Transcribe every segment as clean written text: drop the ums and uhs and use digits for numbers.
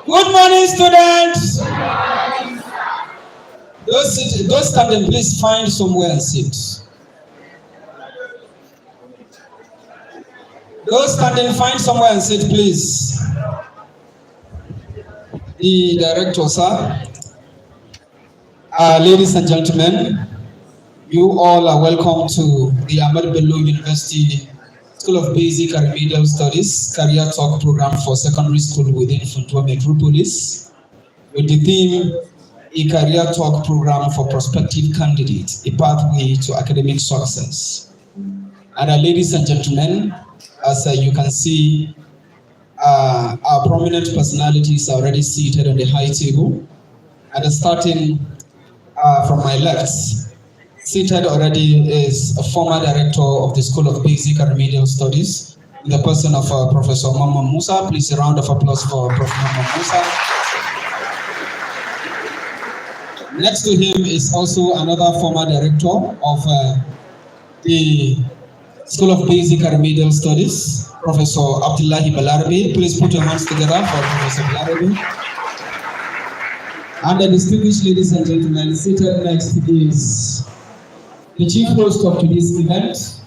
Good morning, students. Those standing, please find somewhere and sit. Those standing, find somewhere and sit, please. The director, sir. Ladies and gentlemen, you all are welcome to the Ahmadu Bello University School of Basic and Remedial Studies Career Talk Program for Secondary School within Funtua Metropolis, with the theme, a career talk program for prospective candidates, a pathway to academic success. And ladies and gentlemen, as you can see, our prominent personalities are already seated on the high table. And starting from my left, seated already is a former director of the School of Basic and Remedial Studies, in the person of Professor Mamman Musa. Please a round of applause for Prof. Mamman Musa. Next to him is also another former director of the School of Basic and Remedial Studies, Professor Abdullahi Balarabi. Please put your hands together for Professor Balarabi. And the distinguished ladies and gentlemen, seated next is the chief host of today's event,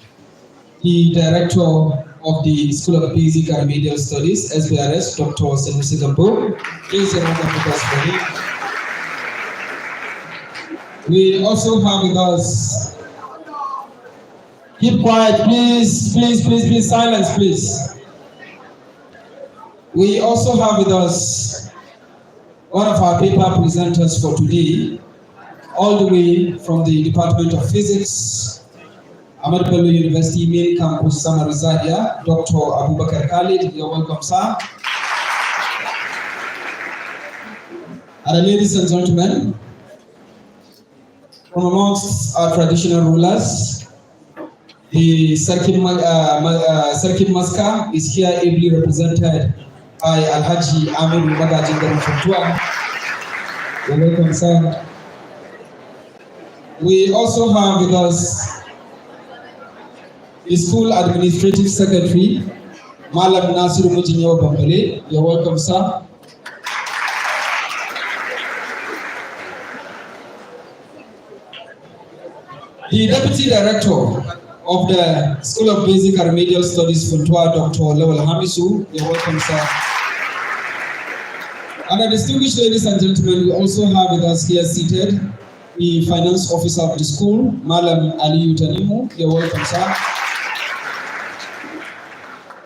the director of the School of Basic and Remedial Studies, SBRS, Dr. Senusi Gambo. Please a round of applause for him. We also have with us, keep quiet, please, silence, please. We also have with us one of our paper presenters for today, all the way from the Department of Physics, Ahmadu Bello University Main Campus, Zaria, Dr. Abubakar Khalid. You're welcome, sir. And ladies and gentlemen, from amongst our traditional rulers, the Sarkin Maska is here ably represented by Alhaji Ahmadu Magaji Funtua. You're welcome, sir. We also have with us the School Administrative Secretary, Malam Nasiru Mujinyo Bambale. You're welcome, sir. The Deputy Director of the School of Basic and Remedial Studies, Funtua, Dr. Lawal Hamisu. You're welcome, sir. And the distinguished ladies and gentlemen, we also have with us here seated the Finance Officer of the school, Malam Ali Utanimu. You're welcome, sir.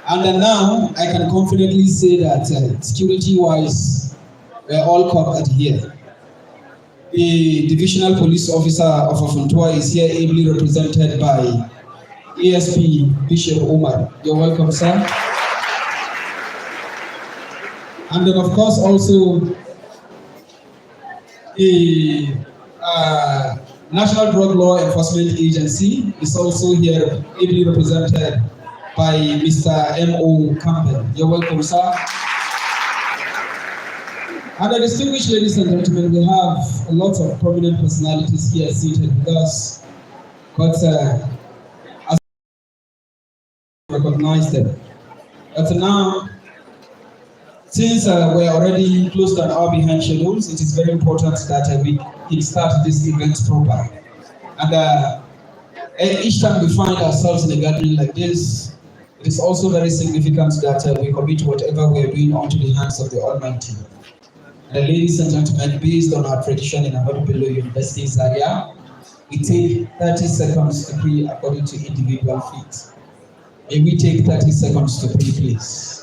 And then now, I can confidently say that security-wise, we're all covered here. The Divisional Police Officer of Funtua is here ably represented by ASP Bishop Omar. You're welcome, sir. And then, of course, also the National Drug Law Enforcement Agency is also here ably represented by Mr. M.O. Campbell. You're welcome, sir. And the distinguished ladies and gentlemen, we have a lot of prominent personalities here seated with us, but as we recognize them. But now, since we're already close to an hour behind schedules, it is very important that we kickstart this event proper. And each time we find ourselves in a gathering like this, it is also very significant that we commit whatever we are doing onto the hands of the Almighty. And ladies and gentlemen, based on our tradition in Ahmadu Bello University, Zaria, we take 30 seconds to pray according to individual feet. May we take 30 seconds to pray, please.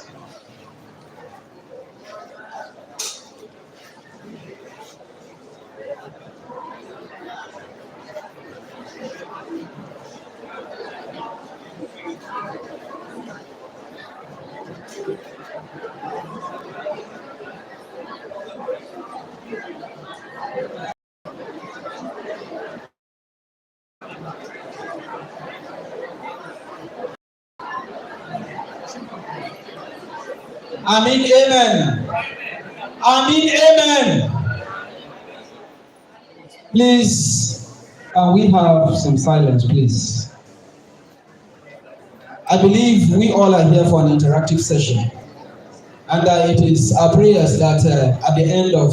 Amen, amen. Amen, amen. Please, we have some silence, please. I believe we all are here for an interactive session. And it is our prayers that at the end of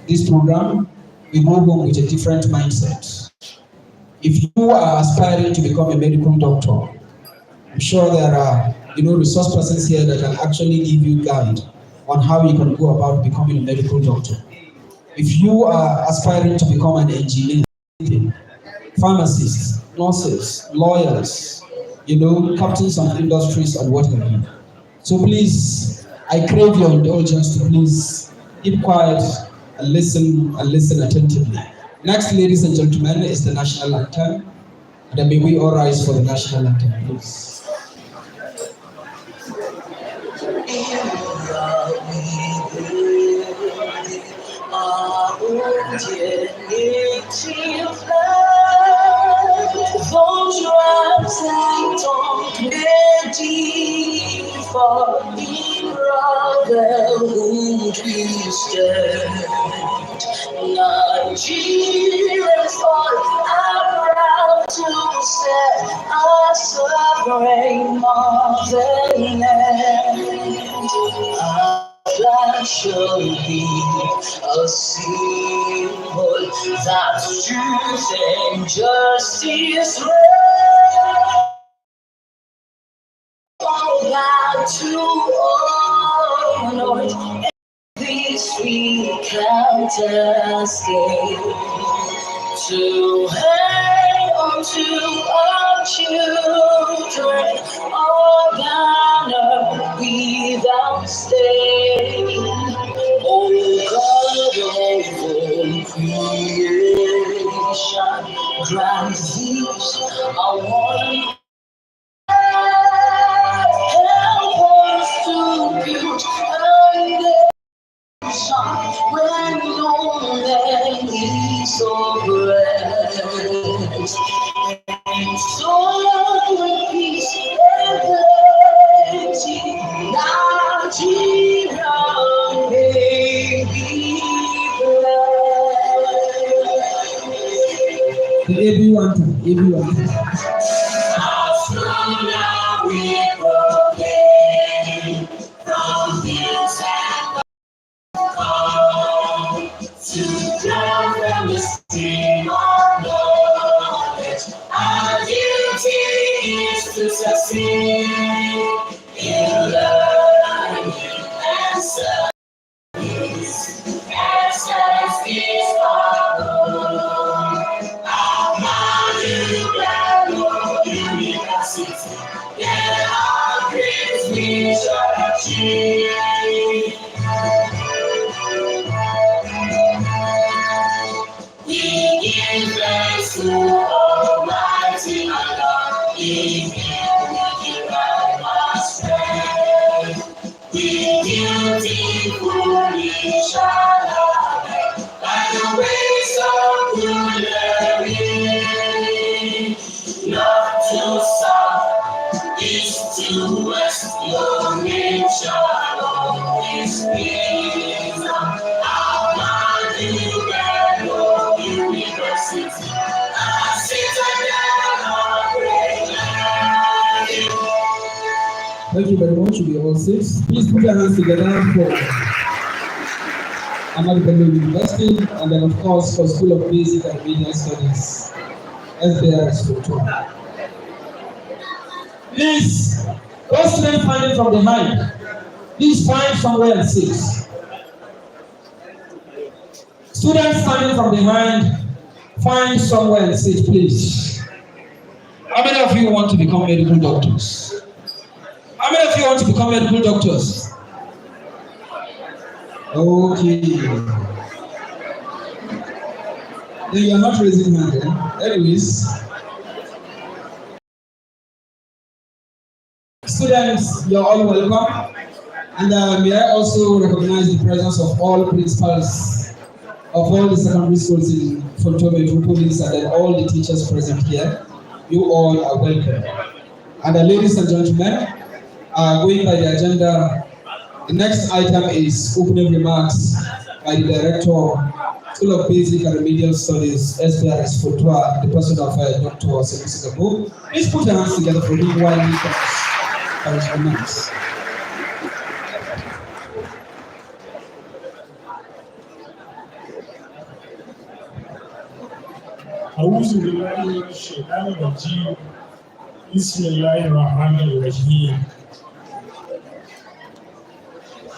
this program, we go home with a different mindset. If you are aspiring to become a medical doctor, I'm sure there are resource persons here that can actually give you guide on how you can go about becoming a medical doctor. If you are aspiring to become an engineer, pharmacists, nurses, lawyers, captains of industries and what have you. So please, I crave your indulgence to please keep quiet and listen attentively. Next, ladies and gentlemen, is the national anthem. And may we all rise for the national anthem, please. Nigerians all are proud to set our sovereign motherland. Our flag shall be a symbol that truth and justice reign. All back to honor. This we can't escape, to hang on to our children, our banner without stain. Oh God of creation, grant these our one. Help us to build when no man is oppressed, and so with peace and plenty, Nigeria may be blessed. Everyone. As long as we proclaim from hills and to drown them the stream of knowledge. Our duty is to succeed in learning and service. Excellence is our goal. Ahmadu, Bello, University. There are great we shall achieve. We give thanks to Almighty Allah, in Him we derive our strength. We beautifully shall have by the ways of glory. North to south, east to west, your name shall always be. Thank you very much. We all sit. Please put your hands together for Ahmadu Bello University, and then of course for School of Basic and Remedial Studies, SBRS Funtua. Please, those students finding from behind, please find somewhere and sit. Students standing from behind, find somewhere and sit, please. How many of you want to become medical doctors? How many of you want to become medical doctors? Okay. Then you are not raising hand then. Anyways. Students, you are all welcome. And may I also recognize the presence of all principals of all the secondary schools in Funtua Metropolis and then all the teachers present here. You all are welcome. And ladies and gentlemen, going by the agenda, the next item is opening remarks by the Director, School of Basic and Remedial Studies, SBRS Funtua, the person of Dr. Ahmadu. Please put your hands together for him while he comes by his remarks. أعوذ بالله من الشيطان الرجيم. بسم الله الرحمن الرحيم.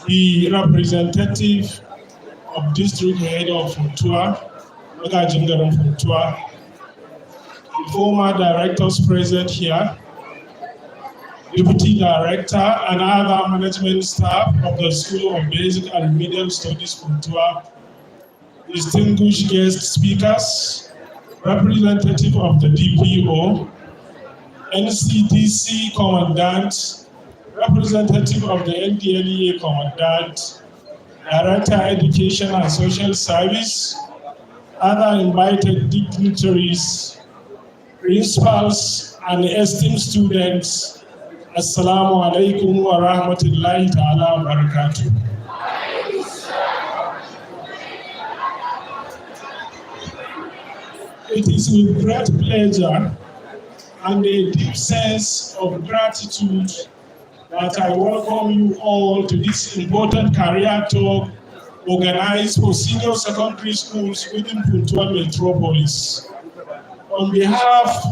The representative of District Head of Funtua, Magajingaram Funtua, the former directors present here, Deputy Director and other management staff of the School of Basic and Remedial Studies Funtua, distinguished guest speakers, representative of the DPO, NCDC Commandant, representative of the NDLEA Commandant, Director Education and Social Service, other invited dignitaries, principals, and esteemed students. Assalamu alaikum wa rahmatullahi ta'ala wa barakatuh. It is with great pleasure and a deep sense of gratitude that I welcome you all to this important career talk organized for senior secondary schools within Funtua Metropolis. On behalf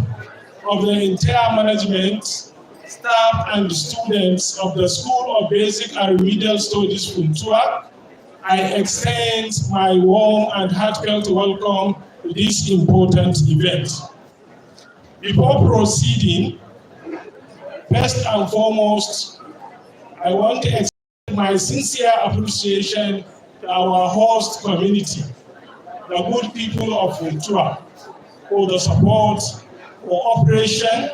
of the entire management, staff and students of the School of Basic and Remedial Studies Funtua, I extend my warm and heartfelt welcome to this important event. Before proceeding, first and foremost, I want to extend my sincere appreciation to our host community, the good people of Funtua, for the support, cooperation,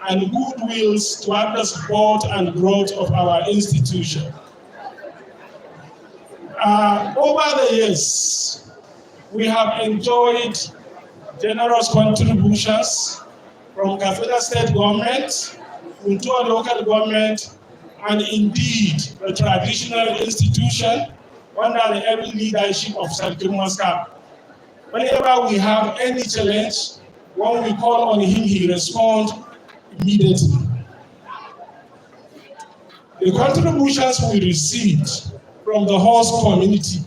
and goodwills toward the support and growth of our institution. Over the years, we have enjoyed generous contributions from Katsina State Government, Funtua Local Government, and indeed the traditional institution under the able leadership of Sarkin Maska. Whenever we have any challenge, when we call on him, he responds immediately. The contributions we received from the host community,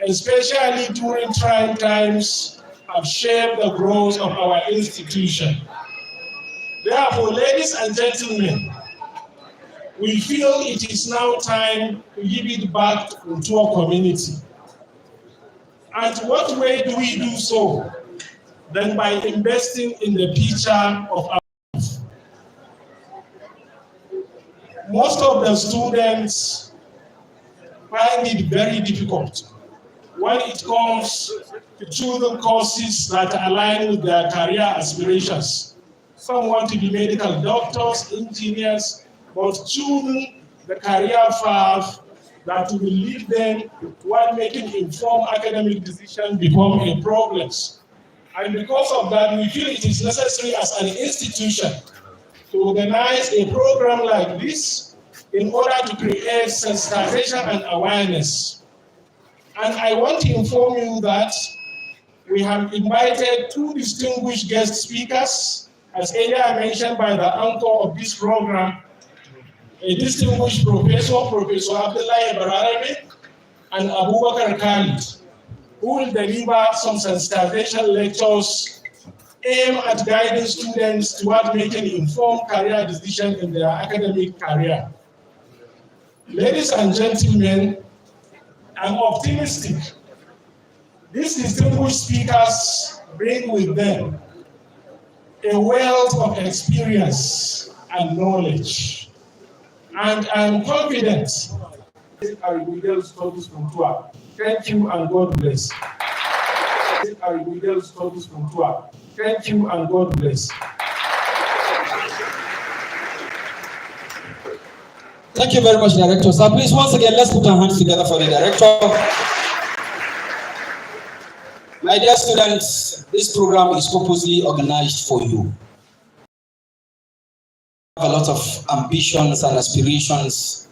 especially during trying times, have shaped the growth of our institution. Therefore, ladies and gentlemen, we feel it is now time to give it back to our community. And what way do we do so? Than by investing in the future of our youth. Most of the students find it very difficult when it comes to choosing courses that align with their career aspirations. Some want to be medical doctors, engineers, but choosing the career path that will lead them toward making informed academic decisions become a problem. And because of that, we feel it is necessary as an institution to organize a program like this in order to create sensitization and awareness. And I want to inform you that we have invited two distinguished guest speakers, as earlier mentioned by the anchor of this program, a distinguished professor, Professor Abdullahi Bararabe, and Abubakar Khalid, who will deliver some sensitization lectures aimed at guiding students toward making informed career decisions in their academic career. Ladies and gentlemen, I'm optimistic. These distinguished speakers bring with them a wealth of experience and knowledge. And I'm confident our Remedial Studies Funtua. Thank you and God bless. Our Remedial Studies Funtua. Thank you and God bless. Thank you very much, Director. So please, once again, let's put our hands together for the Director. My dear students, this program is purposely organized for you. A lot of ambitions and aspirations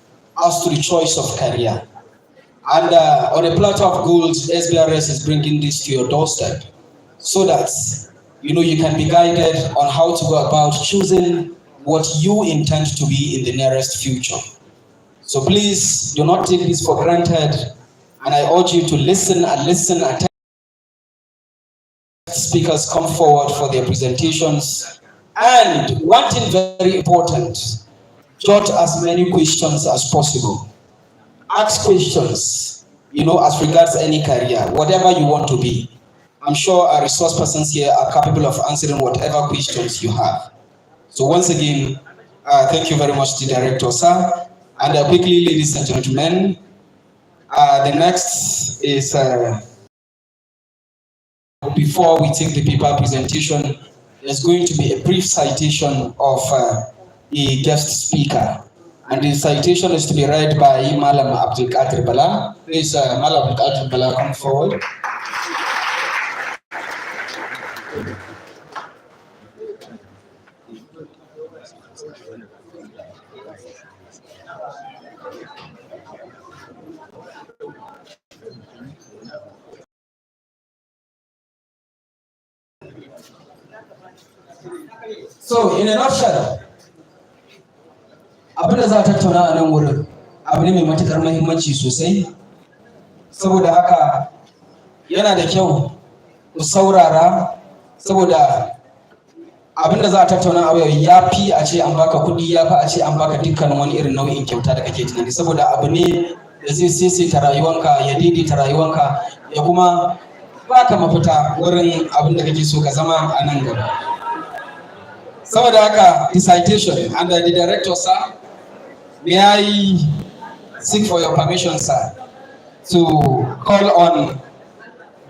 as to the choice of career. And on a platter of gold, SBRS is bringing this to your doorstep so that you can be guided on how to go about choosing what you intend to be in the nearest future. So please do not take this for granted, and I urge you to listen and listen attentively. speakers come forward for their presentations. And one thing very important, jot as many questions as possible. Ask questions, as regards any career, whatever you want to be. I'm sure our resource persons here are capable of answering whatever questions you have. So once again, thank you very much to the director, sir. And quickly, ladies and gentlemen, the next is, before we take the paper presentation, there's going to be a brief citation of a guest speaker. And the citation is to be read by Malam Abdul Qadir Bala. Please, Malam Abdul Qadir Bala, come forward. So, in a nutshell, abin da za a tattauna a nan wurin abu ne mai matuƙar muhimmanci sosai, saboda haka yana da kyau ku saurara, saboda abin da za a tattauna a yau ya fi a ce an baka kuɗi, ya fi a ce an baka dukkanin wani irin nau'in kyauta da kake tunani, saboda abu ne da zai saisaita rayuwanka, ya daidaita rayuwanka, ya kuma baka mafita wurin abin da kake so ka zama a nan gaba. Saboda haka, the citation under the director, sir, may I seek for your permission, sir, to call on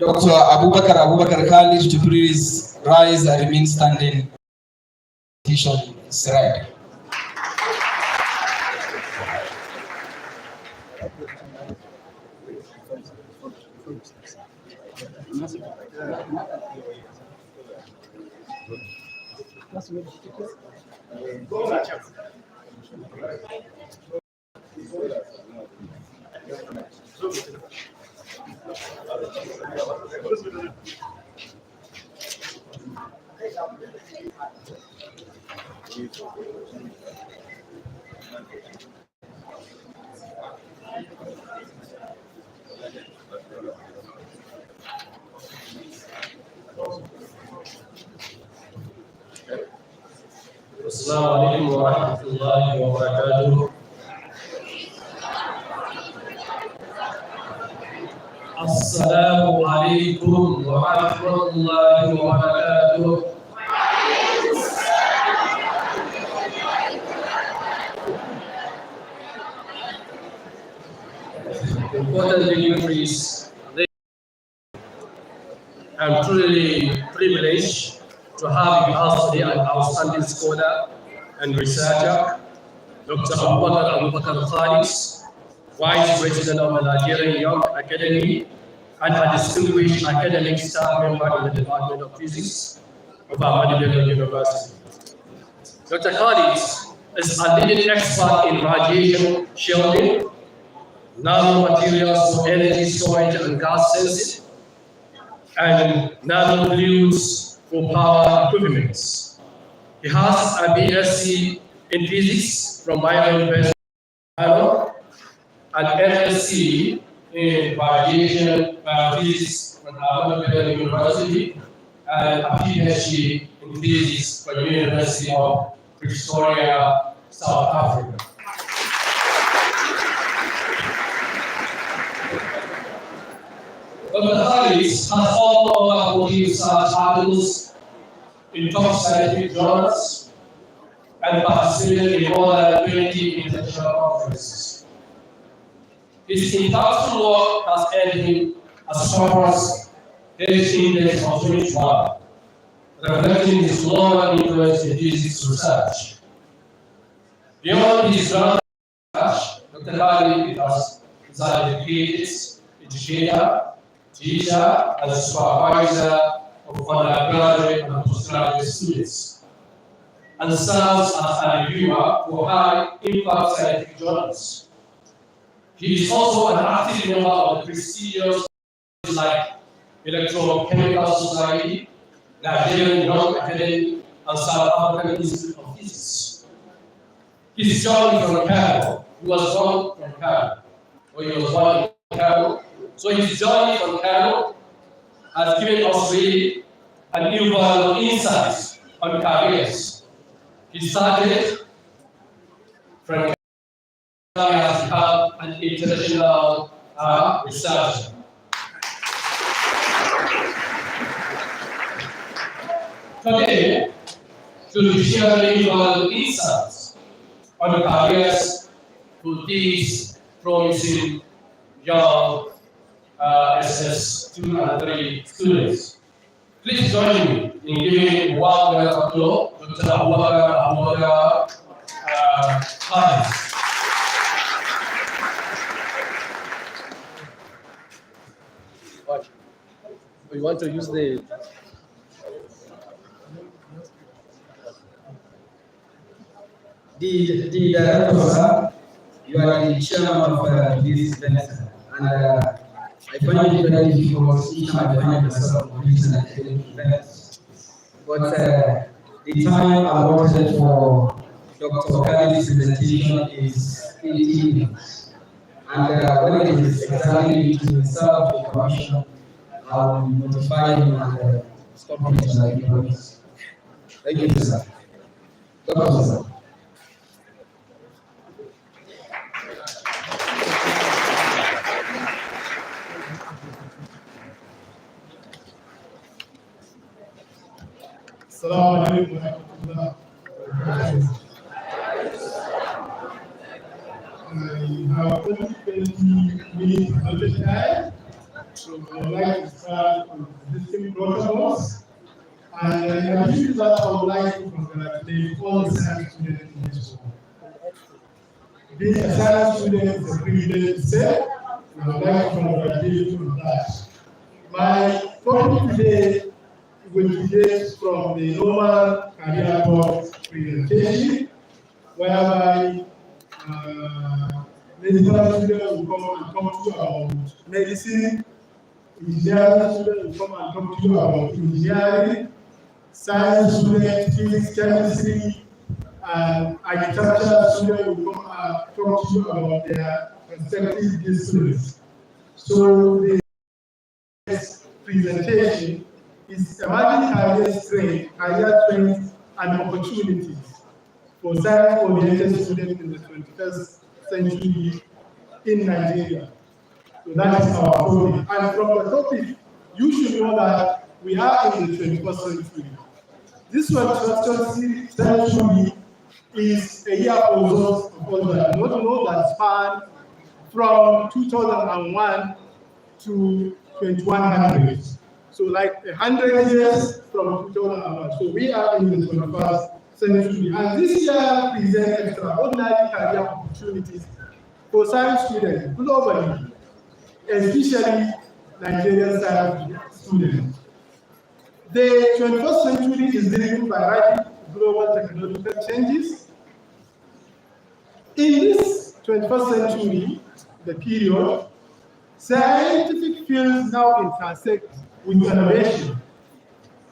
Dr. Abubakar Khalid to please rise and remain standing. Citation is read. Assalamu alaikum wa rahmatullahi wa barakatuh. Assalamu alaikum wa rahmatullahi wa barakatuh. Important dignitaries, I'm truly privileged to have with us today an outstanding scholar and researcher, Dr. Abubakar Khalid, Vice President of the Nigerian Young Academy and a distinguished academic staff member in the Department of Physics of Ahmadu Bello University. Dr. Khalid is a leading expert in radiation shielding, nanomaterials for energy storage and gas sensing, and nanofluids for power equipment. He has a BSc in physics from Bio University and MSc in radiation physics from Ahmadu Bello University and a PhD in physics from the University of Pretoria, South Africa. Dr. Khalid has authored over 40 research articles in top scientific journals and participated in more than 20 international conferences. His intellectual work has earned him a Scopus Heritage Index of 21, reflecting his global influence in physics research. Beyond his ground research, Dr. Khalid is an educated educator, teacher, and supervisor of undergraduate and postgraduate students, and serves as a reviewer for high-impact scientific journals. He is also an active member of the prestigious like Electrochemical Society, Nigerian Young Academy, and South African Institute of Physics. His journey from Cairo, he was born from Cairo, or he was born in Cairo. So his journey from Cairo has given us really and invaluable insights on careers. He started from Kenya has become an international researcher. Today, to be sharing invaluable insights on careers to these promising young SS2 and 3 students. Please join me in giving a warm welcome to Dr. Ahmadu Harris. We want to use the director, sir. You are the chairman of this event, and I find it very difficult each time I find myself completing an academic event. But the time allotted for Dr. Kali's presentation is 18 minutes. And when it is exactly to himself the commission, I will notify him and stop him like this. Thank you, sir. Dr. Sir. Assalamu alaikum wa rahmatullah. I have only 20 minutes of time, so I would like to start with existing protocols. And in addition to that, I would like to congratulate all the science students in this school. Being a science student is a privilege itself, and I would like to congratulate you on that. My topic today will be from the normal career board presentation, whereby medical students will come and talk to you about medicine, engineering students will come and talk to you about engineering, science students, physics, chemistry, and agriculture students will come and talk to you about their respective disciplines. So the presentation is emerging career strength, career trends, and opportunities for science-oriented students in the 21st century in Nigeria. So that is our topic. And from the topic, you should know that we are in the 21st century. This 21st century is a year for those of us that do not know that span from 2001 to 2100. So like 100 years from 2001. So we are in the 21st century. And this year presents extraordinary career opportunities for science students globally, especially Nigerian science students. The 21st century is driven by rapid global technological changes. In this 21st century, the period, scientific fields now intersect with innovation.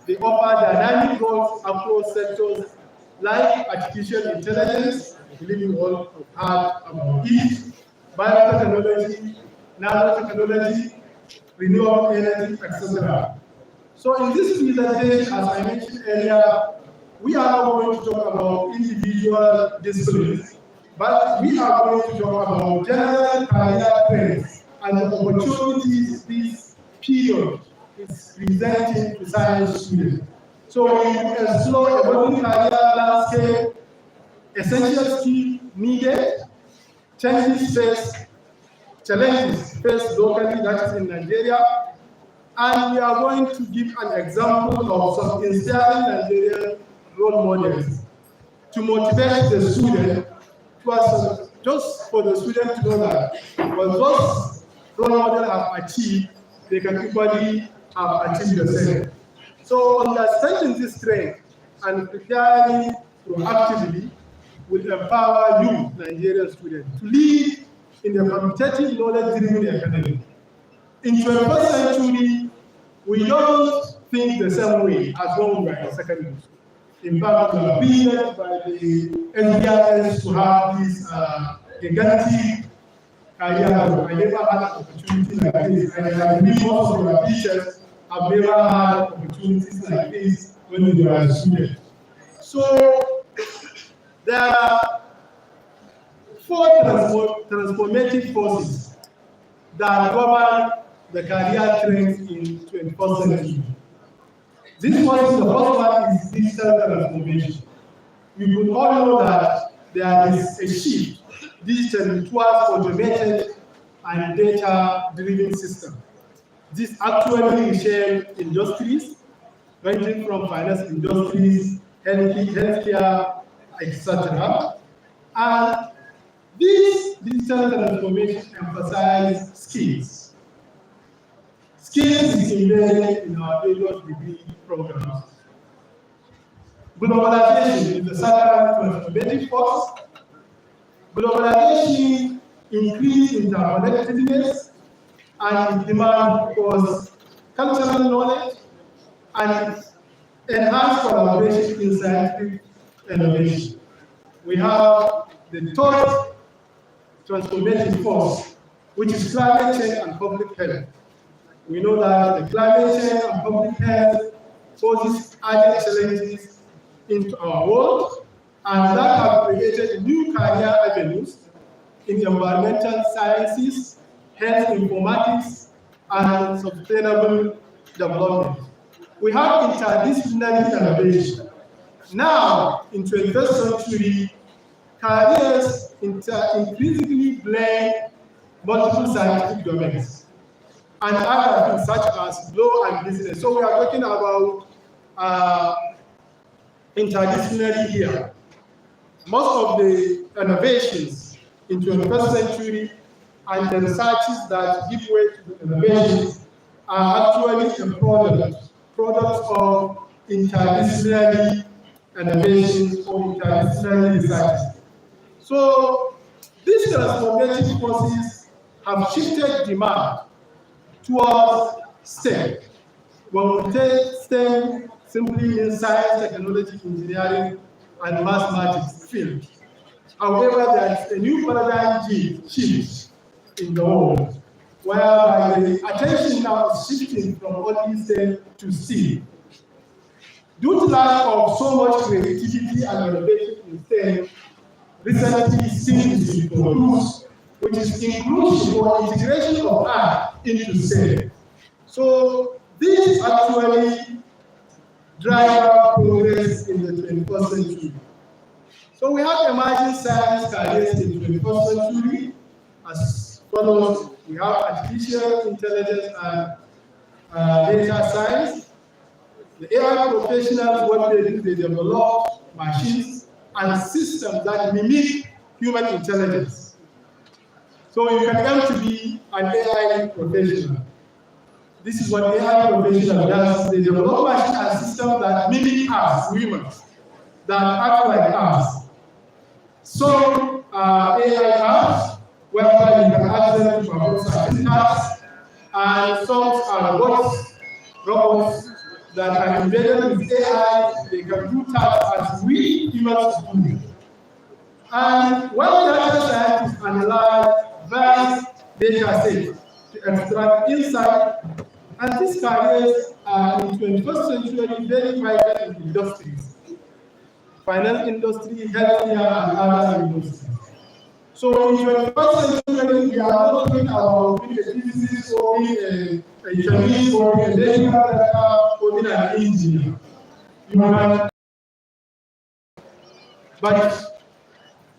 They offer dynamic growth across sectors like artificial intelligence, I believe you all have heard about it, biotechnology, nanotechnology, renewable energy, etc. So in this presentation, as I mentioned earlier, we are going to talk about individual disciplines, but we are going to talk about general career trends and the opportunities this period is presenting to science students. So we explore a modern career landscape, essential skills needed, challenges faced locally, that is in Nigeria, and we are going to give an example of some inspiring Nigerian role models to motivate the student, just for the student to know that what those role models have achieved, they can equally have achieved the same. So understanding this trend and preparing proactively will empower you, Nigerian students, to lead in a competitive knowledge-driven academy. In 21st century, we don't think the same way as when we were in secondary school. In fact, we are privileged by the NDIS to have this gigantic career. I never had an opportunity like this, and I believe most of our teachers have never had opportunities like this when they were a student. So there are four transformative forces that govern the career trends in 21st century. This force, the first one is digital transformation. We could all know that there is a shift digitally towards automated and data-driven system. This actually reshaped industries, ranging from finance industries, healthcare, etc. And this digital transformation emphasizes skills. Skills is embedded in our various degree programs. Globalization is the second transformative force. Globalization increased interconnectedness and demand for cultural knowledge and enhanced collaboration in scientific innovation. We have the third transformative force, which is climate change and public health. We know that the climate change and public health poses urgent challenges into our world, and that have created new career avenues in environmental sciences, health informatics, and sustainable development. We have interdisciplinary innovation. Now, in 21st century, careers increasingly blend multiple scientific domains and other things such as law and business. So we are talking about interdisciplinary here. Most of the innovations in 21st century and the researches that give way to the innovations are actually a product of interdisciplinary innovations or interdisciplinary research. So these transformative forces have shifted demand towards STEM. When we take STEM, simply means science, technology, engineering, and mathematics field. However, there is a new paradigm shift in the world, whereby the attention now is shifting from only STEM to STEM. Due to lack of so much creativity and innovation in STEM, recently STEM is introduced, which is inclusion or integration of art into STEM. So this actually drive progress in the 21st century. So we have emerging science careers in the 21st century as follows. We have artificial intelligence and data science. The AI professionals, what they do, they develop machines and systems that mimic human intelligence. So you can come to be an AI professional. This is what AI professional does. They develop machines and systems that mimic us, humans, that act like us. Some AI apps, whereby you can ask them to perform certain tasks, and some are robots that are embedded with AI. They can do tasks as we humans do. And when data scientists analyze vast data sets to extract insight, and these careers are in 21st century very vital in industries, finance industry, healthcare, and other industries. So in 21st century, we are not talking about being a physicist or being a chemist or being a medical doctor or being an engineer. But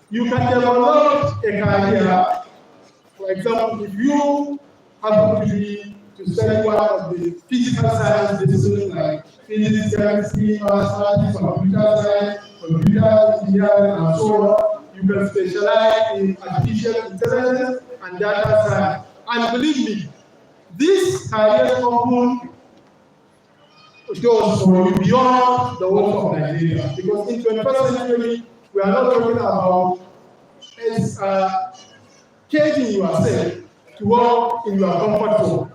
you can develop a career. For example, if you happen to study one of the physical science disciplines like physics, chemistry, mathematics, computer science, computer engineering, and so on, you can specialize in artificial intelligence and data science. And believe me, these careers open doors for you beyond the walls of Nigeria. Because in 21st century, we are not talking about caging yourself to work in your comfort zone.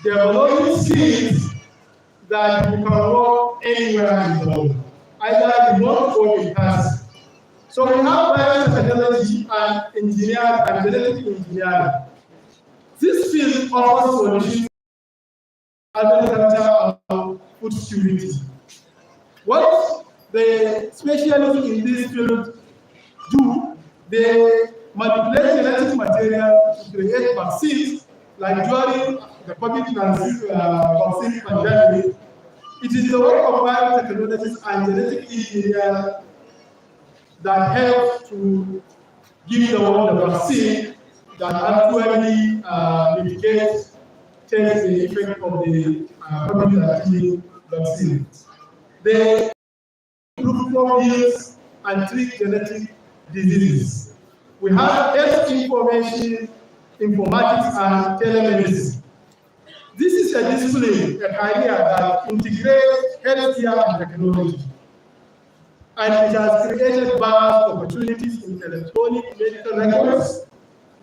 Developing skills that you can work anywhere in the world, either remote or in person. So we have biotechnology and engineering and genetic engineering. This field offers solutions agriculture, and food security. What the specialists in this field do, they manipulate genetic material to create vaccines, like during the COVID-19 vaccine pandemic. It is the work of biotechnologists and genetic engineers that help to give the world the vaccine that actually mitigates the effect of the COVID-19 vaccine. They improve yields and treat genetic diseases. We have health information, informatics, and telemedicine. This is a discipline, a career that integrates healthcare and technology. And it has created vast opportunities in electronic medical records,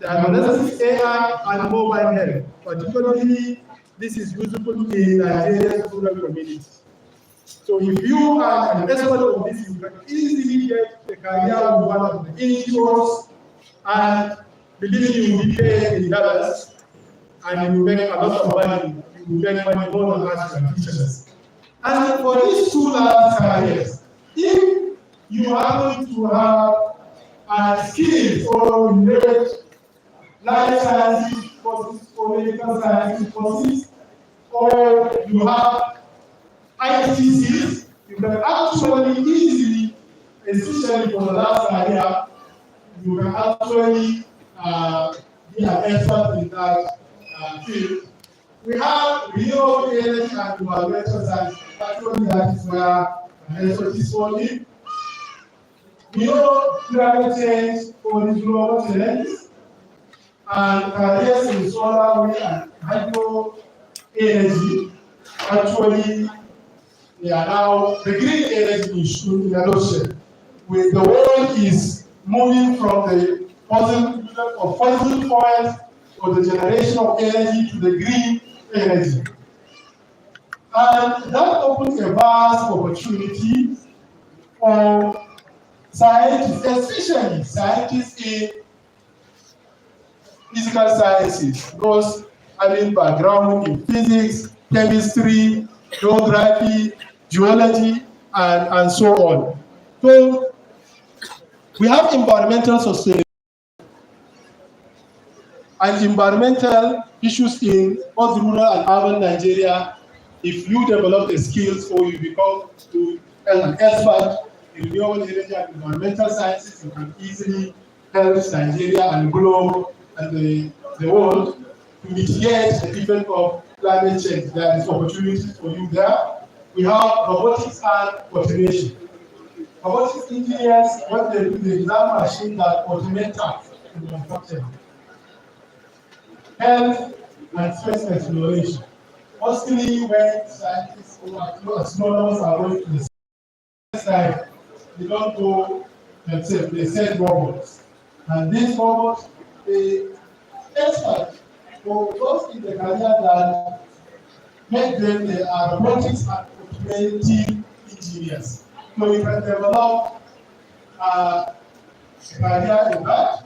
diagnostics, AI, and mobile health. Particularly, this is useful in Nigeria's rural communities. So if you are an expert of this, you can easily get a career with one of the NGOs, and believe me, you will be paid in dollars, and you will make a lot of money. You will make money more than us practitioners. And for these two large careers, if you happen to have skills or relate life sciences courses or medical sciences courses, or you have IT skills, you can actually easily, especially for the last career, you can actually be an expert in that field. We have renewable energy and environmental science. Actually, that is where expertise only. We know climate change for the global challenges, and careers in solar, wind, and hydro energy. Actually, they are now the green energy issue in a nutshell. With the world is moving from the fossil fuels or the generation of energy to the green energy. And that opens a vast opportunity for scientists, especially scientists in physical sciences, those having background in physics, chemistry, geography, geology, and so on. So we have environmental sustainability and environmental issues in both rural and urban Nigeria. If you develop the skills or you become an expert in renewable energy and environmental sciences, you can easily help Nigeria and globe and the world to mitigate the effect of climate change. There is opportunities for you there. We have robotics and automation. Robotics engineers, what they do, they design machines that automate tasks in manufacturing. Health and space exploration. Mostly when scientists or astronomers are going to the side, they don't go themselves, they send robots. And these robots, they expert for those in the career that make them, they are robotics and automating engineers. So you can develop a career in that.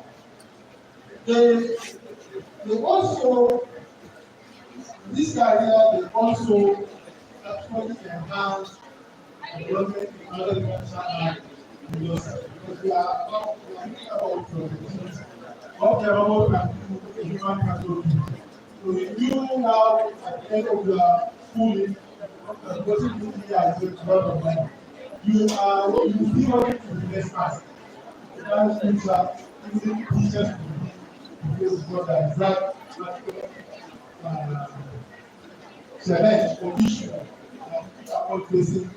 They also, this career, they also actually enhance development in agriculture and industry. Because we are thinking about productivity. What the robot can do, the human can do. So if you now, at the end of the schooling, possibility as a lot of money, you see what it is the best class. That means that using teachers to because what I exact challenge or issue that are facing.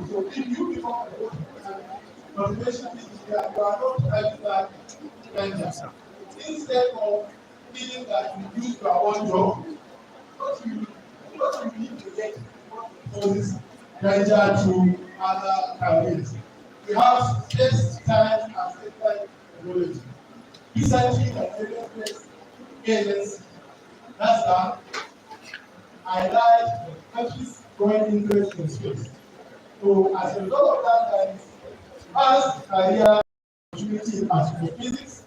So if you become a motivation is that you are not having that venture. Instead of feeling that you use your own job, what you need to get for this venture to other careers. We have space, time, and space technology. Recently, the space agency, NASA, highlight the country's growing interest in space. So, as a result of that, there is vast career opportunity in astrophysics,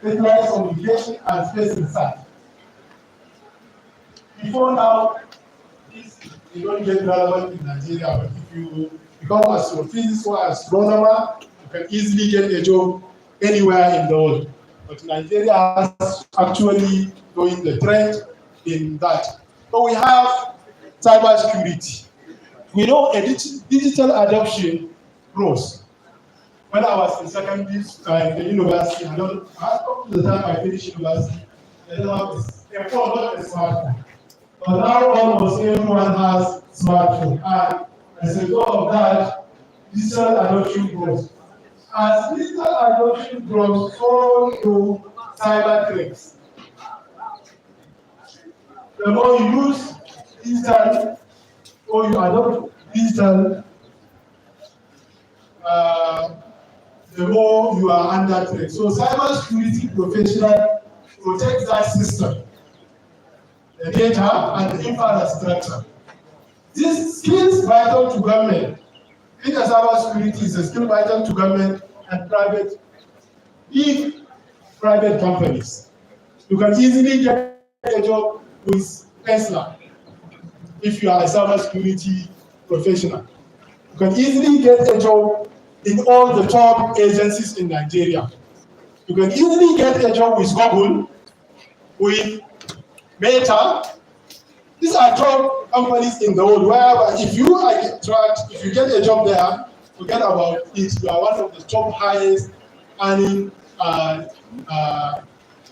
satellite communication, and space research. Before now, this you don't get relevant in Nigeria, but if you become astrophysics or astronomer, you can easily get a job anywhere in the world. But Nigeria has actually going the trend in that. So we have cybersecurity. We know a digital adoption grows. When I was in secondary in the university, up to the time I finished university, I didn't have a phone, not a smartphone. But now almost everyone has smartphone. And as a result of that, digital adoption grows. As digital adoption grows, so do cyber threats. The more you use digital or you adopt digital, the more you are under threat. So cybersecurity professional protect that system, the data and the infrastructure. This skills vital to government. Data cybersecurity is a skill vital to government and big private companies. You can easily get a job with Tesla if you are a cybersecurity professional. You can easily get a job in all the top agencies in Nigeria. You can easily get a job with Google, with Meta. These are top companies in the world where if you get a job there, forget about it. You are one of the top highest earning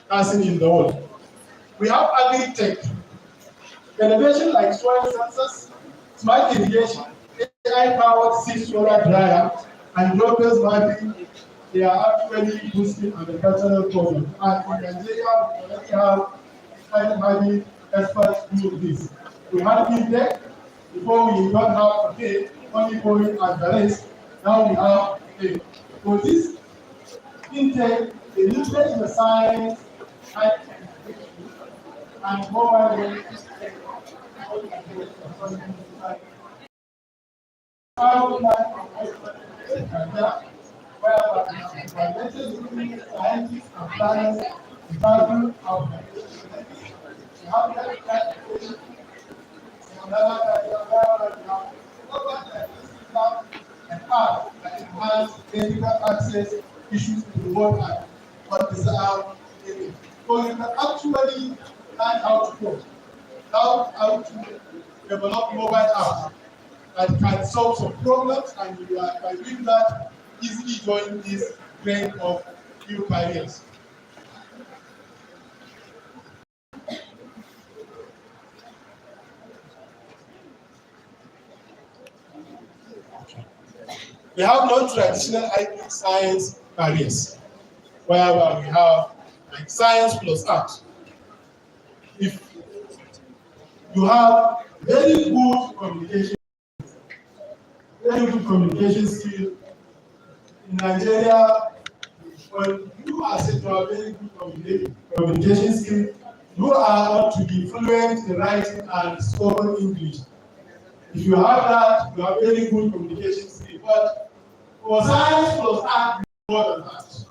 person in the world. We have agri-tech. Innovation like soil sensors, smart irrigation, AI-powered solar dryer, and global mapping, they are actually boosting agricultural programs. And in Nigeria, we already have highly experts doing this. We have fintech. Before we don't have today, only going at the rest. Now we have today. So this fintech, they literally the science and mobile scientists and planners department of technical access issues to the world and what is out there. So you can actually learn how to code, how to develop mobile apps that can solve some problems, and you are by doing that easily join this trend of new careers. We have non-traditional IT science careers, where we have like science plus art. If you have very good communication skill in Nigeria, when you are said to have very good communication skill, you are not to be fluent in writing and spoken English. If you have that, you have very good communication skill. But for science plus art, more than that.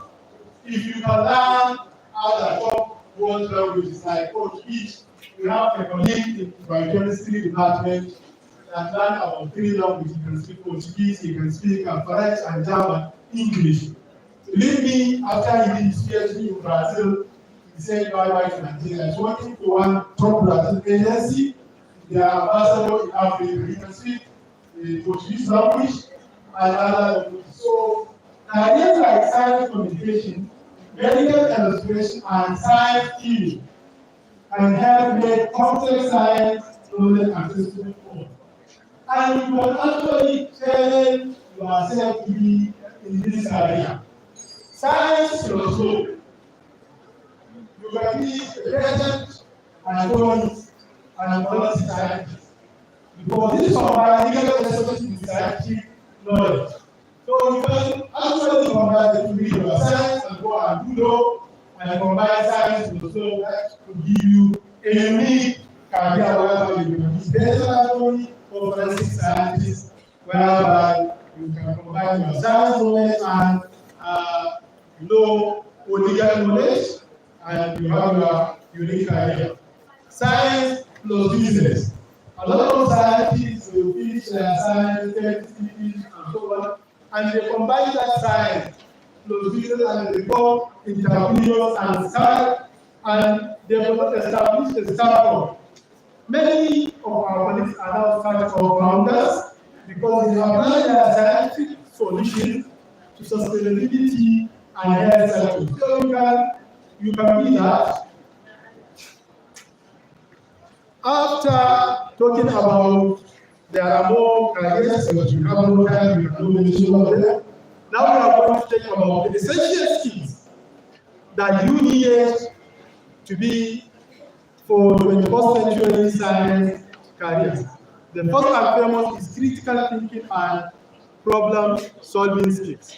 If you can learn how to talk world languages like Portuguese, we have a colleague in the biochemistry department that learn about 3 languages. He can speak Portuguese, he can speak French and German, English. Believe me, after he did his PhD in Brazil, he said bye-bye to Nigeria. He's working for one top Brazil agency. They are ambassador in Africa. He can speak the Portuguese language and other languages. So, areas like science communication, medical illustration, and science theory can help make complex science knowledge accessible to all. And you can actually train yourself to be in this area. Science philosophy. You can be a president, an economist, and a policy scientist. Because this combines legal expertise with scientific knowledge. So you can actually combine the two of science and go and do law, and combine science with philosophy to give you a unique career whereby you can be better only for forensic scientists, whereby you can combine your science knowledge and law or legal knowledge, and you have your unique career. Science plus business. A lot of scientists will finish their science, chemistry, physics, and so on, and they combine that science plus business and they become entrepreneurs and start, and they will establish a startup. Many of our colleagues are now startup founders because they have applied their scientific solutions to sustainability and health sector. So you can be that. After talking about there are more careers, but you have no time, you can mention all of them. Now we are going to talk about the essential skills that you need to be for 21st century science careers. The first and foremost is critical thinking and problem solving skills.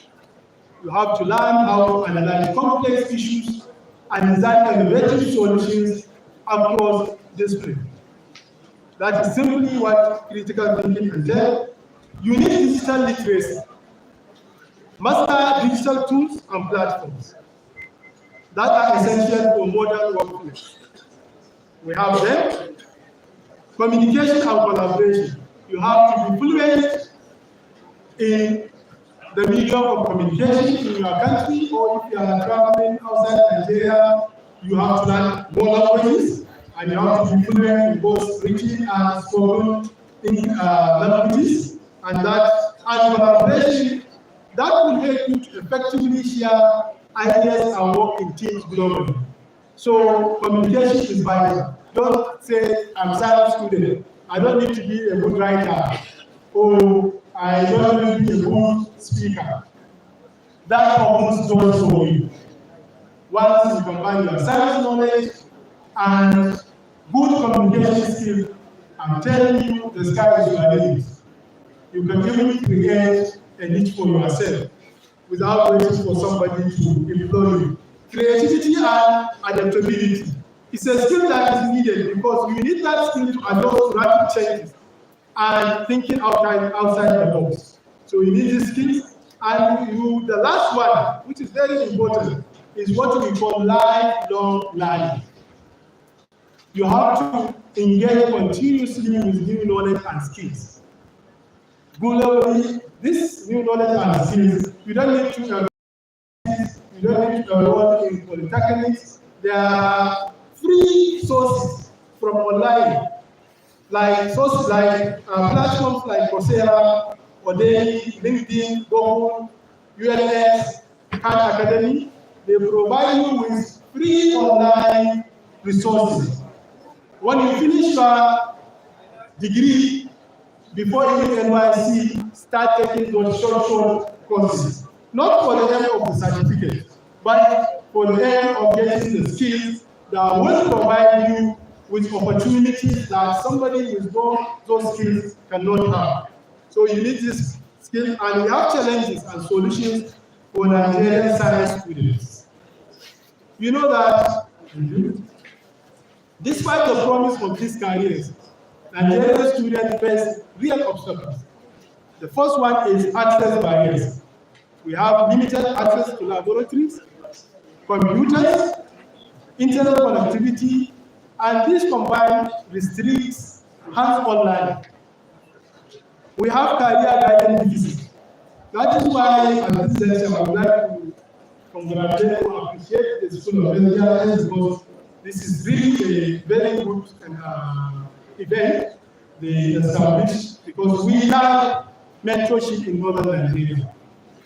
You have to learn how to analyze complex issues and design innovative solutions across disciplines. That is simply what critical thinking entails. You need digital literacy. Master digital tools and platforms that are essential for modern workplace. We have them. Communication and collaboration. You have to be fluent in the medium of communication in your country, or if you are traveling outside Nigeria, you have to learn more languages, and you have to be fluent in both written and spoken languages, and collaboration that will help you to effectively share ideas and work in teams globally. So communication is vital. Don't say I'm a science student, I don't need to be a good writer, or I don't need to be a good speaker. That opens doors for you. Once you combine your science knowledge and good communication skills, I'm telling you, the sky is your limit. You can even create a niche for yourself without waiting for somebody to employ you. Creativity and adaptability is a skill that is needed because you need that skill to adjust to rapid changes and thinking outside the box. So you need these skills, and the last one, which is very important, is what we call lifelong learning. You have to engage continuously with new knowledge and skills. Globally, this new knowledge and skills, you don't need to enroll in polytechnics. There are free sources from online, like platforms like Coursera, Udemy, LinkedIn, Google, ULS, Khan Academy. They provide you with free online resources. When you finish your degree, before even NYC, start taking those short courses. Not for the aim of the certificate, but for the aim of getting the skills that will provide you with opportunities that somebody with those skills cannot have. So you need this skill, and we have challenges and solutions for Nigerian science students. You know that despite the promise of these careers, Nigerian students face real obstacles. The first one is access barriers. We have limited access to laboratories, computers, internet connectivity, and this combined restricts hands-on learning. We have career guidance deficit. That is why at this session I would like to congratulate and appreciate the School of Remedial, because this is really a very good event they established, because we have mentorship in northern Nigeria.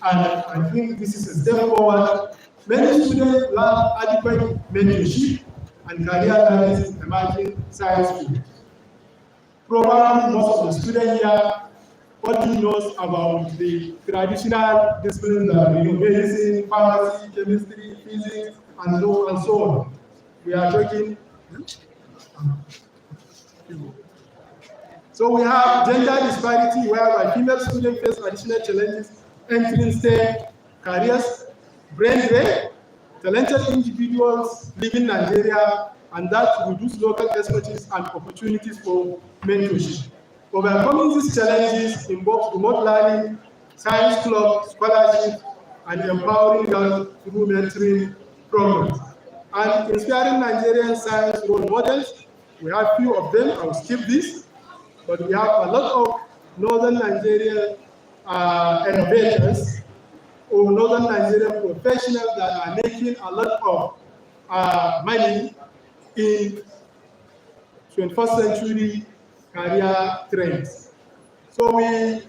And I think this is a step forward. Many students lack adequate mentorship and career guidance in emerging science field. Probably most of the students here only knows about the traditional disciplines that we know, medicine, pharmacy, chemistry, physics, and so on. We are talking. So we have gender disparity, whereby female students face additional challenges entering STEM careers, brain drain, talented individuals leaving Nigeria, and that reduce local expertise and opportunities for mentorship. Overcoming these challenges involves remote learning, science club, scholarship, and empowering girls through mentoring programs. And inspiring Nigerian science role models, We have few of them. I will skip this, but we have a lot of northern Nigerian innovators or northern Nigerian professionals that are making a lot of money in 21st century career trends. So we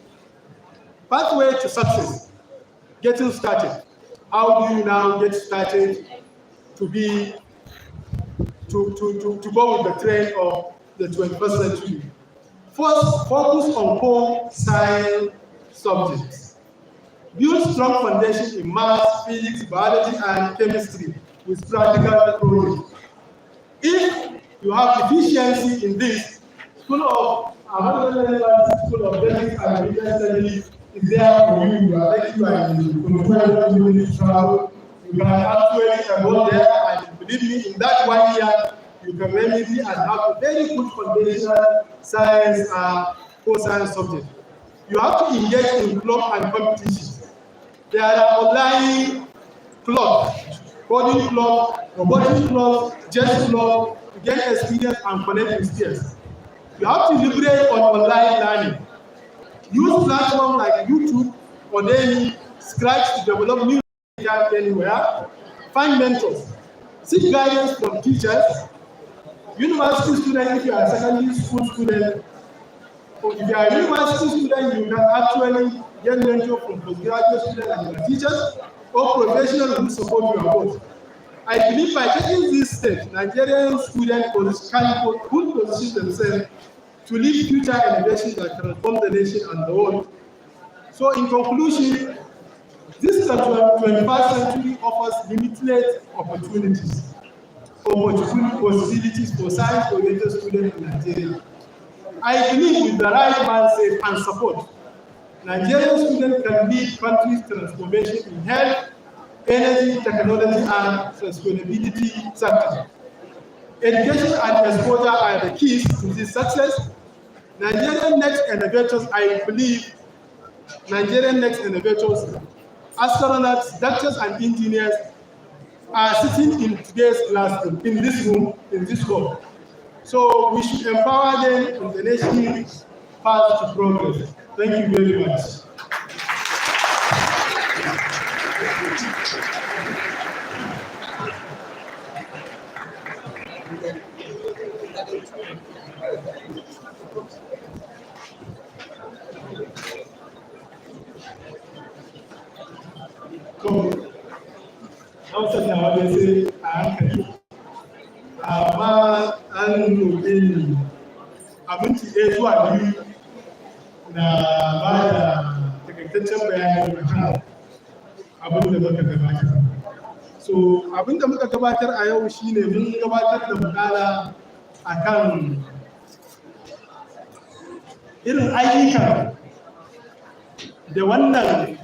pathway to success, getting started. How do you now get started to be to go with the trend of the 21st century? First, focus on core science subjects. Build strong foundation in math, physics, biology, and chemistry with practical projects. If you have efficiency in this, Ahmadu School of Basic and Religious Studies is there for you. You are like you are in Funtua, you need to travel. You can actually enroll there, and believe me, in that 1 year, you can remedy and have a very good foundational science core science subject. You have to engage in club and competition. There are online clubs, coding club, robotics club, chess club, to gain experience and connect with peers. You have to liberate on online learning. Use platforms like YouTube or Daily, Scratch to develop new ideas anywhere. Find mentors. Seek guidance from teachers. University student, if you are a secondary school student, or if you are a university student, you can actually get mentor from postgraduate students and your teachers or professionals who support your work. I believe by taking this step, Nigerian students can position themselves to lead future innovations that transform the nation and the world. So in conclusion, this 21st century offers limitless opportunities for science-oriented students in Nigeria. I believe with the right mindset and support, Nigerian students can lead country's transformation in health, energy, technology, and sustainability sector. Education and exposure are the keys to this success. Nigerian next innovators, I believe, Nigerian next innovators, astronauts, doctors, and engineers are sitting in today's classroom, in this room, in this hall. So we should empower them in the nation's path to progress. Thank you very much. Hausa na wani sai a hankali, amma an roƙe ni abinci ɗaya zuwa biyu na ba da takaitaccen bayani kan abin da muka gabatar. So abin da muka gabatar a yau shine mun gabatar da makala akan irin ayyukan da wannan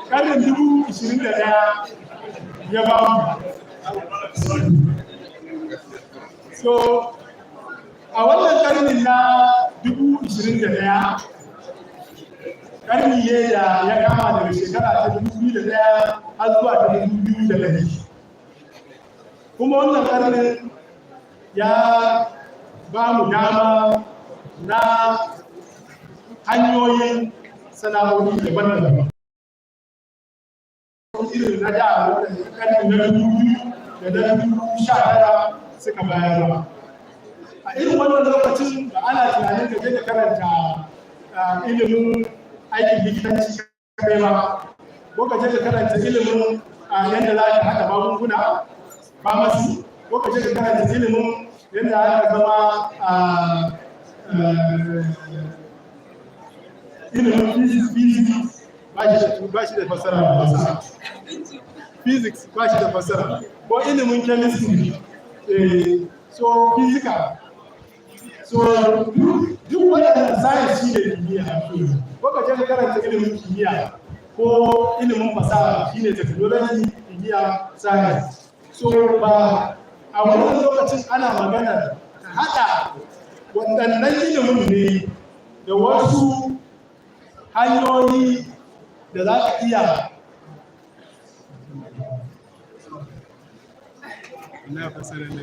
karnin 2021 ya ba mu. So a wannan karnin na 2021 karni ne da ya kama daga shekara ta 2001 har zuwa ta 2000. Kuma wannan karnin ya ba mu dama na hanyoyin sana'o'i daban-daban. Irin na da waɗanda ƙarni na 2000 da na 2019 suka bayar ba. A irin wannan lokacin da ana tunanin ka je ka karanta ilimin aikin likitanci kai ba, ko ka je ka karanta ilimin yadda za ka haɗa magunguna, pharmacy, ko ka je ka karanta ilimin yadda aka zama ilimin physics ba shi da fasara da fasara. Physics ba shi da fasara. Ko ilimin chemistry, so physical. So duk waɗannan science shi ne kimiyya. Ko ka je ka karanta ilimin kimiyya ko ilimin fasaha shi ne technology, kimiyya, science. So ba a wannan lokacin ana magana ta haɗa waɗannan ilimin ne da wasu hanyoyi da za ka iya na fasara na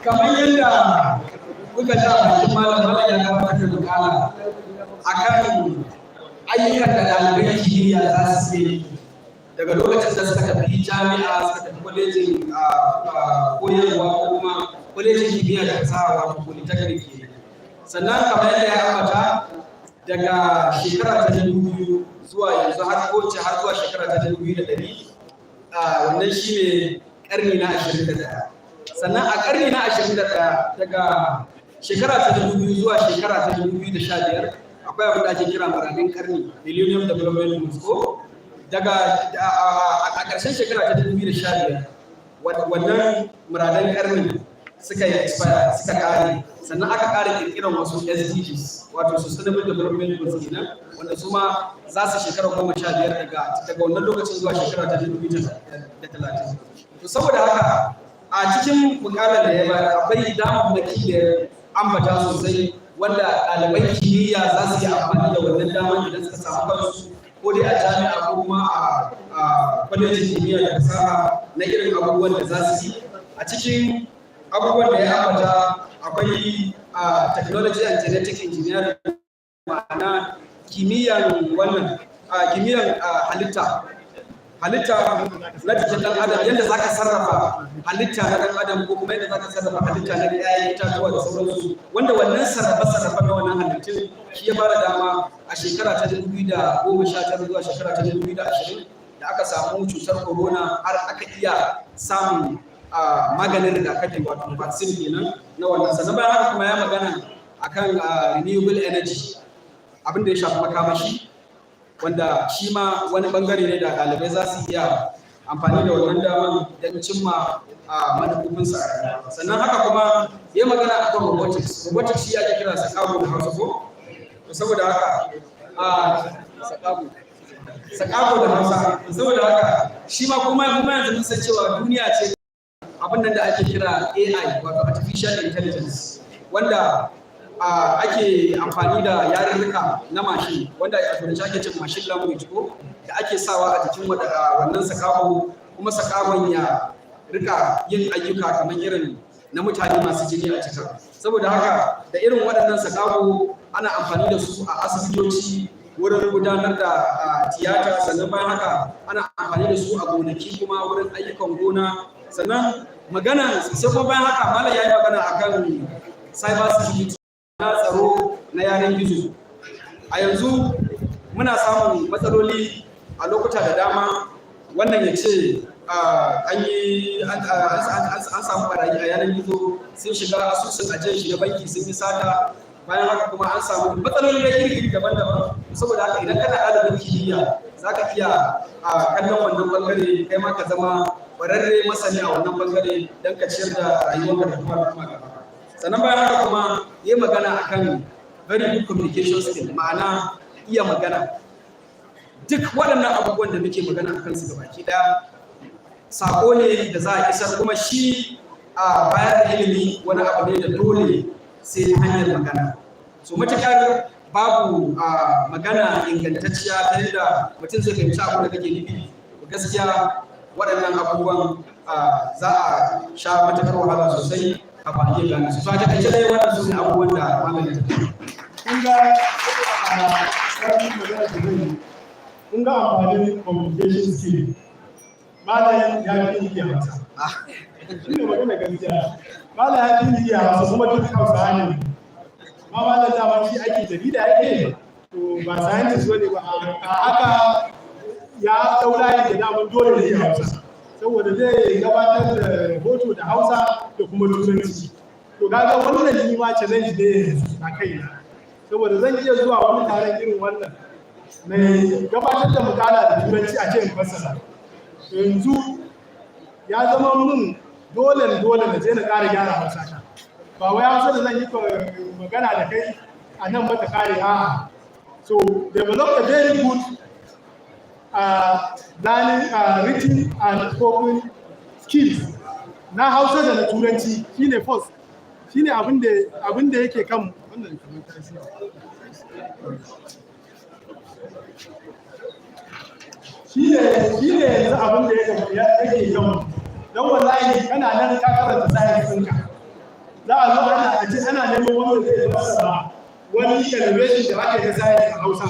kamar yadda kuka ji a bakin malam ya gabatar da bukala akan ayyukan da ɗalibai kimiyya za su yi daga lokacin da suka tafi jami'a suka tafi kwalejin koyarwa ko kuma kwalejin kimiyya da fasaha wato polytechnic ke sannan kamar yadda ya ambata daga shekara ta 2000 zuwa yanzu har zuwa shekara ta 2100 wannan shine karni na 21 sannan a karni na 21 daga shekara ta 2000 zuwa shekara ta 2015 akwai abin da ake kira muradin karni Millennium Development Goals ko daga a ƙarshen shekara ta 2015 wannan muradan karni suka yi expire suka kare sannan aka kare kirkiran wasu SDGs wato Sustainable Development Goals kenan wanda su ma za su shekara 15 daga wannan lokacin zuwa shekara ta 2030 to saboda haka a cikin bukatar da ya bayar akwai damammaki da ambata sosai wanda ɗaliban kimiyya za su yi amfani da wannan damar idan suka samu kansu ko dai a jami'a ko kuma a kwalejin kimiyya da fasaha na irin abubuwan da za su yi a cikin abubuwan da ya ambata akwai technology and genetic engineering ma'ana kimiyyan halitta na jikin ɗan adam yadda za ka sarrafa halitta na ɗan adam ko kuma yadda za ka sarrafa halitta na ƴaƴan itatuwa da sauransu wanda wannan sarrafa na wannan halittun shi ya bada dama a shekara ta 2019 zuwa shekara ta 2020 da aka samu cutar corona har aka iya samun maganin rigakafi wato vaccine kenan na wannan sannan bayan haka kuma ya magana akan renewable energy abin da ya shafi makamashi wanda shi ma wani bangare ne da ɗalibai za su iya amfani da wannan daman don cimma manufofinsa sannan haka kuma ya magana a kan robotics shi ake kira sakago da hausa ko saboda haka sakago da hausa saboda haka shi ma kuma yanzu mun san cewa duniya ce abin nan da ake kira AI wato artificial intelligence wanda ake amfani da yarurruka na mashin wanda a turanci ake cin machine language ko da ake sawa a jikin wannan sakaho kuma sakahon ya rika yin ayyuka kamar irin na mutane masu jini a cikin saboda haka da irin waɗannan sakaho ana amfani da su a asibitoci wurin gudanar da tiyata sannan bayan haka ana amfani da su a gonaki kuma wurin ayyukan gona sannan magana sai kuma bayan haka malam ya yi magana akan cyber security na tsaro na yanar gizo a yanzu muna samun matsaloli a lokuta da dama wannan ya ce an samu barayi a yanar gizo sun shiga asusun ajiyar shi na banki sun yi sata bayan haka kuma an samu matsaloli na iri daban-daban saboda haka idan kana ɗalibin kimiyya za ka iya kallon wannan bangare kai ma ka zama ƙwararre masani a wannan bangare don ka ciyar da rayuwar da kuma gaba sannan bayan haka kuma yi magana akan very good communication skill ma'ana iya magana duk waɗannan abubuwan da muke magana akan su gabaki ɗaya sako ne da za a isar kuma shi a bayar da ilimi wani abu ne da dole sai ta hanyar magana so matuƙar babu magana ingantacciya ta yadda mutum zai fahimci abin da kake nufi gaskiya waɗannan abubuwan za a sha matuƙar wahala sosai a bakin gane su. So a takaice dai wannan su ne abubuwan da malamin ta kun ga sarki magana da zai kun ga amfanin communication skill malam ya fi iya masa shi ne magana gaskiya malam ya fi iya masa kuma duk hausa ne ma malam dama shi ake jarida yake to ba scientist bane ba a haka ya daura da daman dole ne ya hausa saboda zai gabatar da rahoto da hausa da kuma turanci to kaga wannan ni ma challenge ne a kaina saboda zan iya zuwa wani taron irin wannan mai gabatar da mukala da turanci a cikin fassara yanzu ya zama mun dole na je na ƙara gyara hausa ta ba wai hausa da zan yi magana da kai a nan mata kare a'a. So develop a very good learning, written and spoken skills na Hausa da na Turanci shine first, shine abin da yake kan wannan kamar tasiri. Shi ne yanzu abin da yake kan don wallahi kana nan ka karanta science ɗinka za a zo ana neman wanda zai fassara wani elevation da ake da science a Hausa,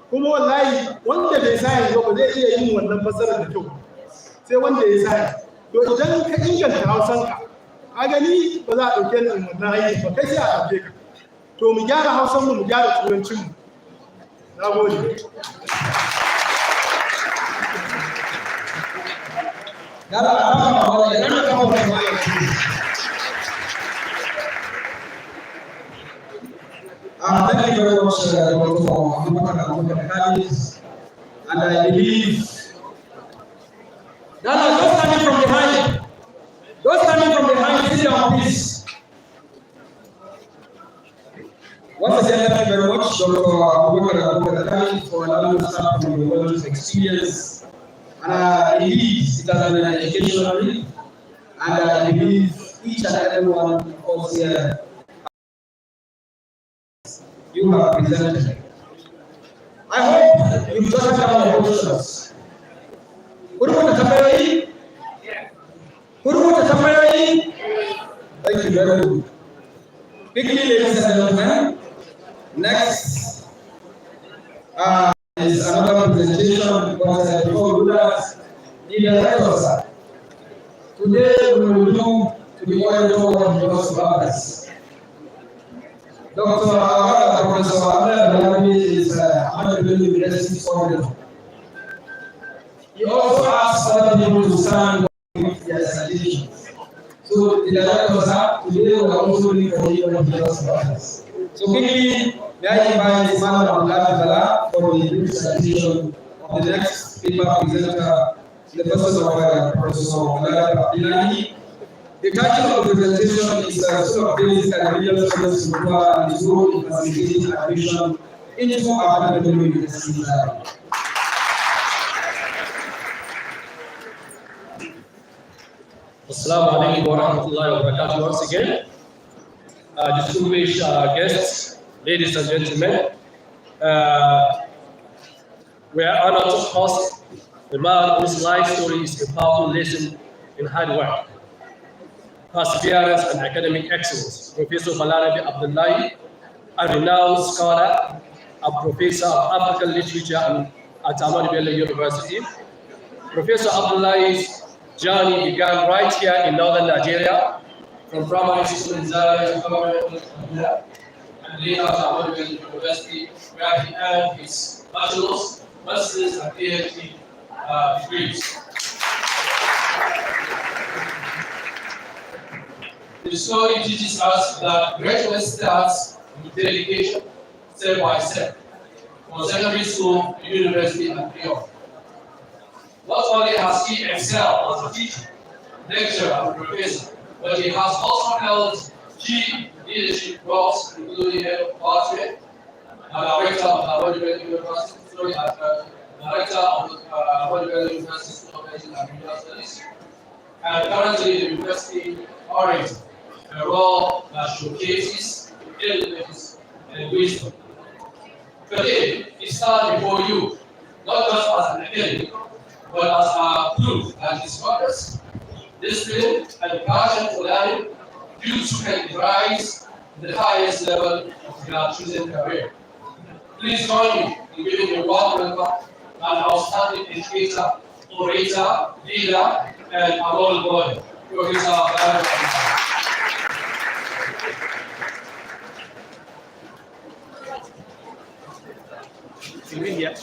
kuma wallahi wanda bai science ba zai iya yin wannan fassarar da kyau sai wanda ya science. To idan ka inganta Hausanka a gani ba za a ɗauke ni wannan aiki ba, kai sai a ɗauke ka. To mu gyara Hausanmu mu gyara Turancinmu. Na gode. Thank you very much, and I believe those coming from behind, sit down, please. Once again, thank you very much, Dr. for allowing us to start from the world's experience. And indeed, it has been an educational read, and I believe each and every one of us here you have presented. I hope you've jotted down your questions. Thank you very much. Quickly, ladies and gentlemen, next is another presentation because before we do that, the directors. Today we will do to be oriented what belongs to others. Dr. Professor Ahmadu is Ahmadu Bello University Scholar. He also asks other people to stand with their citations. So the directors are today we are also doing for you what belongs to others. So quickly, may I invite Madam Abdullah for the presentation of the next paper presenter, the person of Professor Abdullah. The title of the presentation is School of Basic and Remedial Studies Funtua and its role in facilitating admission into Ahmadu Bello University. Assalamu alaikum wa rahmatullahi wa barakatuh once again. Distinguished guests, ladies and gentlemen, we are honored to host the man whose life story is a powerful lesson in hard work, perseverance, and academic excellence. Professor Balarabe Abdullahi, a renowned scholar, a professor of African literature at Ahmadu Bello University. Professor Abdullahi's journey began right here in northern Nigeria, from primary school in Zaria to government and later to Ahmadu Bello University, where he earned his bachelor's, master's, and PhD degrees. The story teaches us that greatness starts with dedication, step by step, from secondary school to university and beyond. Not only has he excelled as a teacher, lecturer, and professor, but he has also held key leadership roles, including head of department, director of Ahmadu Bello University, director of Ahmadu Bello University School of Medicine and Remedial Studies, and currently the university orator, a role that showcases intelligence and wisdom. Today, it stands before you, not just as an academic, but as a proof that his focus, discipline, and passion for learning you can rise to the highest level of your chosen career. Please join me in giving a warm welcome an outstanding educator, orator, leader, and a role model, Professor Ahmadu. Media.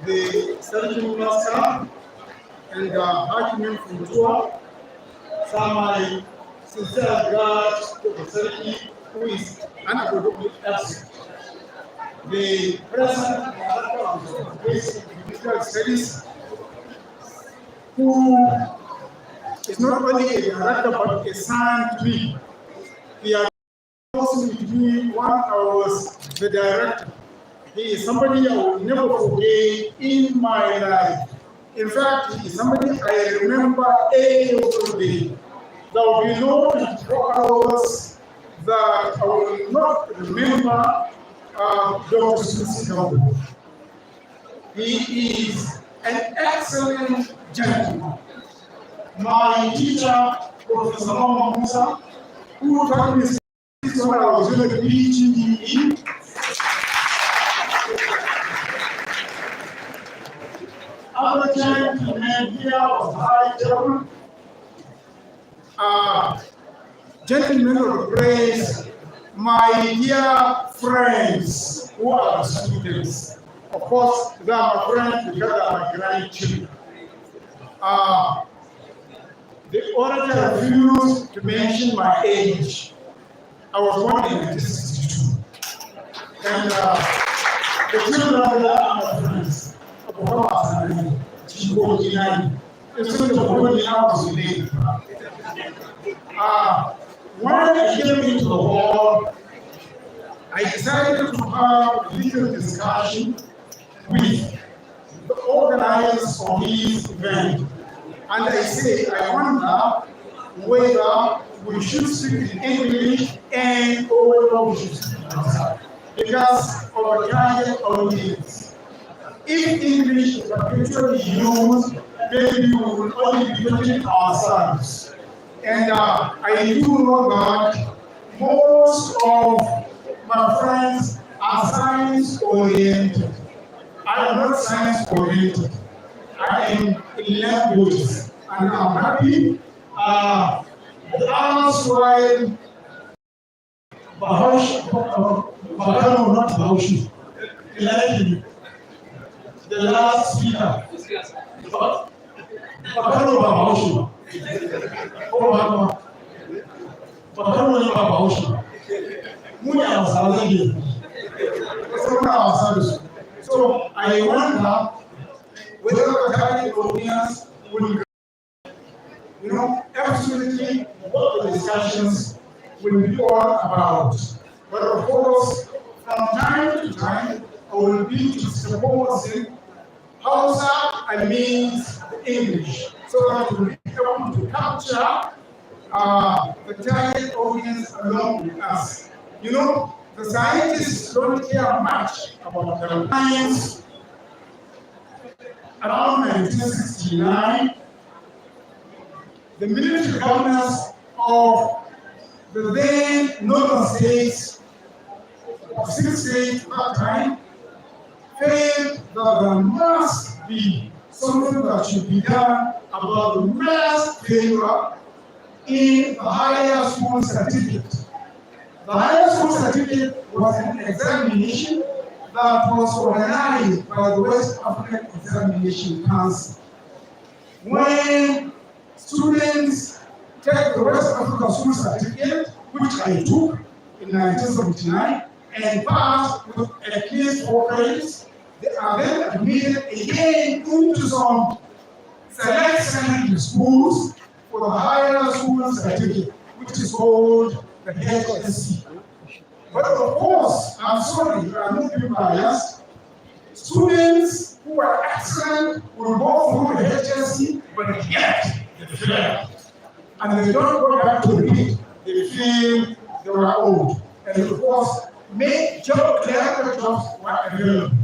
The Sergeant Master and the Hakimin Funtua, some my sincere regards to the Sergeant who is unavoidably absent, the present director of the basic medical studies, who is not only a director but a son to me. He has also with me when I was the director. He is somebody I will never forget in my life. In fact, he is somebody I remember every day. There will be no 24 hours that I will not remember Dr. Susi Gambo. He is an excellent gentleman. My teacher, Professor Mama Musa, who taught me this when I was doing a PGDE. Other gentlemen here of high table, gentlemen of the praise, my dear friends who are students. Of course, they are my friends because they are my grandchildren. The orator refused to mention my age. I was born in 1962. And the children are my friends. When I came into the hall, I decided to have a little discussion with the organizers of this event. And I said, I wonder whether we should speak in English and whether we should speak in Hausa, because of our target audience. If English is habitually used, maybe we will only be putting ourselves. And I do know that most of my friends are science-oriented. I am not science-oriented. I am in languages, and I'm happy. The answer Bahano, not Bahushi. The last speaker. Bahano Bahushi. Oh, Bahano Bahushi. Munya was already. So I wonder whether the target audience will, absolutely what the discussions will be all about. But of course, from time to time, I will be discussing Hausa and means English, so that we will be able to capture the target audience along with us. The scientists don't care much about the science. Around 1969, the military governors of the then northern states, 6 states at that time, felt that there must be something that should be done about the mass failure in the higher school certificate. The higher school certificate was an examination that was organized by the West African Examination Council. When students take the West African School Certificate, which I took in 1979, and passed with at least 4 credits, they are then admitted again into some select secondary schools for the higher school certificate, which is called the HSC. But of course, I'm sorry, I'm not being biased. Students who are excellent will go through the HSC, but yet they fail. And they don't go back to repeat. They feel they were old. And of course, job clerical jobs were available.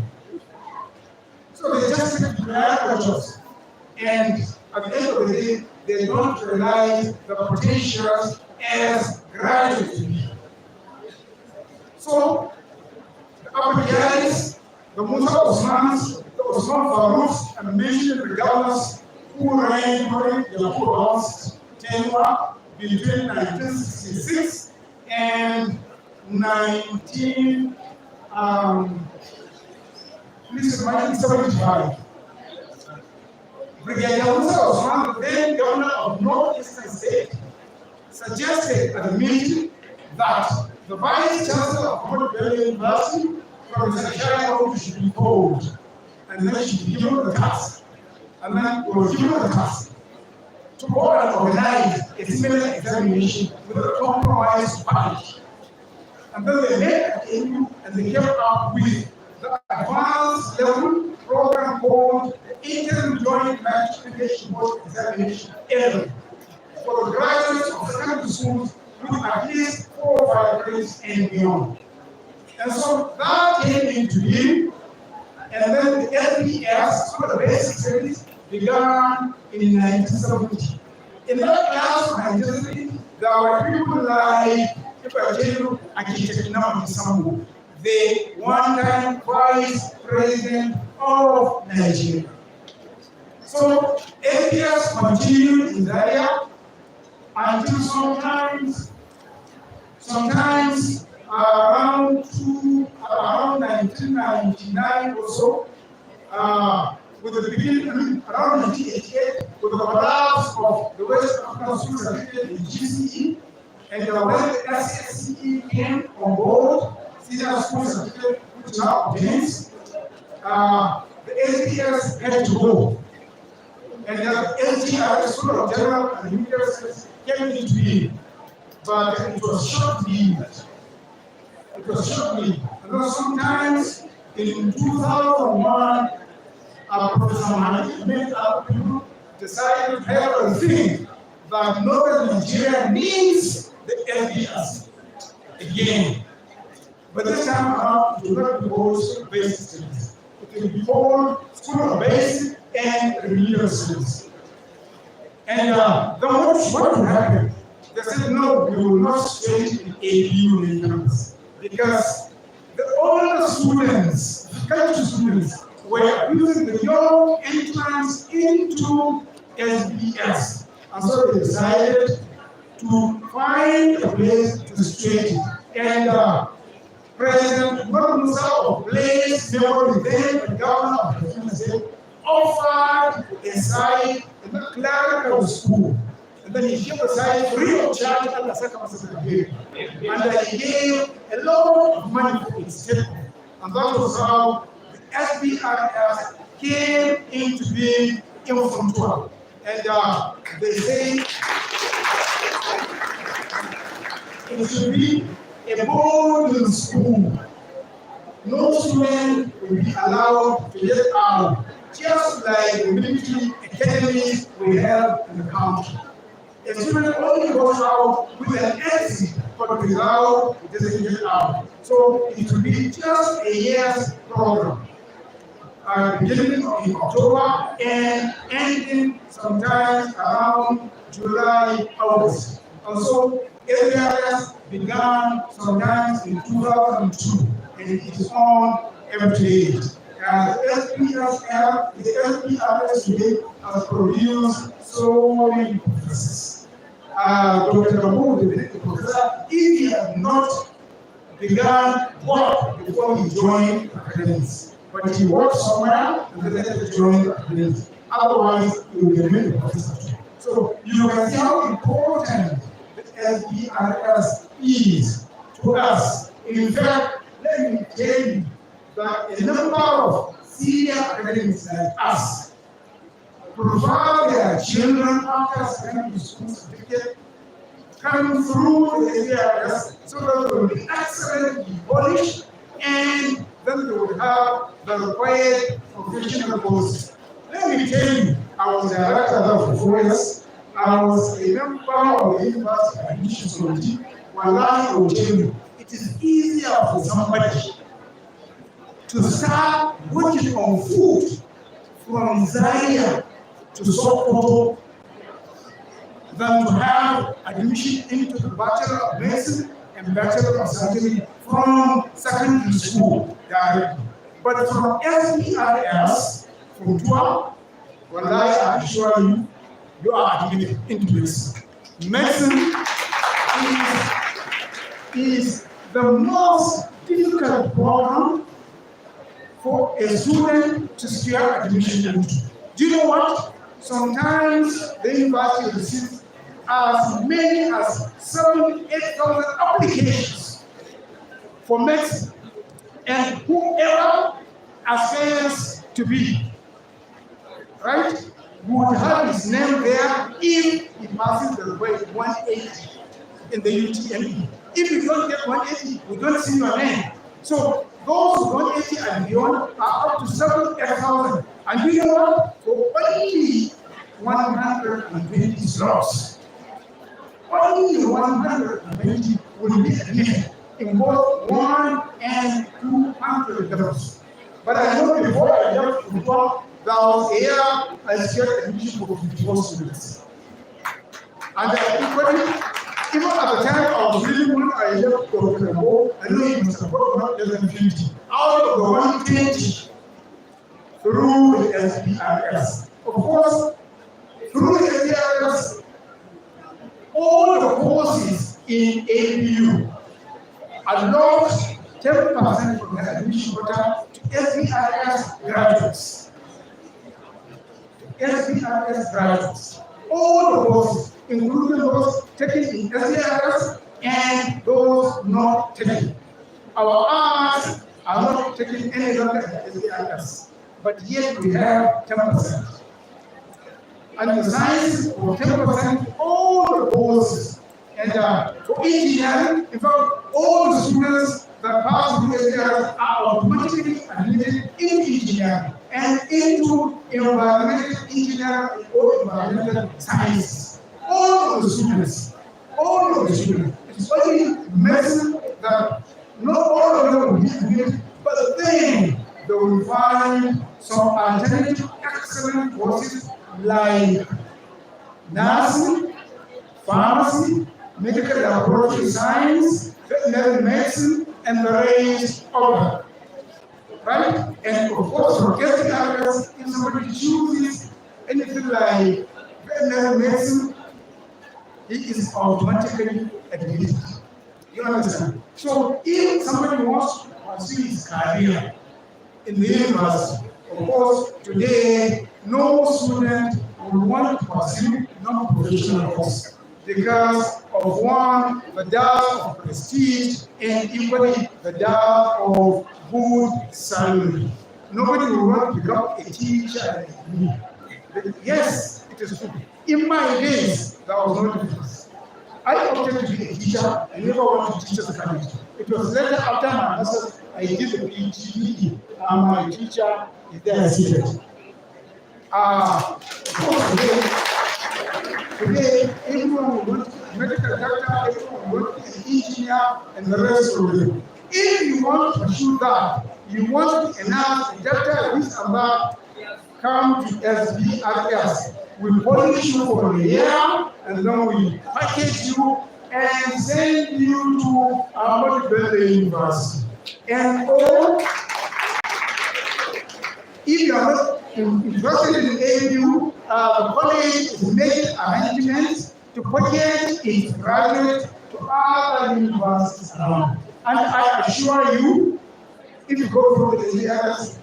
So they just take clerical jobs. And at the end of the day, they don't realize the potentials as graduates. So, the Abadianis, the Musa Osmans, the Osman Farouks, and mentioned the governors who reigned during the Quran's tenure between 1966 and 1975. Brigadier Musa Osman, the then governor of Northeastern State, suggested at a meeting that the Vice Chancellor of Ahmadu Bello University, Professor Shaya, should be called, and then she be given the task, and then was given the task to go and organize a similar examination with a compromised package. And then they met at AU and they came up with the advanced level program called the Interim Joint Matriculation Board Examination (ELM) for the graduates of secondary schools with at least 4 or 5 grades and beyond. And so that came into being, and then the LPS, so the basic studies, began in 1970. In that class of 1970, there were people like, if I tell you, Architect Nnamdi Sambo, the one-time Vice President of Nigeria. So LPS continued in Zaria until sometimes around 1999 or so, with the beginning, around 1988, with the collapse of the West African School Certificate in GCE, and when the SSCE came on board, Senior School Certificate, which now obtains, the LPS had to go. And the LGR, School of General and Remedial Studies, came into being. But it was short-lived. It was short-lived. And then sometimes in 2001, Professor Ahmadu made other people decided to have a thing that Northern Nigeria needs the LPS again. But this time around, it will not be called basic studies. It will be called School of Basic and Remedial Studies. And then what will happen? They said, no, we will not stay in ABU campus because the older students, country students, were using the young entrance into SBS. And so they decided to find a place to situate it. And President Musa of Blaise Memory, then the governor of the United States, offered a site in the clerical school. And then he gave a site free of charge and the circumstances of the and he gave a lot of money for its take. And that was how the SBRS came into being in Funtua. And they say it should be a boarding school. No student will be allowed to get out, just like the military academies we have in the country. A student only goes out with an exit, but without it doesn't get out. So it will be just a year's program, beginning in October and ending sometime around July, August. And so SBRS began sometimes in 2002, and it is on every day. And the SBRS today has produced so many professors. Dr. Ahmadu, the professor, if he had not began work before he joined academics, but he worked somewhere and then later joined academics. Otherwise, he would remain a professor. So you can see how important the SBRS is to us. In fact, let me tell you that a number of senior academics like us provide their children after secondary school certificate come through the SBRS so that they will be excellently polished and then they will have the required professional courses. Let me tell you, I was a director there for 4 years. I was a member of the University Admissions Committee. Wallahi, I will tell you, it is easier for somebody to start working on food from Zaria to Sokoto than to have admission into the Bachelor of Medicine and Bachelor of Surgery from secondary school directly. But from SBRS, from Funtua, Wallahi, I assure you, you are admitted into medicine. Medicine is the most difficult program for a student to secure admission into. Do you know what? Sometimes the university receives as many as 7,000 to 8,000 applications for medicine. And whoever aspires to be, right, would have his name there if he passes the grade 180 in the UTME. If you don't get 180, we don't see your name. So those 180 and beyond are up to 7,000. And you know what? For only 120 slots, only 120 will be admitted in both 1 and 200 levels. But I know before I left Funtua, there was a year I secured admission for 54 students. And equally, even at the time I was reading when I left Dr. Nabo, I know it must have got not less than 50. Out of the 120 through the SPRS. Of course, through the SPRS, all the courses in ABU allowed 10% from the admission quota to SPRS graduates. SPRS graduates. All the courses, including those taken in SPRS and those not taken. Our arts are not taking any longer in SPRS, but yet we have 10%. And the science for 10%, all the courses. And for engineering, in fact, all the students that pass through SPRS are automatically admitted into engineering and into environmental engineering or environmental science. All of the students. It's only medicine that not all of them will be admitted, but then they will find some alternative excellent courses like nursing, pharmacy, medical laboratory science, veterinary medicine, and the rest of them. Right? And of course, for getting others, if somebody chooses anything like veterinary medicine, he is automatically admitted. You understand? So if somebody wants to pursue his career in the university, of course, today, no student will want to pursue non-professional course because of one, the doubt of prestige, and equally the doubt of good salary. Nobody will want to become a teacher. Yes, it is true. In my days, there was no difference. I opted to be a teacher. I never wanted to teach as a college. It was later after my master's, I did the PhD, and my teacher is there seated. Today, everyone will want to be a medical doctor, everyone will want to be an engineer, and the rest of them. If you want to pursue that, you want to announce a doctor, this and that, come to SBRS. We polish you for a year, and then we package you and send you to Ahmadu Bello University. And all, if you are not interested in ABU, the college is making arrangements to package its graduates to other universities around. And I assure you, if you go through the years,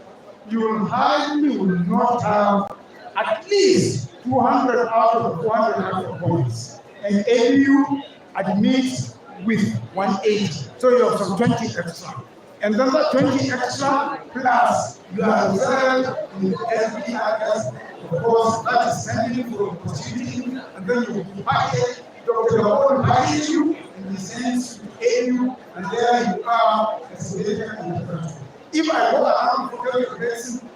you will not have at least 200 out of the 400 points. And ABU admits with 180. So you have some 20 extra. And then that 20 extra plus you are reserved in the SBRS. Of course, that is sending for opportunity, and then you will be packaged. Dr. Gabon package you, and he sends to ABU, and there you are as a leader in the country. If I go around for medicine,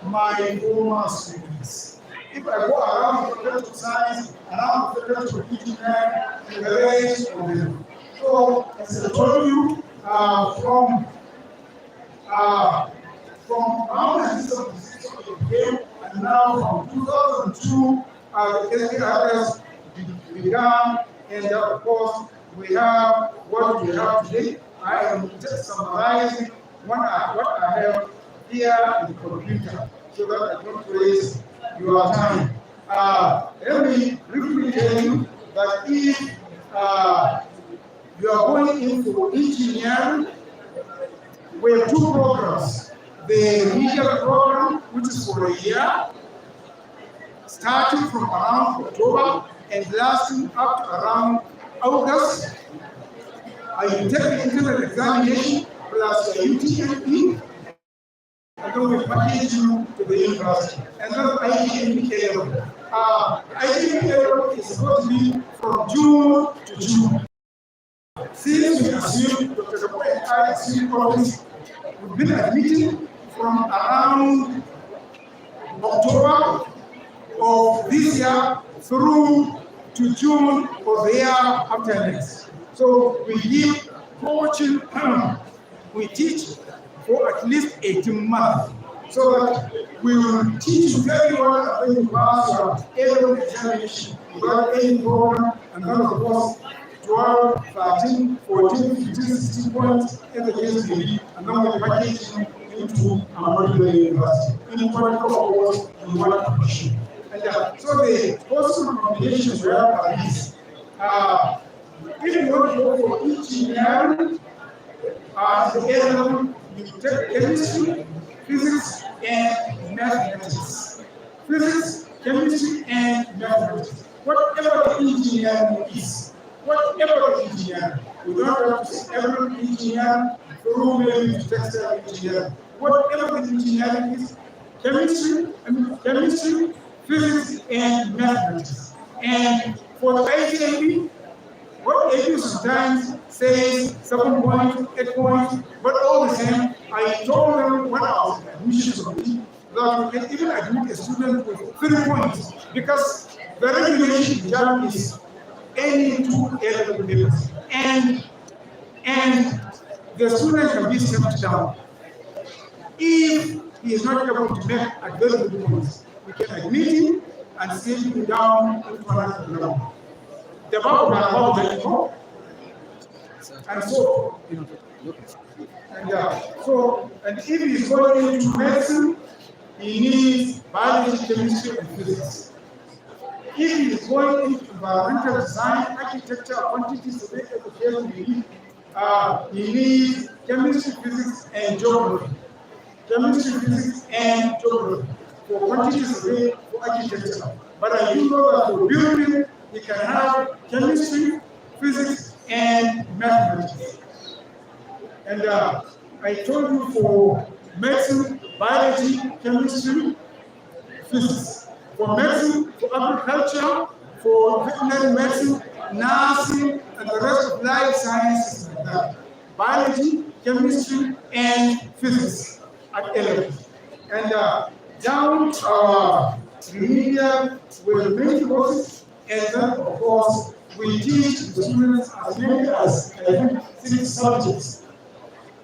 my former students. If I go around for faculty science, around for faculty engineering, and the rest of them. So, as I told you, from our system came, and now from 2002, the SBRS began, and of course, we have what we have today. I am just summarizing what I have here in the computer so that I don't waste your time. Let me briefly tell you that if you are going into engineering, we have two programs. The Remedial program, which is for a year, starting from around October and lasting up to around August. You take the internal examination plus your UTME, and then we package you to the university. And then ITME level. ITME level is supposed to be from June to June. Since we assume, Dr. Kapoor and I assume all this, we've been admitting from around October of this year through to June of the year after next. So we give coaching, we teach for at least 18 months, so that we will teach you very well when you pass your A-level examination without any problem, and then of course 12, 13, 14, 15, 16 points in the case may be, and then we package them into Ahmadu University. In practical course, we want to pursue. And so the possible combinations we have are these. If you want to go for engineering, the A-level, you take chemistry, physics, and mathematics. Physics, chemistry, and mathematics. Whatever engineering is. Whatever engineering, we don't have to say every engineer through maybe textile engineering. Whatever the engineering is, chemistry, physics, and mathematics. And for the ITME, what they do sometimes says 7 points, 8 points, but all the same, I told them when I was in admissions committee that we can even admit a student with 3 points, because the regulation exam is any 2 A-level papers, and the student can be stepped down. If he is not able to make a very good points, we can admit him and step him down into another level. The Bible is about the people, and so, and if he is going into medicine, he needs biology, chemistry, and physics. If he is going into environmental design, architecture, quantity survey, education, he needs chemistry, physics, and geography. Chemistry, physics, and geography for quantity survey, for architecture. But I do know that for building, he can have chemistry, physics, and mathematics. And I told you for medicine, biology, chemistry, physics. For medicine, for agriculture, for veterinary medicine, nursing, and the rest of life sciences like that. Biology, chemistry, and physics at A-level. And down remedial with many courses, and then of course we teach the students as many as I think 6 subjects.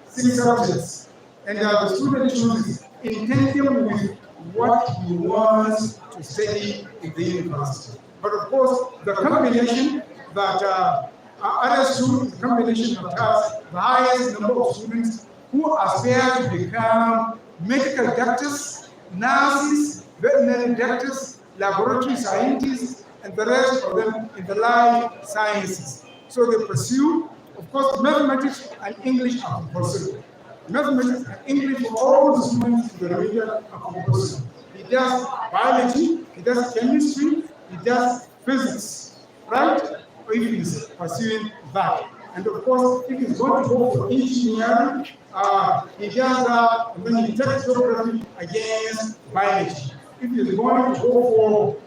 6 subjects. And the student chooses in tandem with what he wants to study in the university. But of course, the combination that other students, the combination that has the highest number of students who aspire to become medical doctors, nurses, veterinary doctors, laboratory scientists, and the rest of them in the life sciences. So they pursue, of course, mathematics and English are compulsory. Mathematics and English for all the students in the remedial are compulsory. He does biology, he does chemistry, he does physics, right? Or if he's pursuing that. And of course, if he's going to go for engineering, he does that, and then he takes geography against biology. If he's going to go for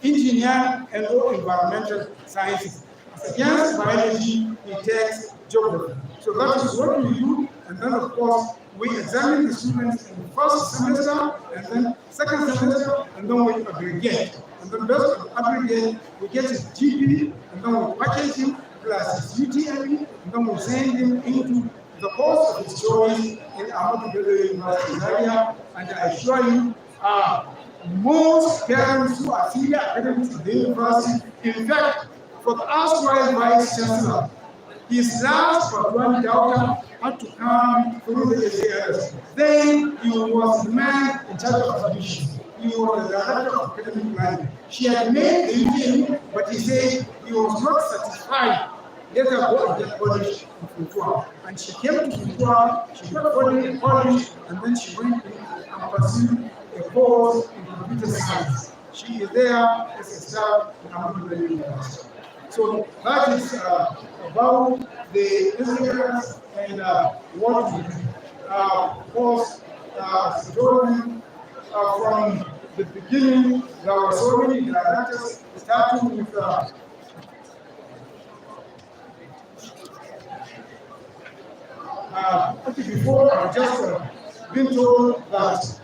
engineering and environmental sciences, against biology, he takes geography. So that is what we do, and then of course, we examine the students in the first semester, and then second semester, and then we aggregate. And then based on aggregate, we get his GP, and then we package him plus his UTME, and then we send him into the course of his choice in Ahmadu Bello University, Zaria. And I assure you, most parents who are senior academics in the university, in fact, for the erstwhile Vice Chancellor, his last but one daughter had to come through the SAS. Then he was the man in charge of admission. He was the director of academic planning. She had made the UTME, but he said he was not satisfied. Let her go and get college in Funtua. And she came to Funtua, she got college, and then she went in and pursued a course in computer science. She is there as a staff in Ahmadu University. So that is about the SBRs and what we do. Of course, as I told you, from the beginning, there were so many directors, starting with before I've just been told that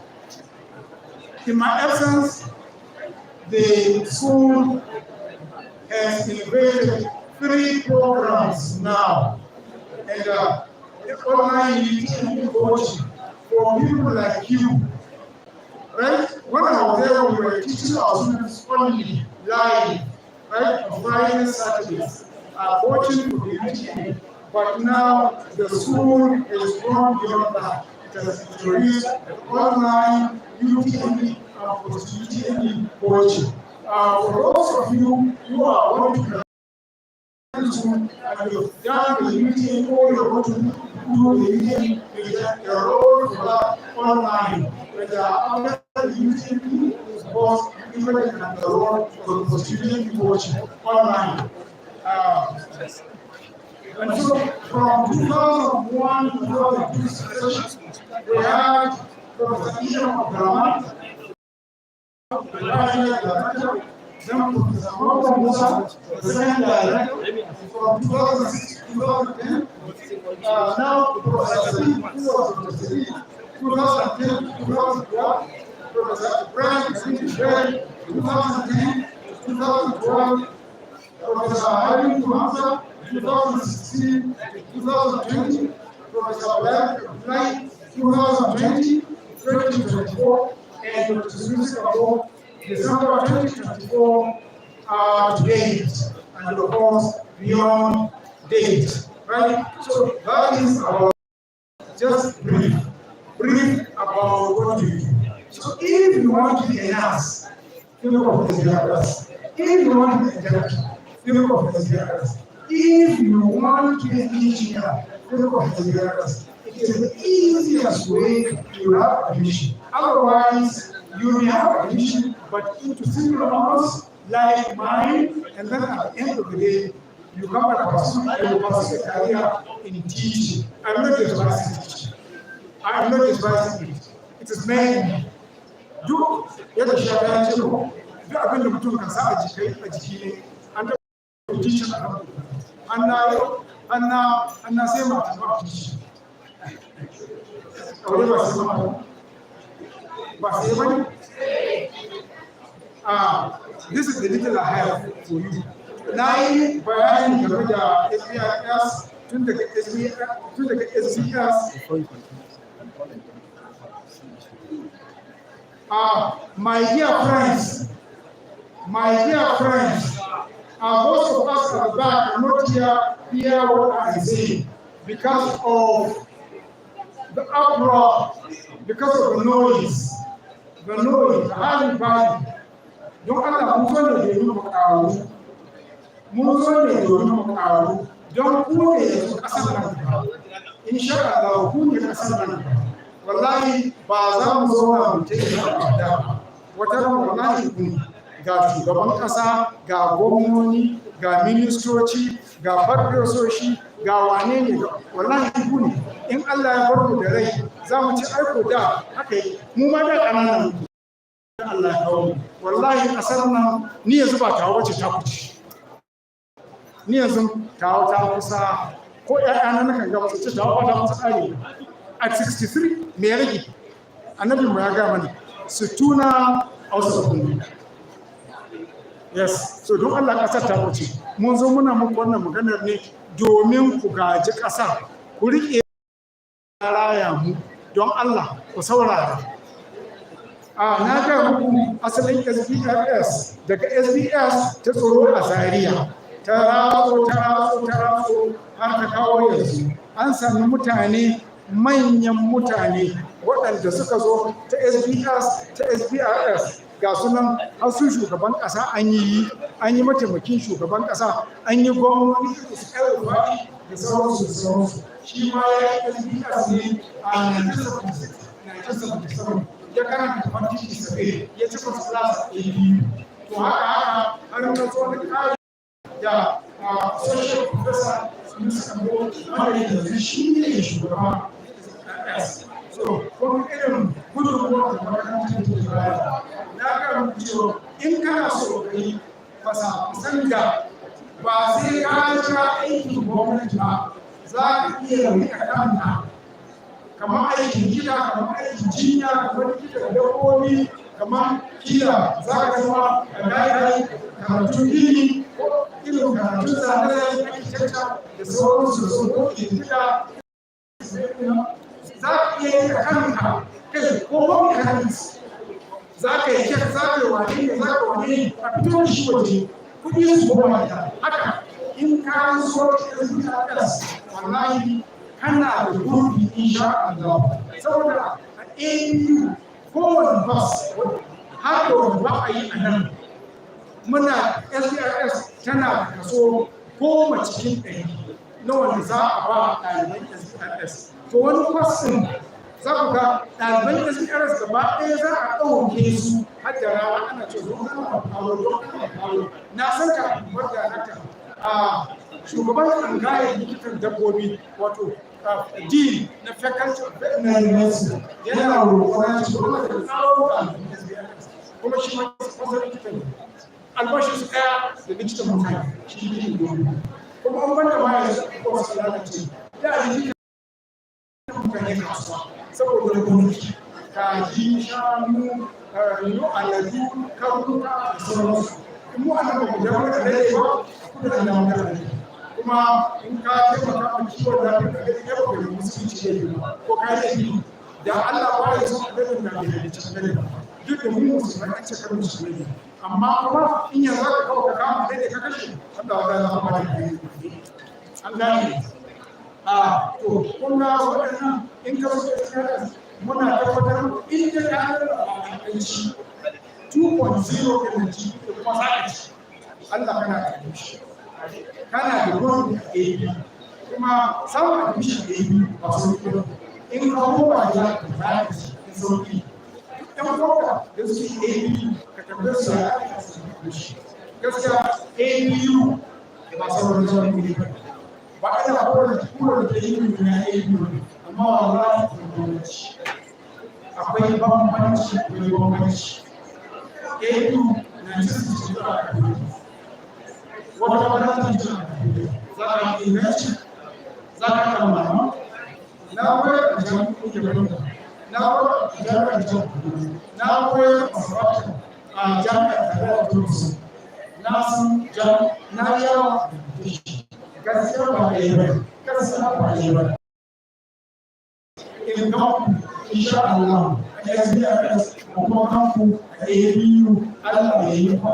in my absence, the school has innovated 3 programs now, and online meeting coaching for people like you. Right? When I was there, we were teaching our students only live, right? On Fridays, Saturdays, coaching for the UTM. But now the school has gone beyond that. It has introduced online UTM and post-UTM coaching. For those of you who are going to and you've done the UTM or you're going to do the UTM, you get a role for that online. But after the UTM, of course, you can have the role for the student coaching online. And so from 2001 to 2002, we had Professor Ian Abdulrahman, then Professor Ahmadu Musa, the second director, from 2006 to 2010. Now Professor Lee, who was Professor Lee, 2010 to 2012. Professor Ibrahim 2010 to 2012. Professor Ahmadu Musa, 2016 to 2020. Professor Bello, 2020 to 2024. And Dr. Susan December 2024 date, and of course beyond date, right? So that is our just brief about what we do. So if you want to be a nurse, think of SBRs. If you want to be a doctor, think of SBRs. If you want to be an engineer, think of SBRs. It is the easiest way to have admission. Otherwise, you may have admission, but into single honors like mine, and then at the end of the day, you come back and pursue a career in teaching. I'm not despising teaching. I'm not despising it. It is made. Do yadda shi ya ce ko duk abin da mutum kan sa a jiki ne an da teaching an na sai ma ba teaching. Aure ba sai ma ba sai ba. This is the little I have for you. Na yi bayani game da SBRs tun daga SBRs. My dear friends, most of us at the back are not hear what I'm saying because of the uproar, because of the noise, the high value. Don Allah mun zo ne domin mu karu, mun zo ne domin mu karu, don ku ne yanzu kasar nan. Insha Allah ku ne kasar nan. Wallahi ba za mu zo mu take da wata ran wallahi ku ga shugaban kasa, ga gwamnoni, ga ministoci, ga farfesoshi, ga wane ne, wallahi ku ne. In Allah ya bar mu da rai za mu ci aiko da haka mu ma da kananan Allah ya kawo. Wallahi kasar nan ni yanzu ba tawo bace ta kuci. Ni yanzu tawo ta kusa ko ƴaƴana nakan ga wasu tawo ba ta kusa kare. At 63 me ya rage? Annabi mu ya ga mana su tuna ausakun. Yes, so don Allah kasar ta kuci. Mun zo muna muku wannan maganar ne domin ku gaji kasar. Ku rike raya mu don Allah ku saurara. Na ga muku asalin SBRs daga SBS ta tsoro a Zaria ta ratso har ta kawo yanzu an sami mutane manyan mutane waɗanda suka zo ta SBRs ga sunan har su shugaban ƙasa an yi mataimakin shugaban ƙasa an yi gwamnati da su kai rufa'i da sauransu shi ma ya yi SBRs ne a 1977 ya karanta kwanci sabe ya ci first class a biyu to haka har na zo na kare da social professor sun sabo wanda yanzu shi ne shugaba so kuma irin gudunmuwa da makarantar da baya na ga cewa in kana so ka yi fasa san da ba sai ka jira aikin gwamnati ba za ka iya rika kanka kamar aikin gida kamar aikin jinya kamar gida dabbobi kamar kila za ka zama a gaya karatun gini ko irin karatun zane-zane architecture da sauransu da su ko gida za ka iya yi a kanka kai ko home economics za ka yi kyau za ka yi wani ne za ka wani a fito da shi waje kuɗi su goma da haka in ka zo cikin zuciyarsa wallahi kana da gurbi insha Allah saboda a ABU kowane bus har da wani ba a yi a nan muna SRS tana kaso 10 cikin 100 na wanda za a ba ɗaliban SRS to wani kwasin za ku ga ɗaliban SRS gaba ɗaya za a ɗauke su har da rana ana ce don ana kawo na san ka wadda haka a shugaban tsangayen likitan dabbobi wato dean na faculty of veterinary medicine yana roƙon shugaban da tsaro ɗaliban SRS kuma shi ma wasu likitan albashi su ɗaya da likitan mutane shi likitan dabbobi kuma an banda ma yanzu ko su lalace da likitan mutane kasuwa saboda gonaki kaji shanu aladu karnuka da sauransu mu a nan ba mu dawo da dai ba kuma da nan da kuma in ka taimaka a kiwon lafiya da ya ba da musulunci ne ko ka yi da Allah ba ya so da da da cikin duk da mu musulmai an ce kan musulmai amma kuma in yanzu ka kawo ka kama dai ka kashe Allah ya zama ba da an gane to kun ga waɗannan in ka so muna tabbatar in da ka a aiki 2.0 energy da kuma sa'aci Allah kana da shi kana da gurin AB kuma samun admission AB ba su kuma in ka kowa ya ka in sauki ɗan kowa da su AB ka tabbatar su ya shi gaskiya ABU ba sauran zuwa ne ba a da kowane da yi na ABU amma wallahi bambanci akwai bambanci ABU na cikin zuwa wata wadanda za ka yi inganci za ka kama na koyar da jami'in daban-daban na koyar da jami'ar jami'in na koyar da sarrafa a jami'ar tare da turusu na san na yawa da gaskiya ba a yi ba gaskiya ba a yi ba in kanku insha Allah a SBRS a kuma kanku a ABU Allah ya yi ku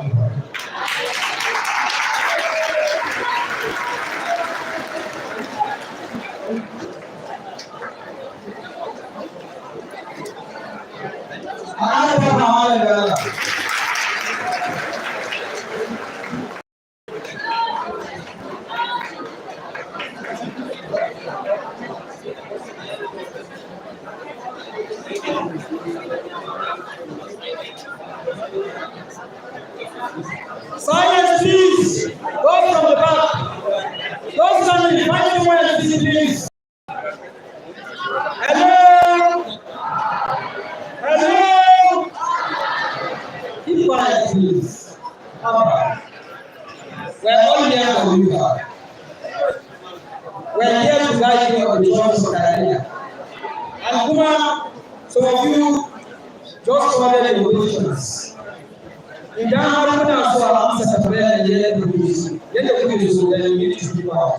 Silence, please. Those from the back. Those coming, find somewhere to sit, please. Hello. Hello. Keep quiet, please. We're all here for you. We're here to guide you on the journey of career. And Kuma, some of you just wanted the questions. Idan har muna so a amsa tambayar da yadda kuke so da yi su ba.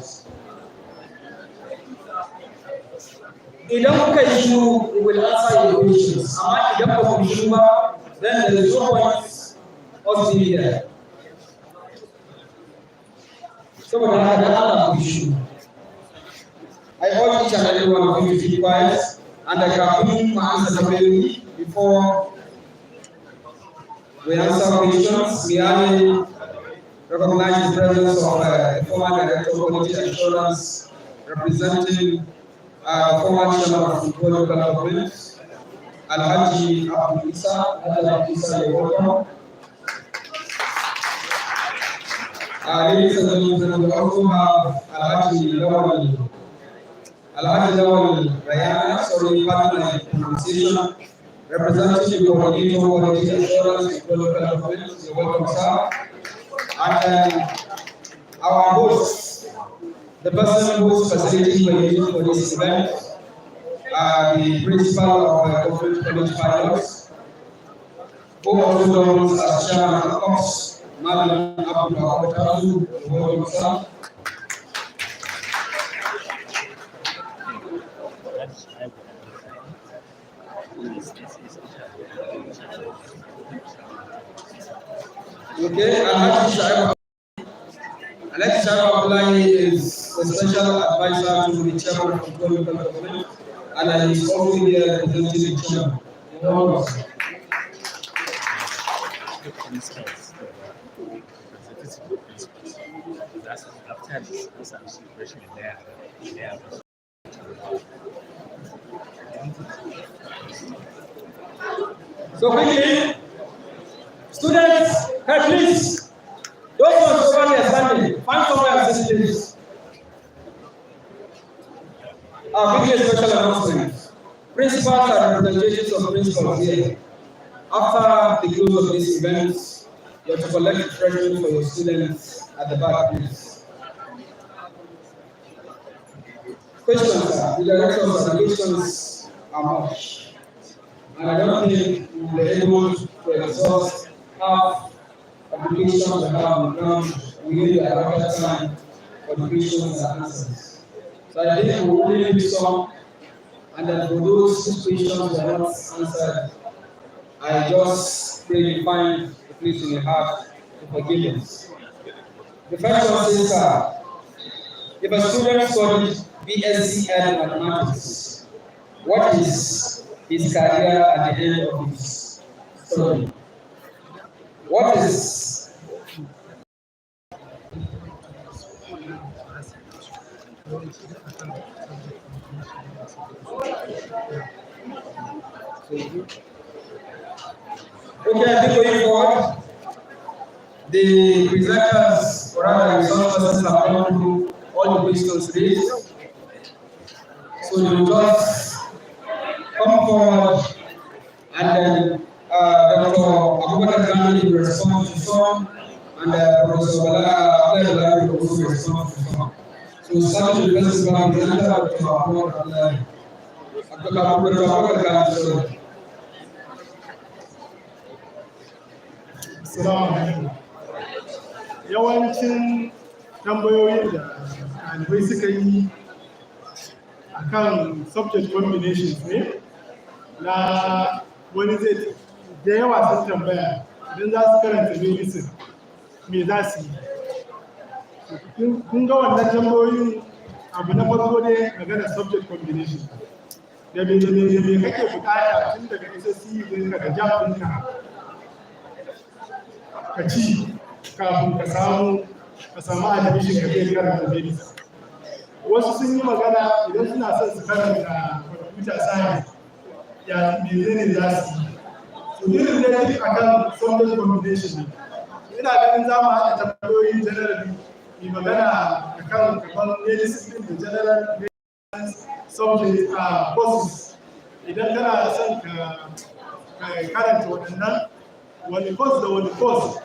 Idan kuka yi shiru, we will answer your questions. Amma idan ba ku shiru ba, then there is no point us being there. Saboda haka Allah ku shiru. I urge each and every one of you to keep quiet and I can answer tambayoyi before we answer questions. We highly recognize the presence of the former Director of Quality Assurance representing former Chairman of the Local Government, Alhaji Abdul Isa. Alhaji Abdul Isa, you're welcome. Ladies and gentlemen, we also have Alhaji Lawal Rayana, sorry, pardon my pronunciation, representing the coordinator for quality assurance in local government. You're welcome, sir. And our host, the person who's facilitating for this event, the principal of Government College Pilots, who also known as Chairman of Cops, Madam Ahmadu, you're welcome, sir. Okay, Alhaji Shaibu Abdullahi is a special advisor to the chairman of the local government, and he is also here representing the chairman. So quickly, students, hey, please, those ones over there standing, find somewhere and sit, please. Quickly, a special announcement. Principals and representations of principals here. After the close of this event, you have to collect refreshments for your students at the back, please. Questions, sir. The director's allegations are much. And I don't think we'll be able to exhaust half applications that have on ground within the allotted time for the questions and answers. So I think we'll only pick some, and then for those whose questions were not answered, I just pray you find a place in your heart to forgive us. The first one says, sir, if a student studied BSc Ed Mathematics, what is his career at the end of his study? What is okay, I think going forward, the presenters, or rather resource persons, have gone through all the questions raised. So you will just come forward and then Dr. Abubakar Kani will respond to some, and Professor Bala will also respond to some. So starting with the first presenter, Dr. Abubakar Kani, sorry. Assalamu alaikum. Yawancin tambayoyin da ɗalibai suka yi a kan subject combinations ne na wani zai da yawa sun tambaya idan za su karanta medicine me za su yi. Kun ga wannan tambayoyin abu na farko dai magana subject combination. Da me kake bukata tun daga SSC ɗinka da JAM ɗinka ka ci kafin ka samu admission ka kai karanta medicine. Wasu sun yi magana idan suna son su karanta computer science ya menene za su yi. So irin da duk akan subject combination ne. Ina ganin za mu haɗa tambayoyin generally mai magana akan kamar medicine din da general medicine subject courses. Idan kana son ka karanta waɗannan wani course da wani course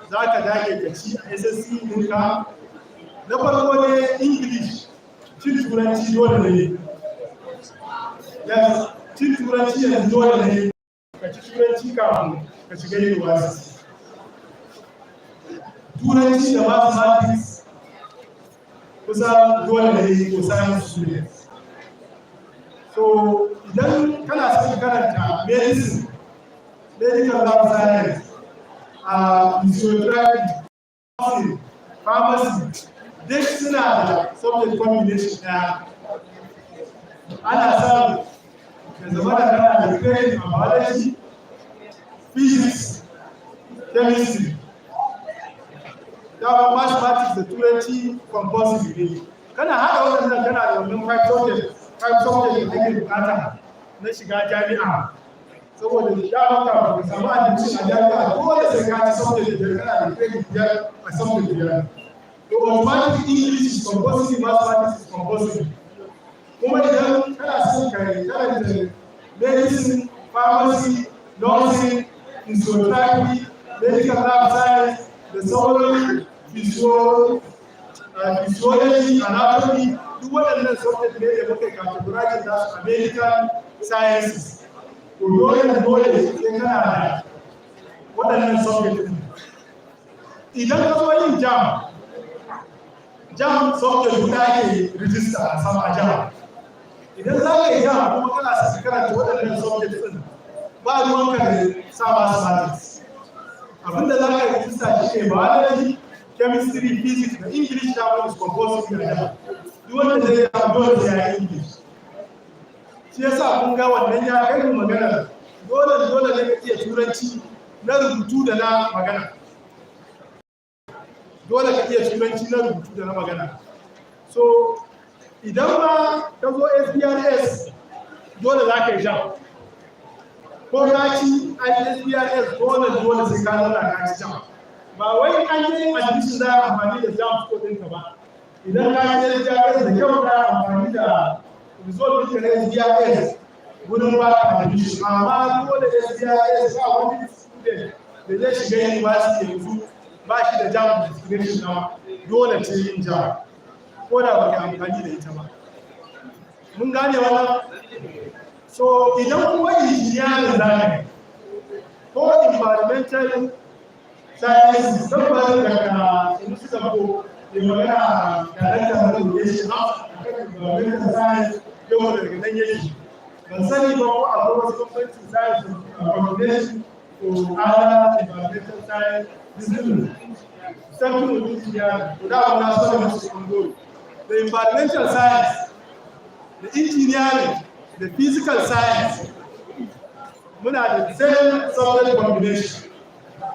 za ka dage ka ci a SSC ɗinka. Na farko ne English, cin turanci dole ne. Yes, cin turanci yanzu dole ne ka ci turanci kafin ka shiga university. Turanci da mathematics kusa dole ne ko science students. So idan kana son karanta medicine, medical lab science, physiotherapy, pharmacy, duk suna da subject combination ɗaya. Ana samu da zama da kana da credit a biology, physics, chemistry. Dama mathematics da turanci compulsory ne. Kana haɗa waɗannan kana da wannan 5 subject da kake bukata na shiga jami'a. saboda da maka ka samu admission a jami'a dole sai ka ci subject biyar kana da credit biyar a subject biyar. To automatic English is compulsory, mathematics is compulsory. Kuma idan kana son ka karanta medicine, pharmacy, nursing, physiotherapy, medical lab science, da sauran physiology, anatomy, duk waɗannan subject ne da muka categorize da su a medical sciences. To dole sai kana da waɗannan subject ne. Idan ka zo yin jam subject guda ake register a sama jam. Idan za ka yi jam kuma kana sa karanta waɗannan subject ɗin ba ruwanka da sa mathematics. Abinda za ka register shi ne biology, chemistry, physics, da English da is compulsory a jam. Duk wanda zai yi dole sai ya yi English. Shi yasa kun ga wannan ya kai mu magana dole ne ka iya turanci na rubutu da na magana. Dole ka iya turanci na rubutu da na magana. So idan ma ka zo SBRS dole za ka yi jam. Ko ka ci SBRS dole sai ka nuna ka ci jam. Ba wai an yi admission za a amfani da jam ko ɗinka ba. Idan ka yi SBRS da kyau ka amfani da result ɗinka na SBRS gudun ba ka admission. Amma dole SBRS ba wani student da zai shiga university yanzu ba shi da jam discrimination na dole ce yin jam ko da ba ka amfani da ita ba. Mun gane wannan? So idan kuma engineering zaka ko environmental science tabbatar da ka in suka ko da magana da education na environmental science yau daga nan yake. Ban sani ba ko akwai wasu bambancin science combination ko other environmental science discipline. Something with engineering without national school. The environmental science, the engineering, the physical science, muna da same subject combination.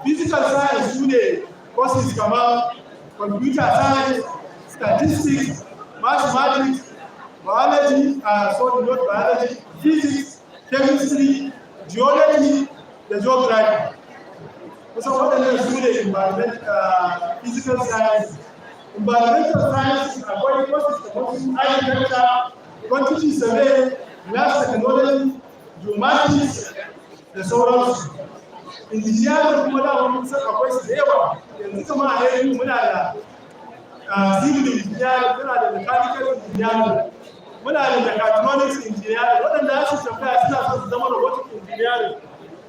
Physical science su ne courses kamar computer science, statistics, mathematics, biology, biology, physics, chemistry, geology, da geography. Kusan waɗannan su ne physical science. Environmental science akwai courses kamar agriculture, quantity survey, glass technology, geomatics, da sauransu. Engineering kuma da wani san akwai su da yawa. Yanzu kama a yanzu muna da civil engineering, muna da mechanical engineering, muna da mechatronics engineering. Waɗanda su tambaya suna son su zama robotic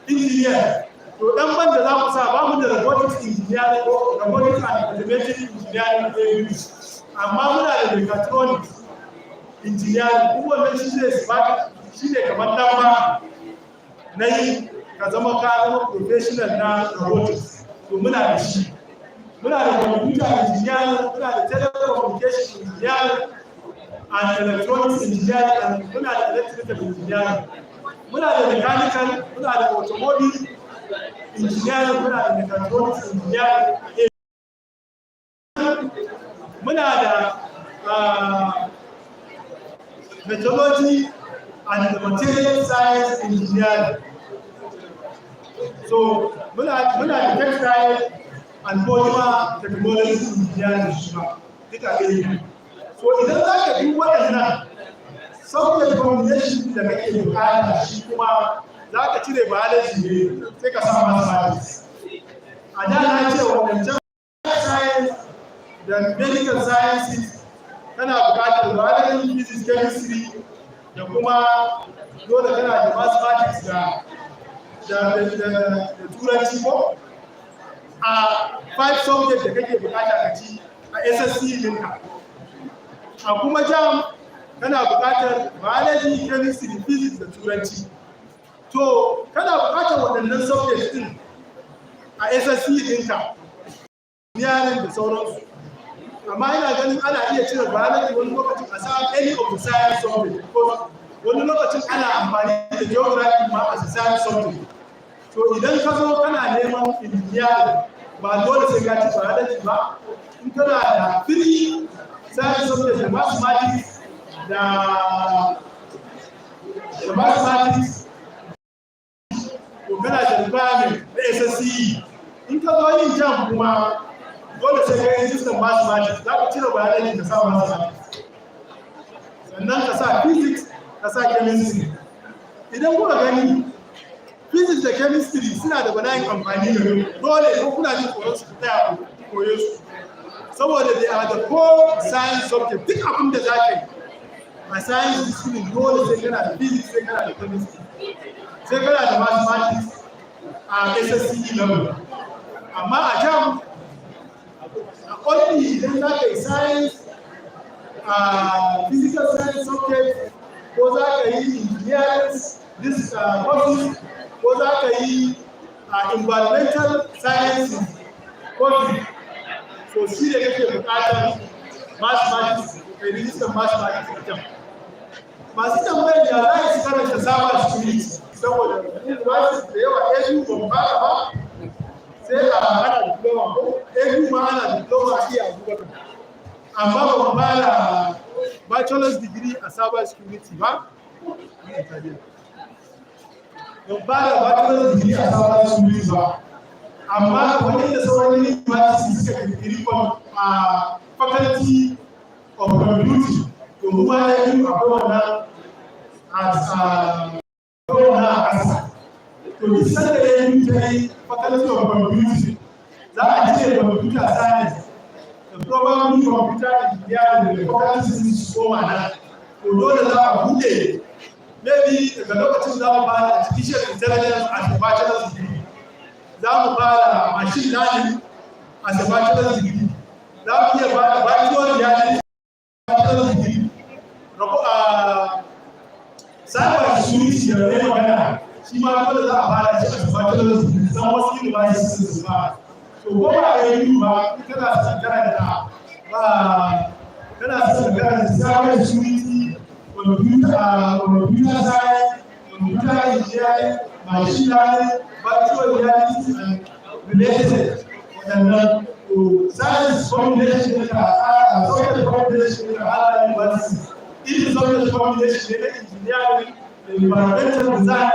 engineer. To dan ban da za ku sa ba mu da robotics engineering ko robotics and automatic engineering amma muna da mechatronics engineering kuma wannan shi ne kamar dan ba na yi ka zama professional na robotics to muna da shi. Muna da computer engineering, muna da telecommunication engineering and electronics engineering, and muna da electrical engineering. Muna da mechanical, muna da automotive engineering, muna da mechatronics engineering, muna da metallurgy and the material science engineering. So muna da textile and polymer technology engineering duka ɗaya. So idan za ka yi waɗannan subject combination da kake bukata shi kuma za ka cire biology ne sai ka sa mathematics. A da na ce waɗancan science da medical sciences kana bukatar biology, physics, chemistry da kuma dole kana da mathematics da turanci ko a 5 subject da kake bukata ka ci a SSC ɗinka. A kuma jam kana bukatar biology, chemistry, physics da turanci. To kana bukatar waɗannan subject ɗin a SSC ɗinka, yaran da sauransu. Amma ina ganin ana iya cire biology wani lokacin a sa any of the science subject, because wani lokacin ana amfani da geography ma as a science subject. To idan ka zo kana neman engineering ba dole sai ka ci biology ba, in kana da 3 science subject da mathematics to kana da requirement na SSCE in ka zo yin jam kuma dole sai ka yi system mathematics za ka cire bayanai ka sa mathematics sannan ka sa physics ka sa chemistry idan kuka gani physics da chemistry suna da bala'in amfani da dole ko kuna jin tsoron su tsaya koyo su saboda they are the core science subject duk abin da za ka yi a science discipline dole sai kana da physics sai kana da chemistry sai kana da mathematics a SSCE level amma a jam only idan za ka yi science physical science subject ko za ka yi engineering courses ko za ka yi environmental science courses so shi da kake bukatar mathematics kai rijistar mathematics a jam masu tambayar da za su karanta cyber security saboda university da yawa AU ba fara ba sai a ana diploma ko AU ma ana diploma a iya abubakar amma ba mu fara bachelor's degree a cyber security ba ba fara bachelor's degree a cyber security ba amma wani da sauran university suka kirkiri a faculty of computing to mu ma AU akwai wannan a ƙasa to duk sanda ya yi ta faculty of computing za a ce computer science da probably computer engineering da faculty su koma nan to dole za a buɗe maybe daga lokacin za mu fara artificial intelligence as a bachelor's degree za mu fara machine learning as a bachelor's degree za mu iya fara bachelor's learning bachelor's degree cyber security da ne magana shi ma dole za a fara shi a bachelor's degree san wasu universities su ba to ko ba a yi ba kana son karanta kana son karanta cyber security computer science computer engineering machine learning virtual reality and related waɗannan to science combination da social combination da other universities in social combination da engineering da environmental design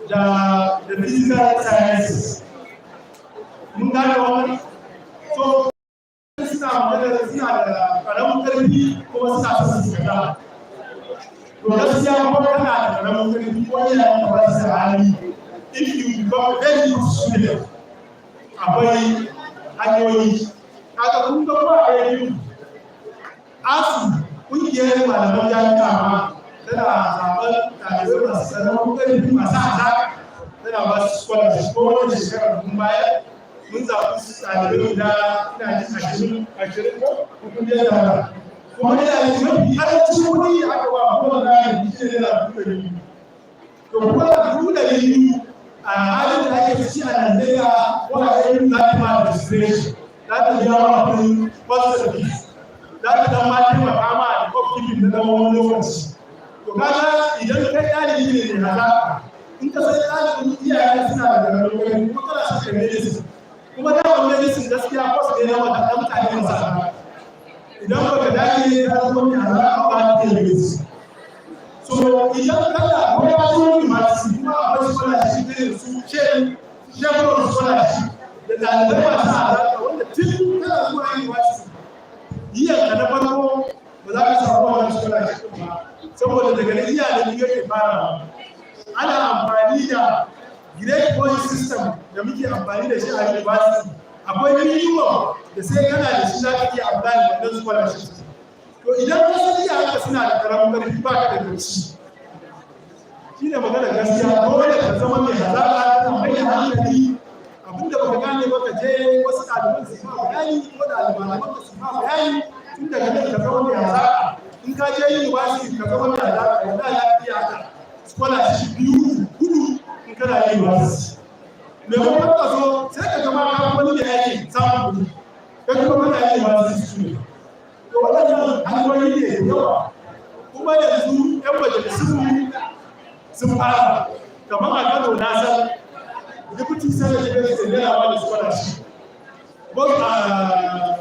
da physical sciences mun gane wannan so suna da ƙaramin ƙarfi kuma suna son su gada to gaskiya kuma kana da ƙaramin ƙarfi ko yana da wasu hali if you become very good student akwai hanyoyi kaga kun ga ba a yi asu ƙungiyar malaman jami'a ma tana zaɓar ɗalibai masu ƙaramin ƙarfi masu haɗa tana ba su scholarship ko wani shekarar mun bayar mun zaɓi su ɗalibai guda ina jin ashirin ko kungiyar yara kuma yana da mafi ƙarancin kuɗi aka ba kuma na yi shi ne na duɗa to kuma duɗa a halin da ake ci a Najeriya ko a yin lafiya da registration za ta biya wa kuɗin postal fees za ta dan ma taimaka ma da bookkeeping na dan wani lokaci to kaga idan kai ɗalibi ne hazaƙa in ka sai ɗalibin iyaye suna da gargaɗi kuma kana son ka medicine kuma dawon medicine gaskiya kwas ne na wata ɗan mutane masa idan ba ka dage ka zama mai hazaƙa ba ta yi medicine so idan kada ko ya zo ni masu kuma akwai scholarship irin su chevron scholarship da ɗalibai masu hazaƙa wanda tun kana zuwa university yiyan ka na farko ba za ka samu wannan scholarship ba saboda daga nan iyayen yake fara ana amfani da grade point system da muke amfani da shi a university akwai minimum da sai kana da shi za ka iya apply wannan scholarship to idan ka san iyayenka suna da karamin karfi ba ka da gaci shi ne magana gaskiya dole ka zama mai hazaƙa kana mai hankali abinda baka gane ba ka je wasu ɗaliban su ma bayani ko ɗaliban ka su ma bayani tun daga nan ka zama mai hazaƙa in ka je university ka zama mai hazaƙa ya da lafiya ka scholarship biyu hudu in kana yin university me kuma ka zo sai ka gama ka wani da yake samun kuɗi kai kuma kana yin university ne to waɗannan hanyoyi ne da yawa kuma yanzu yan majalisun sun fara kamar a Kano na san deputy senator da yana ba da scholarship both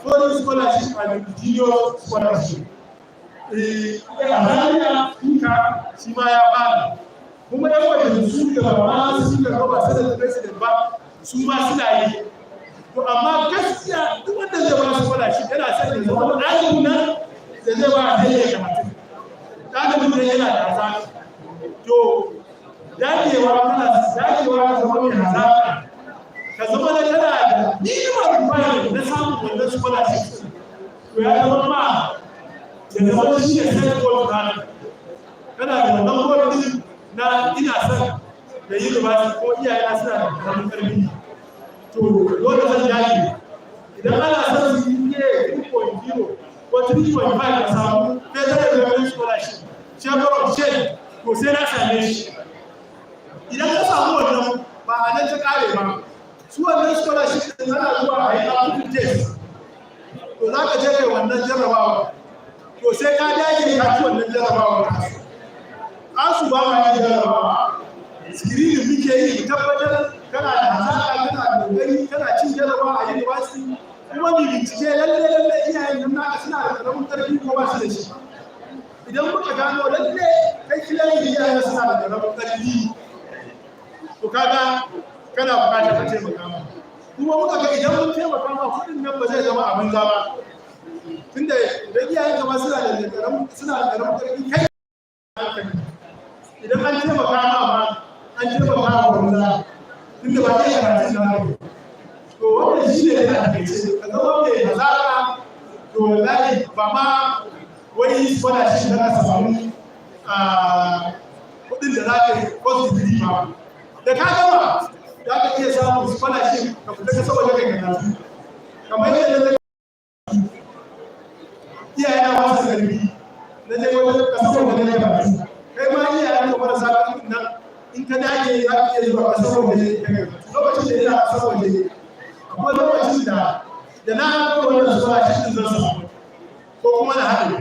foreign scholarship and junior scholarship a Zaria kuka shi ma ya fara kuma yan majalisu da ba su da ba su da president ba su ma suna yi to amma gaskiya duk wanda zai ba su fada shi yana son ya zama ɗalibin nan da zai ba a ya kamata ɗalibin nan yana da hazaka to dagewa ka zama mai hazaka ka zama da kana da minimum requirement na samun wannan scholarship to ya zama ma ya zama shi ne sai goal kana da wannan goal din na ina son da yi university ko iyayena suna da karamin karfi to dole zan dage idan ana son su yi 2.0 ko 3.5 ka samu federal government scholarship chamber of shade to sai na same shi idan ka samu wannan ba a nan ta kare ba su wannan scholarship din ana zuwa a yi aptitude test to za ka je kai wannan jarrabawa to sai ka dage ka ci wannan jarrabawa asu ba ma yin jarrabawa screening muke yi tabbatar kana da hazaka kana da kokari kana cin jarrabawa a university kuma mu bincike lalle iyayen nan naka suna da karamin karfi ko ba su da shi idan muka gano lalle kai kiyayen iyayen suna da karamin karfi to kaga kana bukatar ka taimaka ma kuma muka ga idan mun taimaka ma kudin nan ba zai zama abin zama tunda idan iyayen ka ma suna da karamin karfi kai idan an taimaka ma an taimaka ma banza tunda ba kai karatun da haka to wannan shi ne da ake ce ka zama mai hazaka to wallahi ba ma wani scholarship da ka samu kudin da za ka yi course degree ba da ka gama za ka iya samun scholarship ka fita ka saboda kai karatu kamar yadda na iyayen ba su garbi na je wajen ka saboda kai karatu kai ma iyayen ka marasa ƙarfin nan in ka dage za ka iya zuwa ka saboda kai karatu lokacin da ina a saboda akwai lokacin da na haɗa wannan scholarship din zan samu ko kuma na haɗe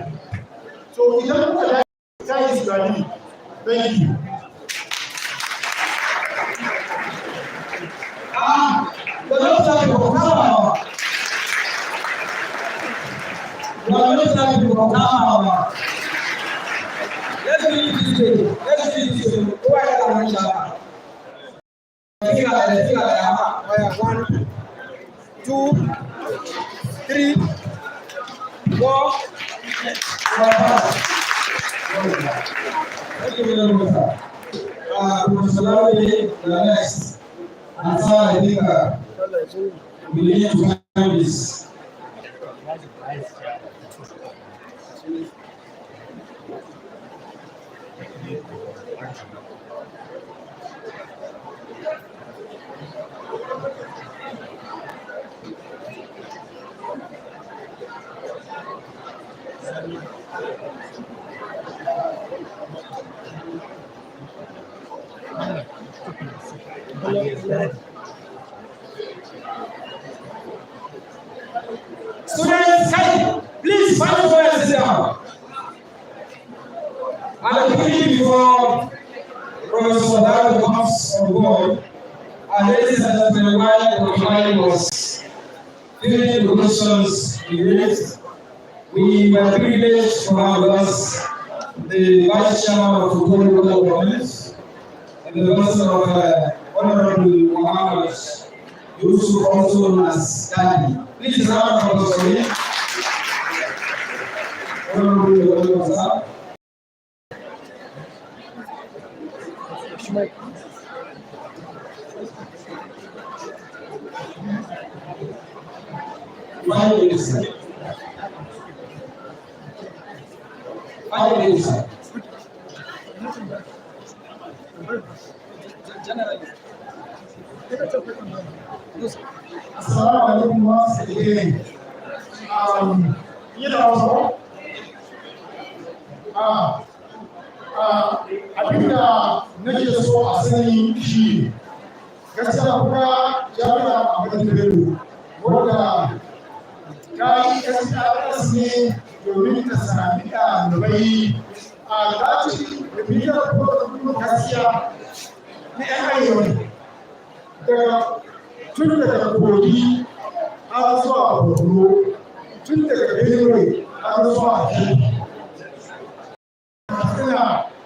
so idan kuka dage ka yi study thank you. The Lord thank you for coming. The Lord thank you for coming. Let's do it this way. Let's do it this way. Go ahead and reach out. 1, 2, 3, 4, 5. Thank you very much, sir. Professor, the next. And so I think we need to find this. Students, please find where to sit down. And quickly before Professor Bello comes on board, ladies and gentlemen, while the flight was filling the questions we raised, we were privileged to have with us the Vice Chairman of Funtua local government and the person of Honorable Ahmadu, Yusuf, also known as Daddy. Please round of applause for him. Honorable Ahmadu. Five minutes, sir. 5 minutes, sir. Assalamu alaikum once again. Abinda nake so a sani shi gaskiya kuma jami'a Ahmadu Bello wanda ta yi gaskiya ne domin ta sami ɗalibai a gaci da biyar kuma gaskiya na ‘yan arewa daga tun daga kogi har zuwa borno tun daga benue har zuwa kebbi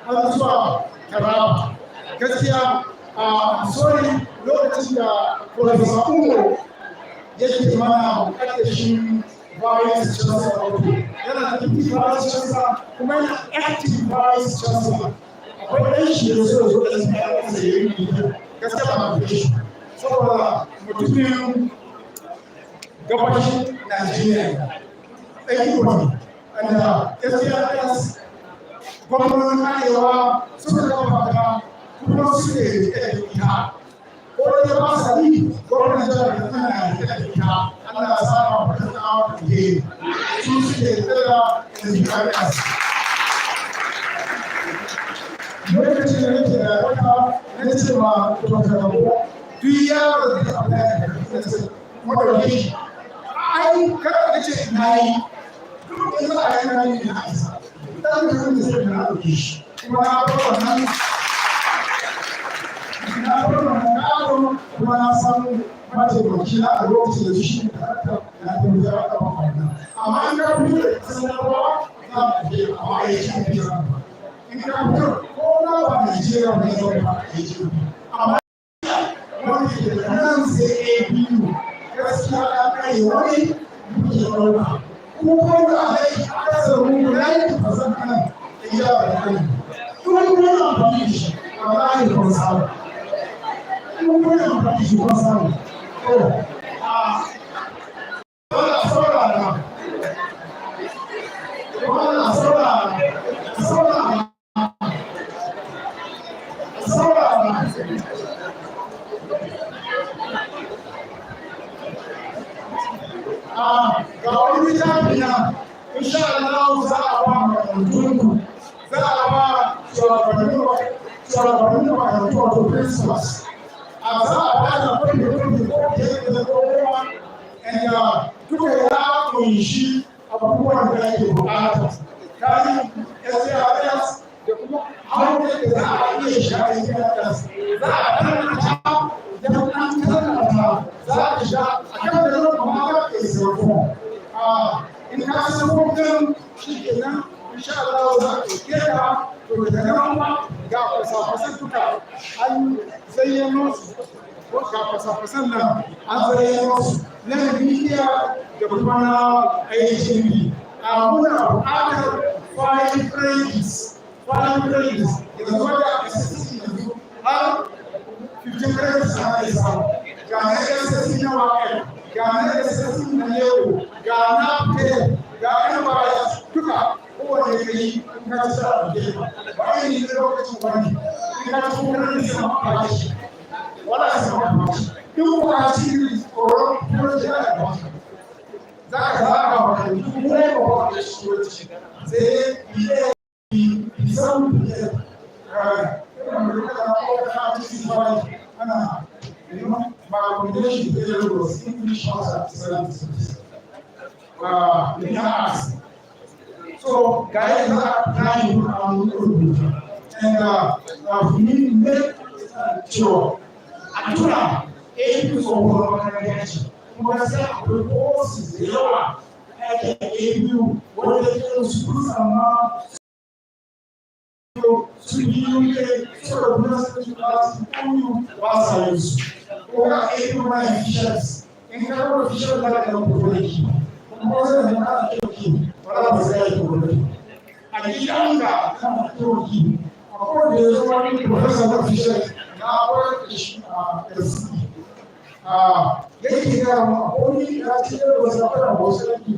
har zuwa taraba gaskiya sorry lokacin da Professor Umo yake mana mukaddashin Vice Chancellor yana da Vice Chancellor kuma yana active Vice Chancellor akwai ɗan shi da so zo da tsayar da yayi gaskiya ba mu shi saboda mutumin gabashin Najeriya ɗan yi wani wanda gaskiya gwamnonin arewa suka kafa ta kuma suke rike da ita ko da ba sa yi gwamnatin jihar da tana rike da ita Allah ya sa ma mutum na wata ke su suke rike da jihar lokacin da nake da wata na ce ma dokar duk yaro da abu da ce madauke shi ai kada ka ce na yi duk da za a yi na yi na isa dan da zai sai na dauke shi kuma na bar wannan kuma na san mataimaki na a lokacin da shi da aka na tafiya da wannan amma in ka fito da sanarwa za mu je a ma'aikacin biya in ka fito ko na ba Najeriya ba zai ba aiki amma wani ke da nan sai ABU gaskiya ya kai wani muke ɗauka ko da alai aka samu rai ba zan kana iya ba kai duk wani amfani da shi wallahi ba sa duk wani amfani da shi ba sa ga wani littafi na insha Allah za a ba makarantunku za a ba shugabannin makarantu wato principals za a ba da kudi ko da kowa inda duka ya kunshi abubuwan da ake bukata kayan SARS da kuma haure da za a iya sha'i SARS za a karanta idan an karanta za a sha a kan da zama ma ke sarfo in ka san hukumin shi ke nan insha Allah za a ɗauke ka to daga nan ma ga kwasa-kwasan duka an zayyano su ko ga kwasa-kwasan nan an zayyano su na media da kuma na IHMB muna buƙatar 5 credits yanzu wanda a SSC yanzu har 15 credits ana iya samu ga na SSC na WAEC ga na SSC na Lego ga na PE ga NYS duka kowane ya yi in ka ci sa a ba yi ne lokacin wani in ka ci kuma ne sama a shi wala sama a shi in kuma ci tsoron kuma ji ana ba za ka zaga wa kan duk kuma ba wa da shi wacce sai yi san biye ina mai rika da kowa ta ci wani ana ba combination da ya rubo English Hausa Services so guys are trying and we make sure Atura APU so organization kuma sai akwai courses da yawa ake APU wanda ke su sama su yi UK so da kuma su class koyu ba sa yin su ko ga APU na officials in ka ga official da ka rubuta kuma zai da ka ɗauki wala ba zai yi gobe a gidan da kana ɗauki akwai da ya zo wani professor na official na akwai da shi a SC yake ga mu akwai ya ce da wasu akwai wasu da ke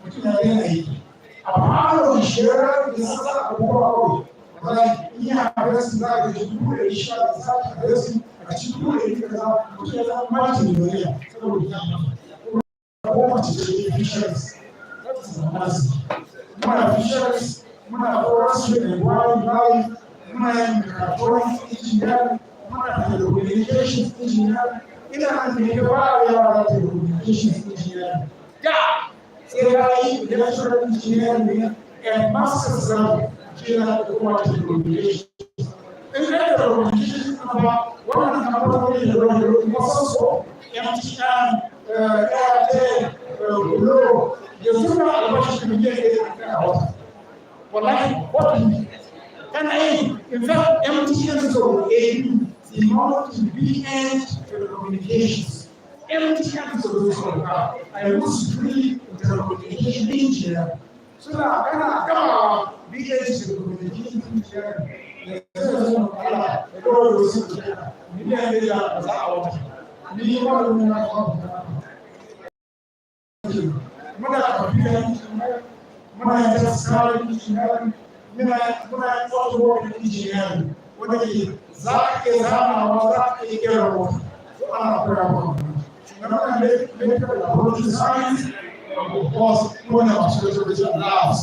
mutum ya yi aiki amma an yi shirar da sassa abubuwa kawai wala iya rasu za a gaji dubu da isha da sake rasu a cikin dubu da ita kaza mutum ya zama mata miliyoniya saboda ya kowace ce fisheries muna fisheries muna forestry and wildlife muna yin cartography engineering muna telecommunications engineering ina nan da ya ba yawa telecommunications engineering da sai ya yi electrical engineering ne and master's level shi na da kuma telecommunications in ka yi telecommunications ba wannan kamfanoni da wasu so MTN Bello yanzu na albashi miliyan ɗaya a wata wallahi wata In fact, MTN so the amount to be end telecommunications. MTN so I was really telecommunication engineer. So now come on, be end telecommunication engineer. Muna automotive engineering wanda ke za ka iya zamawa za ka iya kera mota so ana koya maka na muna medical laboratory science course ko na masu labs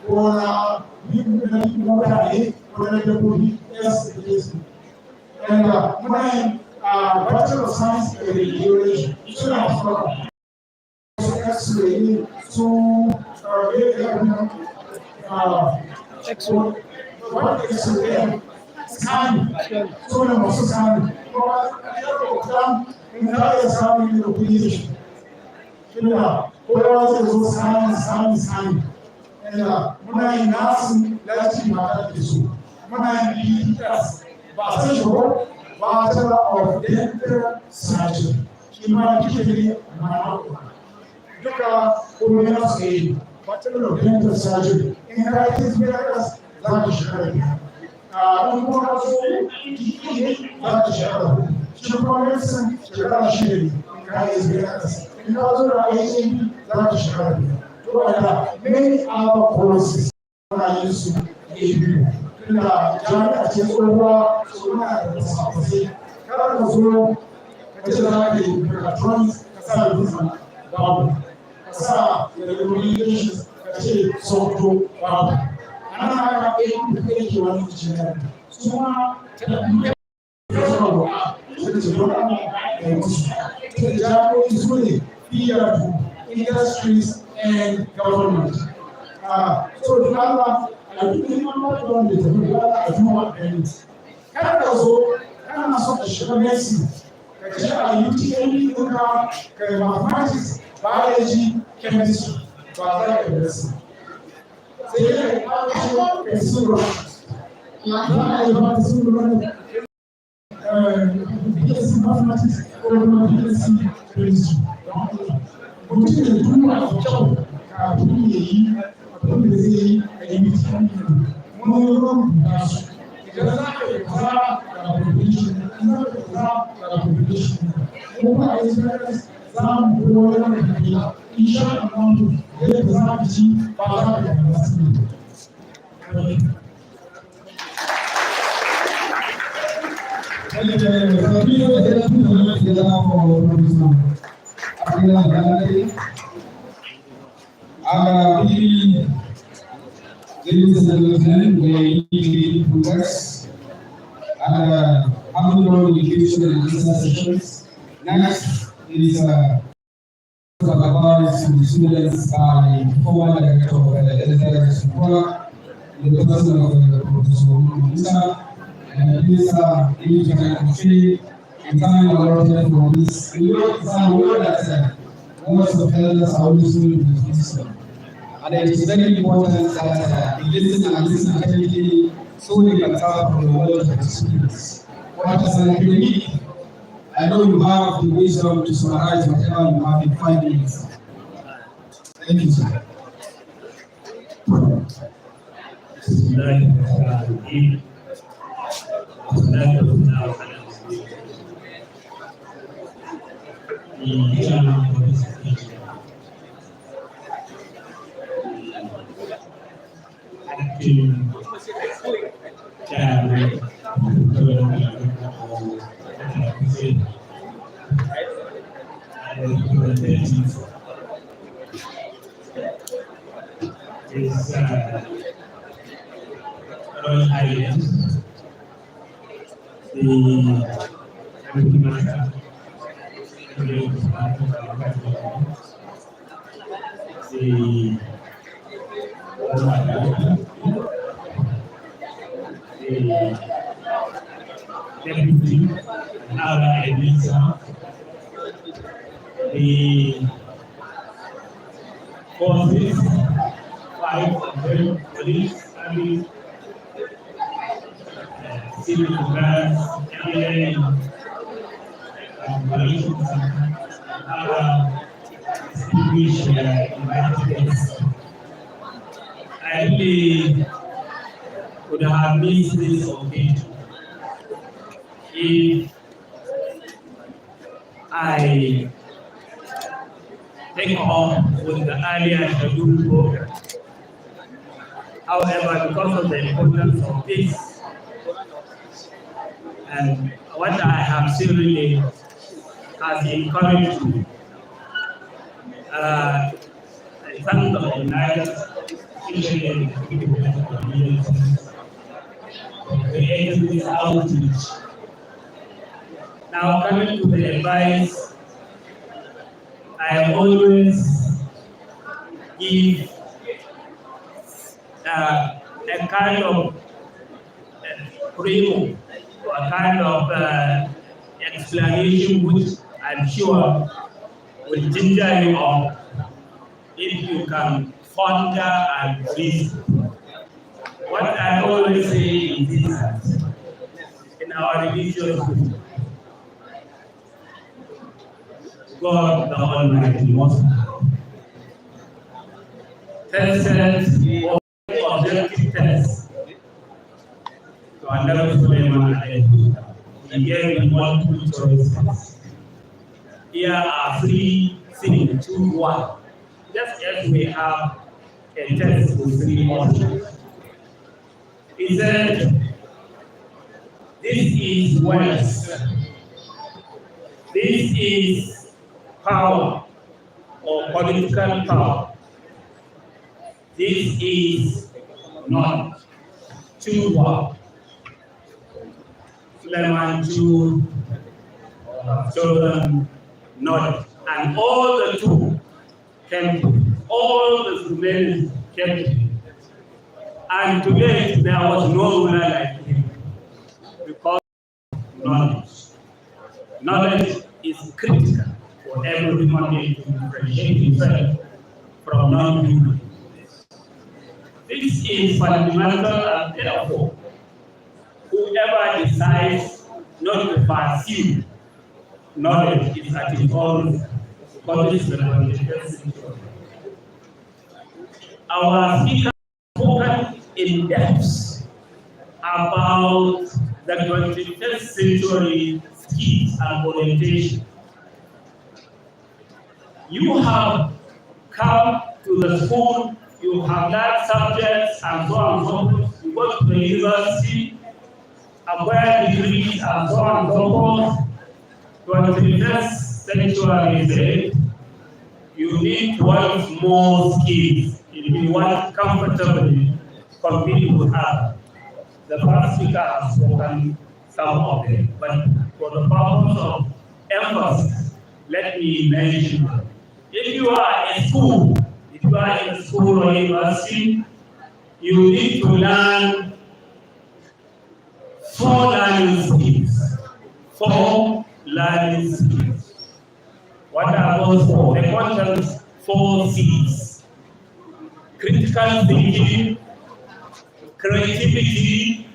ko na mutane ko na dabbobi yes and muna yin bachelor of science in radiology suna fara x-ray su X-ray. What X-ray? Scan. So we must scan. In that scan, the position. Kila, kowa zai zo scan. And muna yin nasin lati mata ke so. Muna yin BTS. Ba san shi ba, Bachelor of Dental Surgery. Shi ma kike ne ma duka kuma na su yi. Bachelor of Dental Surgery. In practice, we are not sure. We want to see that show. She promised some shirley. Guys, we are in other aging that show. Many other courses are used to give you. Jana ce tsohuwa suna da safasai. Kada ka zo ka ce za ka yi mechatronics ka sa da bisa babu. Ka sa da communications ce sauto babu ana haka ɗaya da kai ke wani engineer su ma ta da zama wa da ce don ana da musu ta jami'o'i su ne fiye industries and government so da Allah a duk da ma da wanda ta fi a duwa ɗaya kada ka zo kana so ka shiga medicine ka ce a UTME ɗinka ka yi mathematics biology chemistry ba za ka yi su sai dai ka kawo ka sura za a yi ba ta sura ne BSc mathematics ko kuma BSc chemistry mutum da duba da kyau kafin ya yi abin da zai yi a yi mutum mun yi rubuta su idan za ka yi kaza ga publication idan za ka yi kaza ga publication kuma a yi za mu koyar da kai insha Allah yadda za ka ci ba za ka yi wasu Ladies and gentlemen, we need progress and Ahmadu education and business sessions. Next is advice to the students by former director of the Funtua, the person of Professor Musa, and Minister Elijah and time allotted for this. We know that most of the elders are always going to be listening. And it is very important that we listen and listen attentively so we can tell from the world of experience. What is an academic? I know you have the wisdom to summarize whatever you have in 5 minutes. Thank you, sir. Is Royal Highlands, the Master, the deputy, our editor, the forces, 5 of them, police, army, civil defense, engineering, politics, distinguished invited guests. I really would have missed this occasion if I take off with the earlier scheduled program. However, because of the importance of this and what I have seen really has encouraged me, I thank the organizers, especially the community, for creating this outreach. Now, coming to the advice, I always give a kind of primo, or a kind of explanation which I'm sure will ginger you up if you can ponder and reason. What I always say is this: in our religious group, God the Almighty Most High tested all objective tests to Ahmadu Suleiman. He gave him multiple choices. Here are three things, choose one. Just as we have a test with three options. He said, this is wealth. This is power or political power. This is knowledge. Choose one. Suleiman chose chosen knowledge. And all the two came to him. All the Sumerians came to him. And today there was no ruler like him because of knowledge. Knowledge is critical for every human being to differentiate himself from non-human. This is fundamental, and therefore, whoever decides not to pursue knowledge is at his own condition. Our speaker spoken in depth about the 21st century skills and orientation. You have come to the school, you have learned subjects and so on and so forth. You go to the university, acquire degrees and so on and so forth. 21st century is you need 12 more skills if you want comfortably compete with others. The first speaker has spoken some of them, but for the purpose of emphasis, let me mention them. If you are in school, if you are in a school or university, you need to learn 4 learning skills. 4 learning skills. What are those 4? They contain 4 C's. Critical thinking, creativity,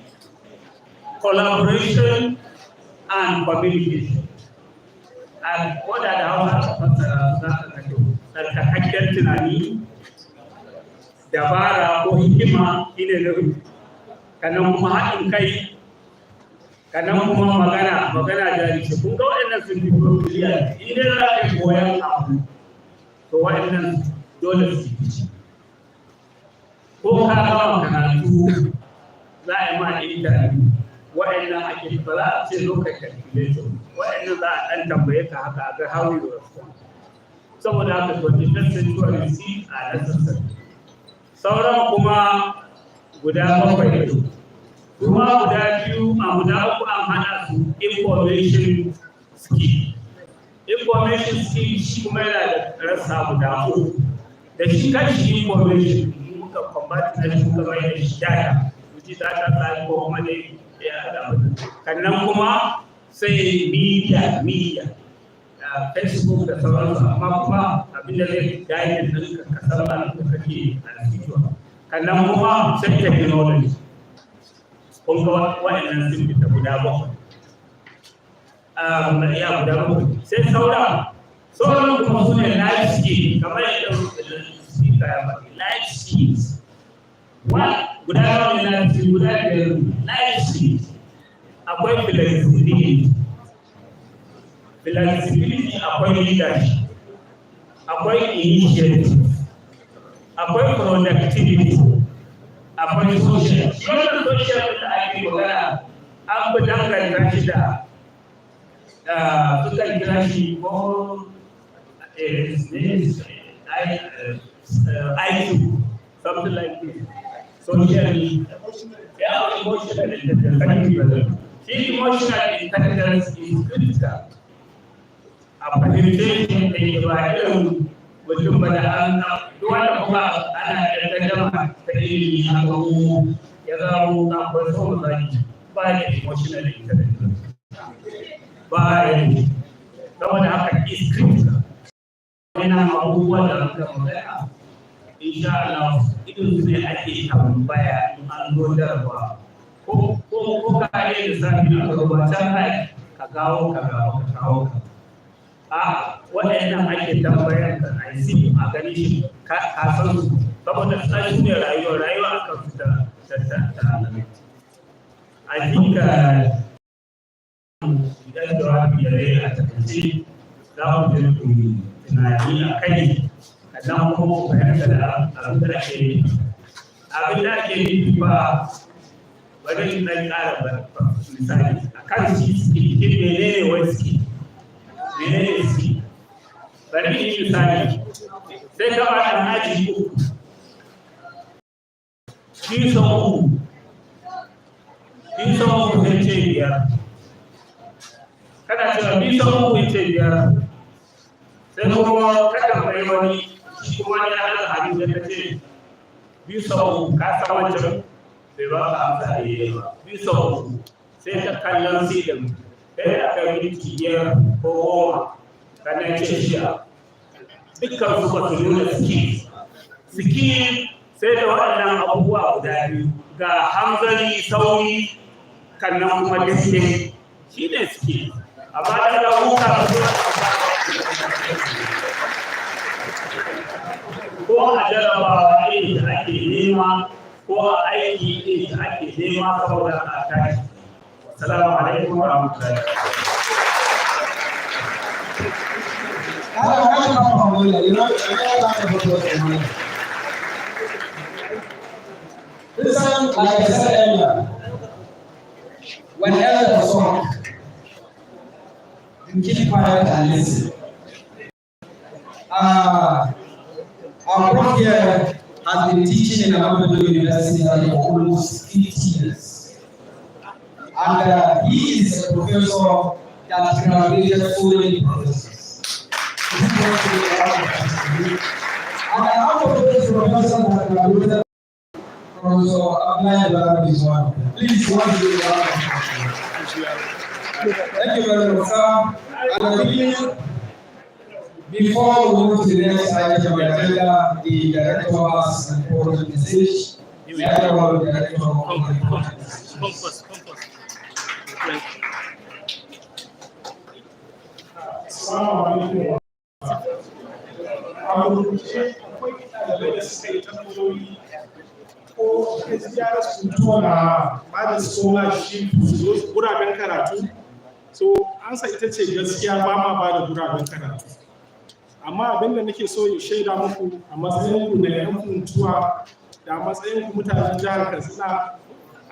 collaboration, and communication. And what are the tsarkakakken tunani, dabara ko hikima shine da kanan kuma haɗin kai, kanan kuma magana jari. Kun ga waɗannan sun fi profiliya. Idan za ka koyan abu, to waɗannan dole su fi. Ko ka gama karatu za a yi ma interview. Waɗannan ake ba za a ce zo ka calculation. Waɗannan za a ɗan tambaye ka haka ga how you respond. Saboda haka 21st century skills are necessary. Sauran kuma guda 7 ne. Kuma guda 2 a guda 3 an haɗa su information skill. Information skill shi kuma yana da rasa guda 3. Da shi kanshi information muka combat na shi muka bayar da shi data. Which is data science ko kuma ne ya da. Kannan kuma sai media. Facebook da sauransu, amma kuma abin da zai dai ɗin ka san ba da kake a cikin. Kannan kuma sai technology. kun ga waɗannan sun fita guda bakwai. Ya guda bakwai. Sai sauran kuma su ne life skills, kamar yadda speaker ya faɗi, life skills. Guda nawa ne life skills? Guda biyar. Life skills. Akwai flexibility, akwai leadership, akwai initiative, akwai productivity, akwai social. Wannan social da ake magana an fi danganta shi da sukan kira shi ko IQ, something like this. Social, emotional intelligence. Emotional intelligence is critical. A fahimce da ke ba irin mutum ba da an wanda kuma ana ƙarƙarƙama ta ilimi a gamu ya zama na kwanso zaki ba da emotional intelligence. Ba ya yi. Saboda haka is critical. Yana abubuwa da aka magana. Insha Allah, idan su ne ake tambaya in an zo jarabawa. Ko ka yi da zafi a rubatan rai ka kawo ka. Waɗannan ake tambayar da aisi a gani shi ka san su saboda su ne rayuwa akan su ta I think idan jawabi da rai a takaice za mu je ku tunani a kai sannan kuma ku fahimta da abin da ake nufi ba bari na ƙara misali a kan shi suke menene wani suke menene suke bari yi misali sai ka ba da haji uku bisan uku sai ce biyar kana cewa bisan uku ce biyar sai kuma kada mai wani shi kuma ya hada hadin da ta ce bisan uku ka san wancan bai ba ka amsa da yayi ba bisan uku sai ta kallon silin kai aka yi minti biyar ko goma kana ce shiya dukkan su ba su nuna ski sai da waɗannan abubuwa guda biyu ga hanzari sauri kannan kuma gaske shi ne ski amma da huta ko a jarabawa ne da ake nema ko a aiki ne da ake nema saboda a tashi. Assalamu alaikum wa rahmatullahi. Listen, like I said earlier, whenever the song, you keep quiet and listen. Our prof here has been teaching in Ahmadu University for almost 50 years. And he is a professor that graduated so many professors. And out of those professors that graduated, Professor Ahmadu is one of them. Please, one of you. Thank you very much, sir. And before we move to the next item of the agenda, the director has an important message. The other director of ko gaskiya Funtua na ba da scholarship guraben karatu, so ansa ita ce gaskiya ba ma ba da guraben karatu. Amma abin da nake so in shaida muku a matsayin ku da yan Funtua da matsayin ku mutanen jihar Katsina,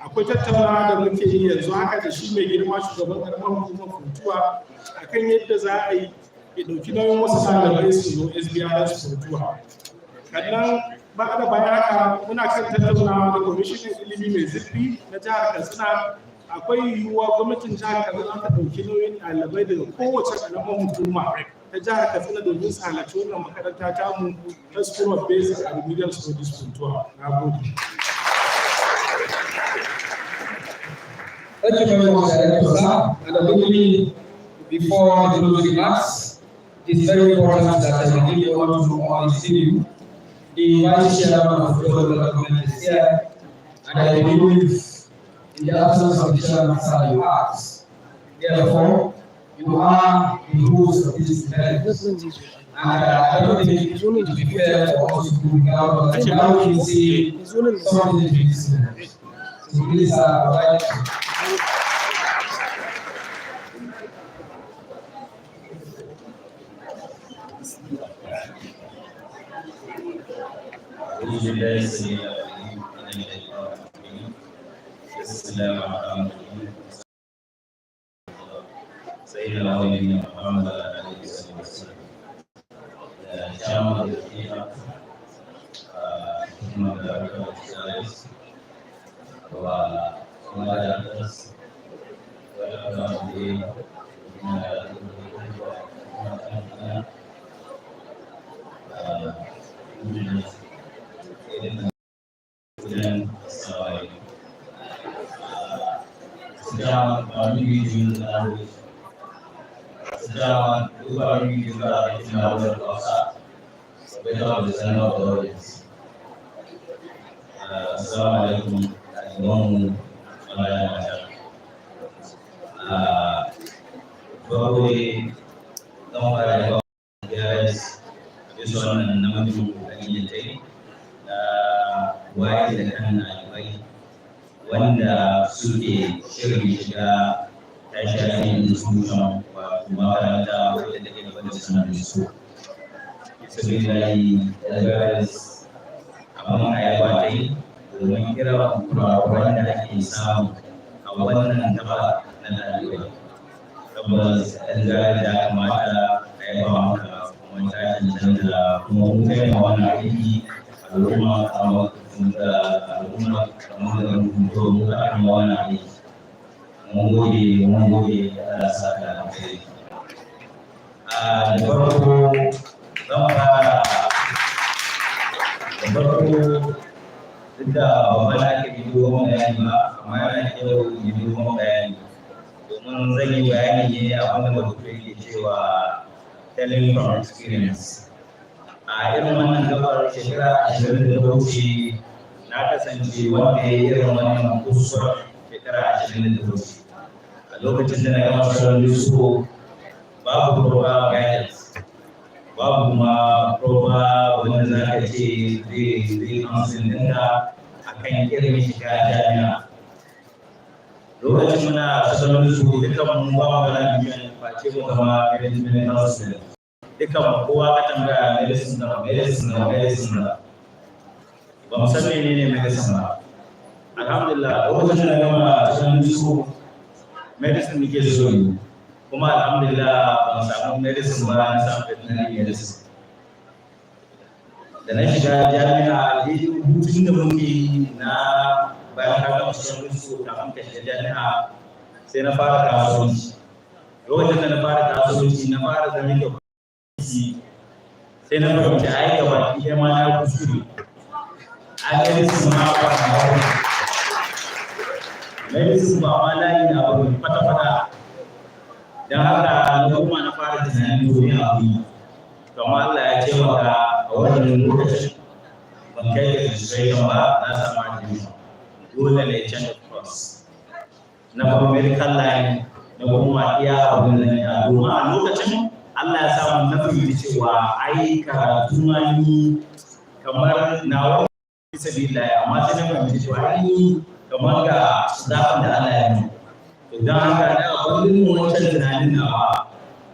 akwai tattaunawa da muke yi yanzu haka da shi mai girma shugaban karamar hukumar Funtua akan yadda za a yi ya ɗauki nauyin wasu ɗalibai su zo SBRS Funtua. Sannan ba da bayan haka muna kan tattaunawa da kwamishinan ilimi mai zurfi na jihar Katsina. Akwai yiwuwa gwamnatin jihar Katsina ta ɗauki nauyin ɗalibai daga kowace ƙaramar hukuma ta jihar Katsina domin su halarci wannan makaranta tamu ta School of Basic and Remedial Studies Funtua. Na gode. Thank you very much, Director Sir. And I believe before the closing remarks, it is very important that I give you all to all you. The Vice Chairman of the Local Government is here, and I believe in the absence of the chairman, sir, you ask. Therefore, you are the host of this event. And I don't think it would be fair for us to go without you saying something to this event. So please, provide. wanda suke shirin shiga tashirin institution wato makaranta wadda take da wani sanar su sabilayi dagaras abin ayawa ta yi domin kira kurakuran da ake samu a wannan gaba na ɗalibai tabbas dagaras da kamata a yaba maka kuma ta cancanta kuma mun kai ma wannan aiki al'umma kamar al'umma kamar da rubuto muka kan wannan aiki mun gode Allah saka alheri da farko zan fara da farko duk da babban ake yi dogon bayani ba amma yana kyau yi dogon bayani domin zan yi bayani ne abin da mutum ke cewa telling from experience a irin wannan gabar shekara 20 da wuce na kasance wanda ya yi irin wannan kusurar shekara 20 da wuce a lokacin da na gama sauran school babu proper guidance babu kuma proper wanda za ka ce zai amsin ɗinka a kan irin shiga jami'a lokacin muna sauran school dukkan mu ba mu da mission face mu gama management house dukkan kowa ka tambaya medicine da ba mu san menene medicine ba alhamdulillah lokacin da gama cikin su medicine nake so yi kuma alhamdulillah ban samu medicine ba na samu veterinary medicine da na shiga jami'a hutun da muke na bayan ka gama cikin su kafin ka shiga jami'a sai na fara kasuwanci lokacin da na fara kasuwanci na fara zama da sai na fahimci a yi gaba ita ma na kuskure a medicine ma ba na wani medicine ba ma layi na wani fata-fata don haka na kuma na fara tunanin domin abu yi kama Allah ya ce maka a wannan lokacin ban kai da registration ba na samu admission dole ne change of course na kuma medical line na kuma iya abin da ya domin a lokacin Allah ya samu na fahimci cewa ai karatu ma ni kamar na wani sabila amma sai na fahimci cewa ai kamar ga zafin da Allah ya yi to don haka na abin wancan tunanin nawa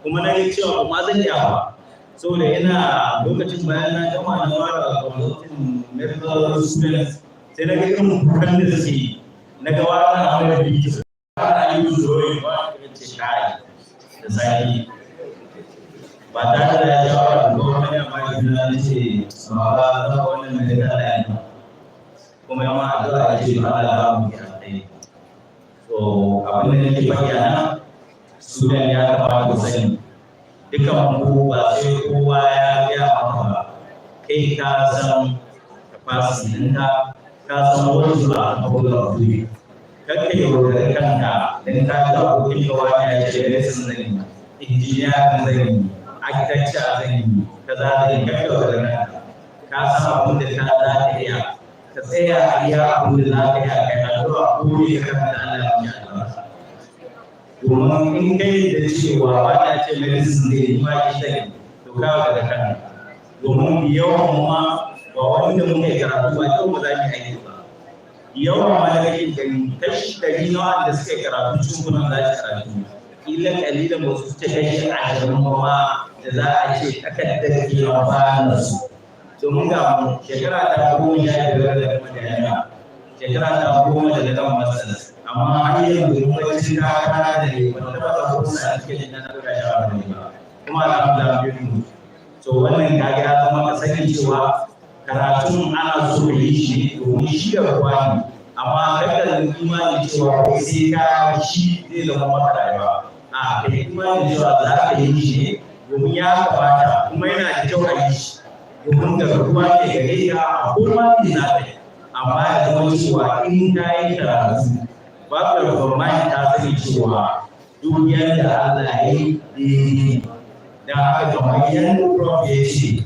kuma na yi cewa kuma zan iya ba saboda yana lokacin bayan na gama na fara consulting medical students sai na ga irin kukan da suke na ga wani abin da biki ana yi zuwa ba da ce kai da zaki ba tare da ya jawo da gwamnati amma idan na ce ba za ka wannan mai da Allah ya kuma yamma addu'a ya ce ba Allah ba mu ya dai so abin da nake faɗi a nan student ya kamata ku sani dukan ku ba sai kowa ya gaya maka ba kai ka san capacity ɗinka ka san wani zuwa a kogar duniya kakka yaudare kanka don ka ga abokin ka wani ya ce medicine zan yi injiniya zan yi architecture zan yi kaza zan yi kakka yaudare kanka ka san abin da ka za ka iya ka tsaya a iya abin da za ka iya kai addu'a zuwa koyi ka kan Allah ya albarka domin in kai da cewa ba ta ce medicine ne ni ma ki sai to ka ga kan domin yawan ma ba wanda muke karatu ba yau ba za ki aiki ba yawan ma da kake gani kashi 100 na wanda suke karatu cikin kunan za ki karatu illa kalilan ba su ce kai a garin ma da za a ce takaddar ke amfana su domin ga mu shekara ta 15 da kuma da yana shekara ta 10 da kan masana amma har yanzu lokacin ta kana da ne wanda ba ta kusa a cikin nan da ya ba kuma alhamdulillah bin to wannan kage ya zama ka sani cewa karatun ana so yi shi domin shi da ruwa ne amma kada da imani cewa kai sai ka shi zai zama maka rayuwa a kai imani cewa za ka yi shi domin ya kamata kuma yana da kyau a yi shi domin da ruwa ne gare ka a kuma ne za ka yi amma ya zama cewa in ka yi karatu ba ka da bambanci ta sani cewa duk yadda Allah ya yi daidai da haka kamar yadda prof ya ce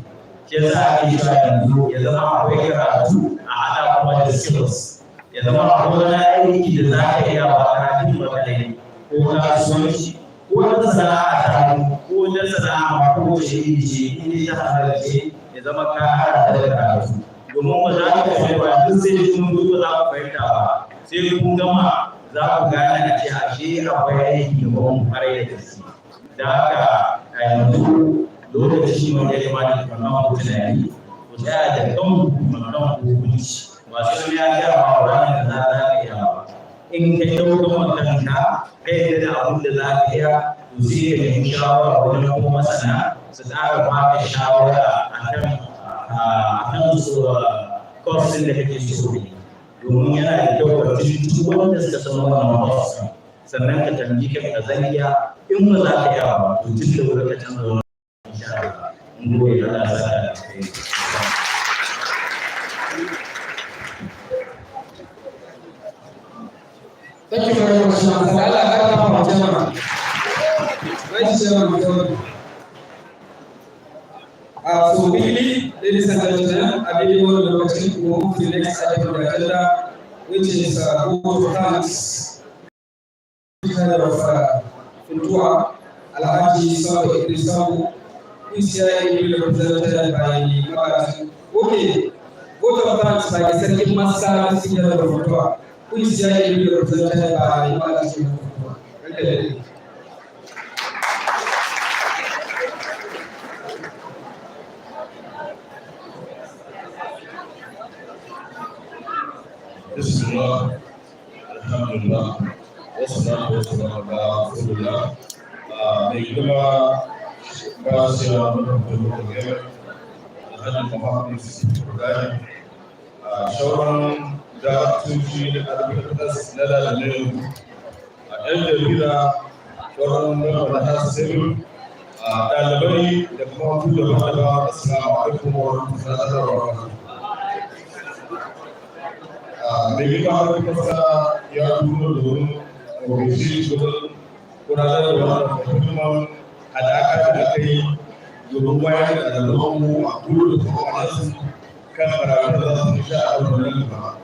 ke za a yi cewa yanzu ya zama akwai karatu a haɗa kuma da skills ya zama akwai wani aiki da za ka iya ba karatun ba kadai ko kasuwanci ko wata sana'a ta ko wata sana'a ko wace iri ce in ta halarce ya zama ka haɗa da karatu domin ba za ka kai ba duk sai kun gudu za ku fahimta ba sai kun gama za ku gane a ce ashe akwai aiki ba mun fara da gaske da haka a yanzu lokaci wanda ya kamata ku kama ku tunani ku tsaya da kanku kan hukunci masu ya ga ma wannan da za ka iya ba in ka dauka kanka kai da abin da za ka iya to sai ka yi shawara wajen kuma masana su tsara baka shawara akan su course da kake so ne domin yana da kyau ka tuntu wanda suka san wannan course sannan ka tambayi kanka Zaria in ba za ka iya ba to tun da wuri ka canza wannan insha Allah mun gode Allah ya sa Thank you very much, Sean. Allah ya kama mu jama'a. Right, Sean. So really, ladies and gentlemen, I really want to move to the next item of the agenda, which is vote of thanks. Kind of Funtua, Alhaji Sabu Idrisabu, who is here represented by Ahmadu. Okay, vote of thanks by the second master senior of Funtua, who is here represented by Ahmadu. Okay. Bismillah, alhamdulillah, wassalatu wassalamu ala rasulillah. Mai girma ba su yawa mutum da gaba Alhaji Muhammad Ibrahim sauran da tuji da albarkas na lalalayu a ɗan jarida sauran da hasiru ɗalibai da kuma kullum da assalamu alaikum wa rahmatullahi wa barakatuh. Mai girma har kasa ya duba domin ofishi domin gudanar da wannan muhimman haɗaka da aka yi domin wayar da ɗalibanmu a kullum da kuma nasu kan karatun da za su sha a wannan gaba.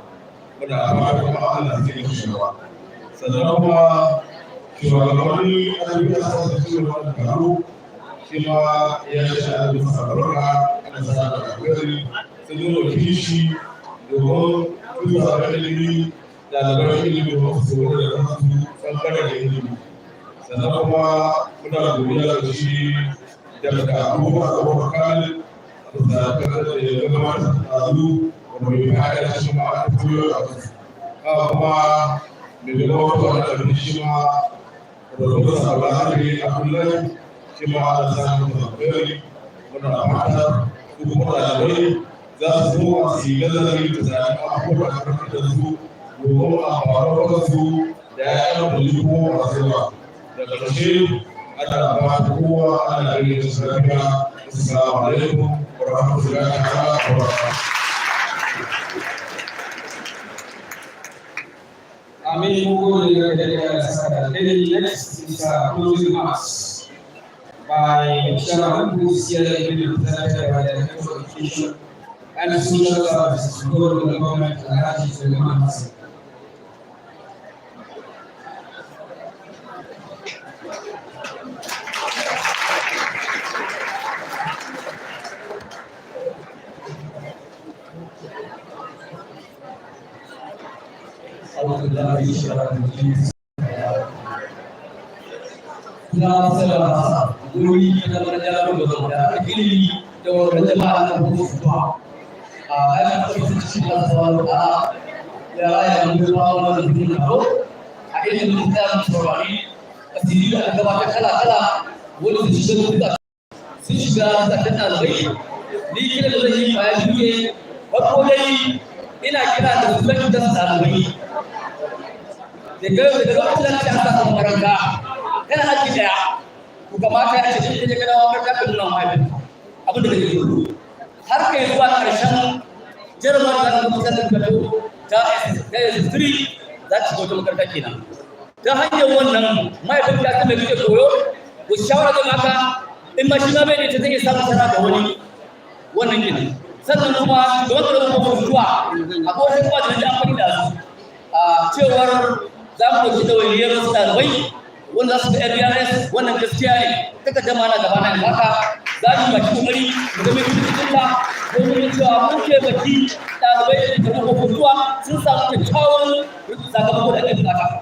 Muna fata kuma Allah zai yi shugaba. Sannan kuma shugabanni ayyukan sa da su wannan taro shi ma ya sha da sabarka ana sa da gari sun yi wakilci domin tusa da ilimi ɗaliban ilimi da wasu tsoro da kansu ɓangaren da ilimi sannan kuma muna godiya da shi daga abubuwa da wata kalin da kasar da ya zama ta tsaro wanda mai fara shi ma a koyo a kansu kuma mai zama wata wani abin shi ma da kuma saurari abdullahi shi ma a samun zaɓari muna fata su kuma ɗalibai za su zo su yi nazari da zaɓen abubuwa da karfi da su domin a faruwar su da ya yi da kuma masu yawa da ƙarshe ana ba ta kowa ana gani da sarrafa assalamu alaikum wa rahmatullahi wa barakatuh. Next is closing remarks by Chairman who is here represented by the Head of Education and Social Services, Government Alhaji Suleiman Hassan. أعوذ بالله من الشيطان الرجيم. Ina masalar masa guri na manajar da ilimi da wani jama'a na Funtua. Ana cikin cikin tsawon ya raya mun zuwa wannan duniya ko a ilimin da saurari asiri da gaba kala wanda su shiga sun shiga da ɗalibai ni kira da zai yi bayan duke farko dai ina kira da su zai da ɗalibai daga lokacin da aka samu makaranta kana haƙƙi ɗaya ku kamata ya ce shi ne kana makaranta ka nuna mahaifin abin da kake yi har kai zuwa ƙarshen jarabar da ka fitar da kato ta S3 za ta shiga makaranta kenan ta hanyar wannan mahaifin ka mai kake koyo ku shawara da maka in ma shi ma bai da ta zai samu sana da wani wannan kenan sannan kuma da wanda da kuma Funtua akwai kuma da amfani da su a cewar za mu ɗauki ɗawainiyar wasu ɗalibai wanda za su ga RBRS wannan gaskiya ne kaka jama na gaba na haka za mu baki kokari mu ga mai cikin ta domin cewa mun ke baki ɗalibai da kuma Funtua sun samu kyakkyawan sakamako da ake bukata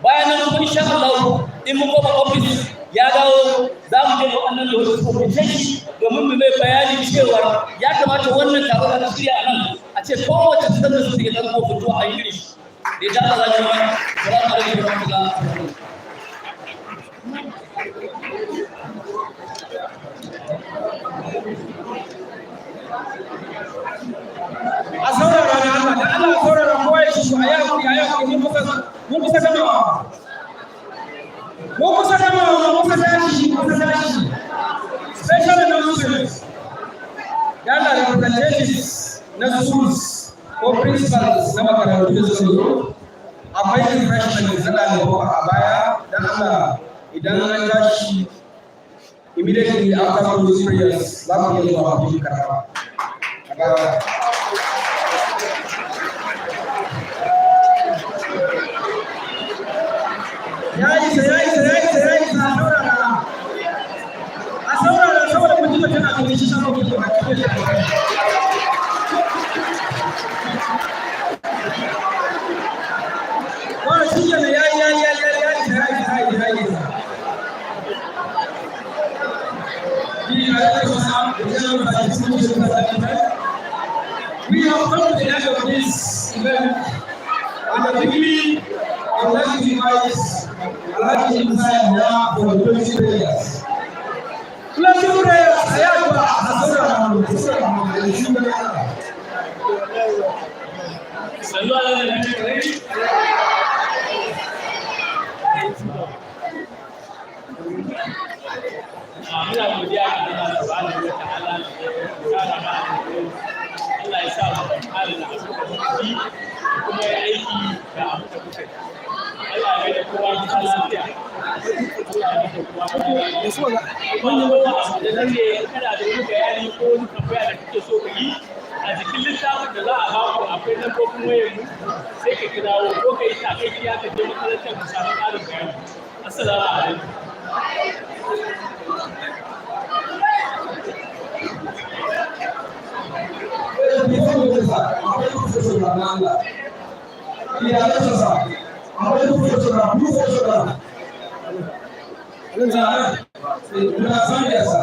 bayan nan kuma insha Allah in mun koma office ya dawo za mu je wannan da wasu kokoci domin mu mai bayani cewa ya kamata wannan taro da shirya a nan a ce kowace tsar da su ke da Funtua a yi shi da ya Allah ya yi salamu alaikum wa rahmatullahi a saurara da Allah da Allah saurara kowa ya shi a yau mun kusa gamawa special announcements yana da representatives na schools ko principals na makarantu da suka zo akwai refreshment da ɗalibai a baya dan Allah idan an tashi immediately after those prayers za mu iya zuwa ku karɓa ya isa a saurara saboda kun ji mutum a kan shi sama mutum a cikin shi wani shi ne ya we have come to the end of this event, and quickly I would like to invite now for the closing prayers. Closing prayers, muna godiya ga Allah subhanahu wa ta'ala da ya kara ma Allah ya sa mu kare da abu da yi kuma ya aiki da abu da kuka yi Allah ya da kowa gida lafiya Allah ya da kowa da so ga wannan abu da nake kada da wani bayani ko wani tambaya da kake so ka yi a cikin littafin da za a ba ku akwai lambobin wayar mu sai ka kirawo ko kai ta kai kiya ka je makarantar mu samu ƙarin bayani assalamu alaikum Gracias.